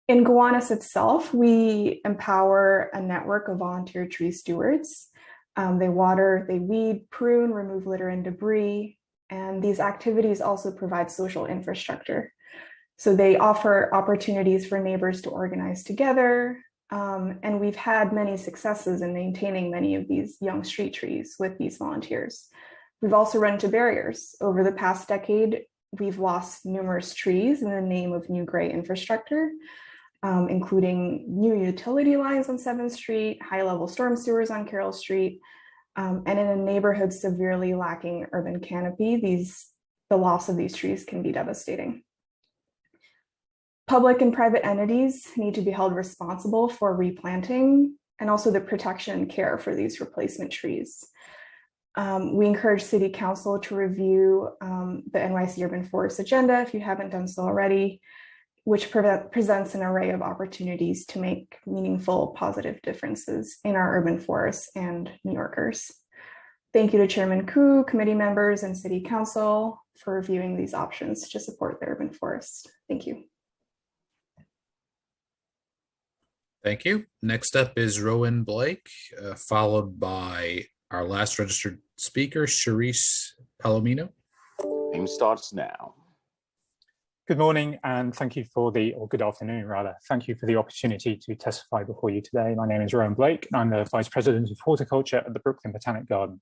In Gowanus itself, we empower a network of volunteer tree stewards. They water, they weed, prune, remove litter and debris, and these activities also provide social infrastructure. So they offer opportunities for neighbors to organize together, And we've had many successes in maintaining many of these young street trees with these volunteers. We've also run into barriers. Over the past decade, we've lost numerous trees in the name of new gray infrastructure, including new utility lines on 7th Street, high-level storm sewers on Carroll Street, and in a neighborhood severely lacking urban canopy, the loss of these trees can be devastating. Public and private entities need to be held responsible for replanting and also the protection and care for these replacement trees. We encourage City Council to review the NYC Urban Forest Agenda if you haven't done so already, which presents an array of opportunities to make meaningful, positive differences in our urban forests and New Yorkers. Thank you to Chairman Koo, committee members, and City Council for reviewing these options to support the urban forest. Thank you. Thank you. Next up is Rowan Blake, followed by our last registered speaker, Sharice Palomino. Time starts now. Good morning, and thank you for or good afternoon rather. Thank you for the opportunity to testify before you today. My name is Rowan Blake, and I'm the Vice President of Horticulture at the Brooklyn Botanic Garden.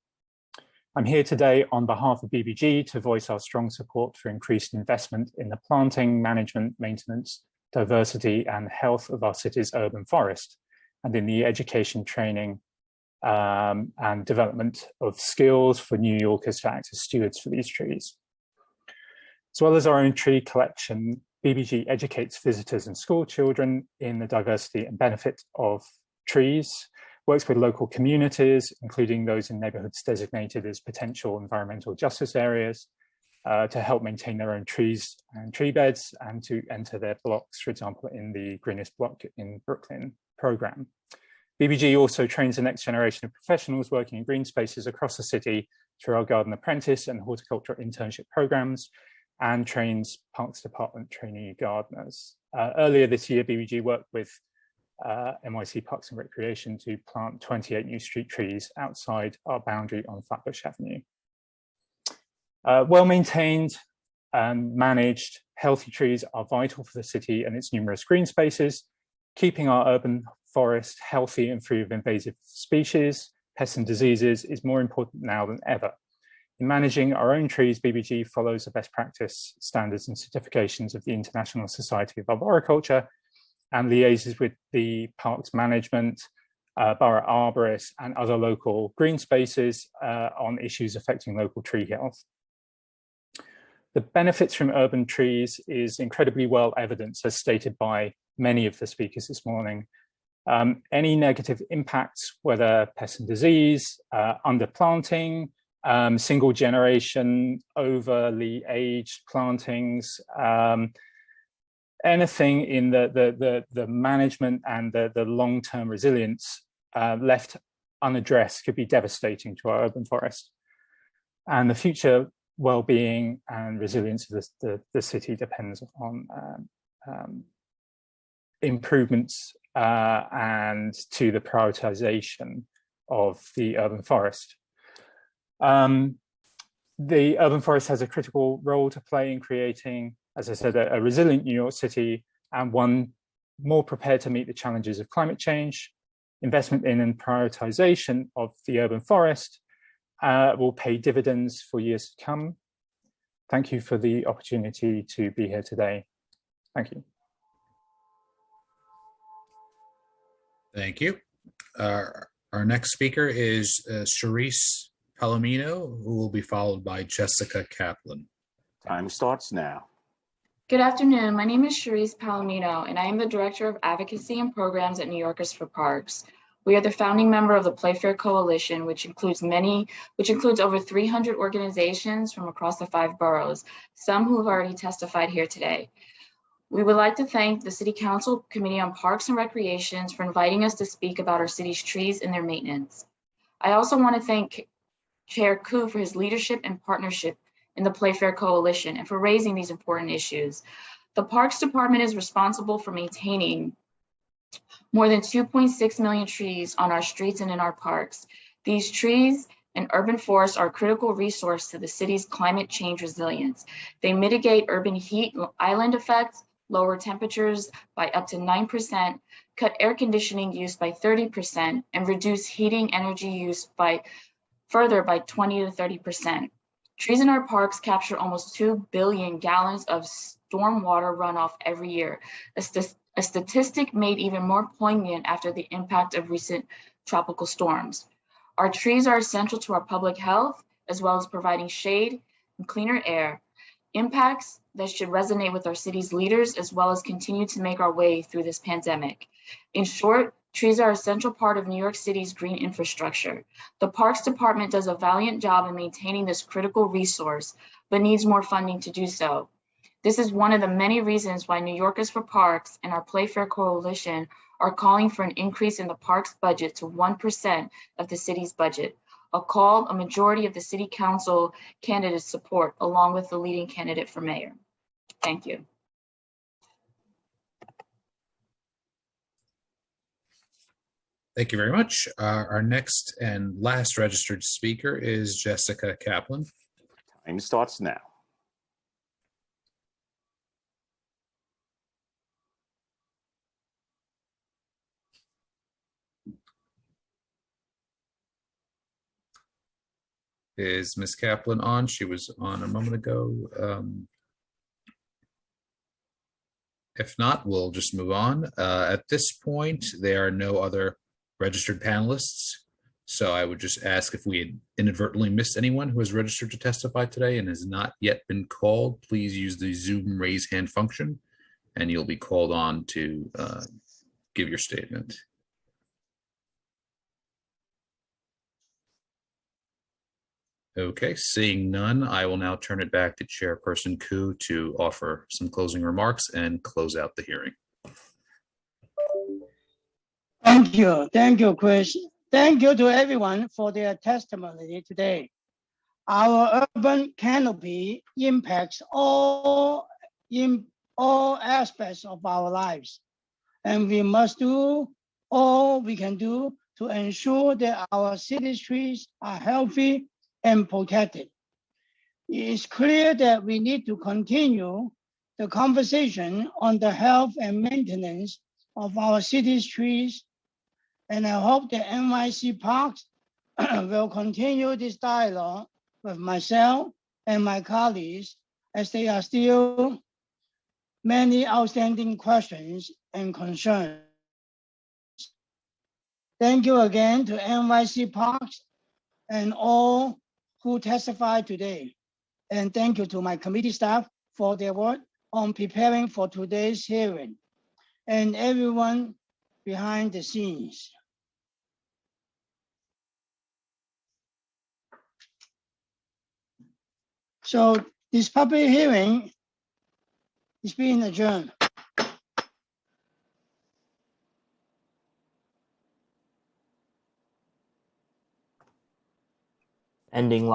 I'm here today on behalf of BBG to voice our strong support for increased investment in the planting, management, maintenance, diversity, and health of our city's urban forest, and in the education, training, and development of skills for New Yorkers to act as stewards for these trees. As well as our own tree collection, BBG educates visitors and school children in the diversity and benefit of trees, works with local communities, including those in neighborhoods designated as potential environmental justice areas, to help maintain their own trees and tree beds and to enter their blocks, for example, in the Greenest Block in Brooklyn program. BBG also trains the next generation of professionals working in green spaces across the city through our Garden Apprentice and Horticulture internship programs, and trains Parks Department trainee gardeners. Earlier this year, BBG worked with NYC Parks and Recreation to plant 28 new street trees outside our boundary on Flatbush Avenue. Well-maintained and managed healthy trees are vital for the city and its numerous green spaces, keeping our urban forest healthy and free of invasive species, pests and diseases is more important now than ever. In managing our own trees, BBG follows the best practice standards and certifications of the International Society of Arboriculture and liaises with the parks management, borough arborists, and other local green spaces on issues affecting local tree health. The benefits from urban trees is incredibly well evidenced, as stated by many of the speakers this morning. Any negative impacts, whether pest and disease, underplanting, single generation, overly aged plantings, anything in the management and the long-term resilience left unaddressed could be devastating to our urban forest. And the future well-being and resilience of the city depends on improvements and to the prioritization of the urban forest. The urban forest has a critical role to play in creating, as I said, a resilient New York City, and one more prepared to meet the challenges of climate change. Investment in and prioritization of the urban forest will pay dividends for years to come. Thank you for the opportunity to be here today. Thank you. Thank you. Our next speaker is Sharice Palomino, who will be followed by Jessica Kaplan. Time starts now. Good afternoon. My name is Sharice Palomino, and I am the Director of Advocacy and Programs at New Yorkers for Parks. We are the founding member of the Playfair Coalition, which includes over 300 organizations from across the 5 boroughs, some who have already testified here today. We would like to thank the City Council Committee on Parks and Recreations for inviting us to speak about our city's trees and their maintenance. I also want to thank Chair Koo for his leadership and partnership in the Playfair Coalition and for raising these important issues. The Parks Department is responsible for maintaining more than 2.6 million trees on our streets and in our parks. These trees and urban forests are a critical resource to the city's climate change resilience. They mitigate urban heat island effects, lower temperatures by up to 9%, cut air conditioning use by 30%, and reduce heating energy use by 20 to 30%. Trees in our parks capture almost 2 billion gallons of stormwater runoff every year, a statistic made even more poignant after the impact of recent tropical storms. Our trees are essential to our public health, as well as providing shade and cleaner air, impacts that should resonate with our city's leaders, as well as continue to make our way through this pandemic. In short, trees are an essential part of New York City's green infrastructure. The Parks Department does a valiant job in maintaining this critical resource, but needs more funding to do so. This is one of the many reasons why New Yorkers for Parks and our Playfair Coalition are calling for an increase in the parks budget to 1% of the city's budget, a call a majority of the city council candidates support, along with the leading candidate for mayor. Thank you. Thank you very much. Our next and last registered speaker is Jessica Kaplan. Time starts now. Is Ms. Kaplan on? She was on a moment ago. If not, we'll just move on. At this point, there are no other registered panelists. So I would just ask if we had inadvertently missed anyone who has registered to testify today and has not yet been called, please use the Zoom raise hand function and you'll be called on to give your statement. Okay, seeing none, I will now turn it back to Chairperson Koo to offer some closing remarks and close out the hearing. Thank you, Chris. Thank you to everyone for their testimony today. Our urban canopy impacts all aspects of our lives, and we must do all we can do to ensure that our city streets are healthy and protected. It is clear that we need to continue the conversation on the health and maintenance of our city streets, and I hope that NYC Parks will continue this dialogue with myself and my colleagues, as there are still many outstanding questions and concerns. Thank you again to NYC Parks and all who testified today. And thank you to my committee staff for their work on preparing for today's hearing, and everyone behind the scenes. So this public hearing is being adjourned. Ending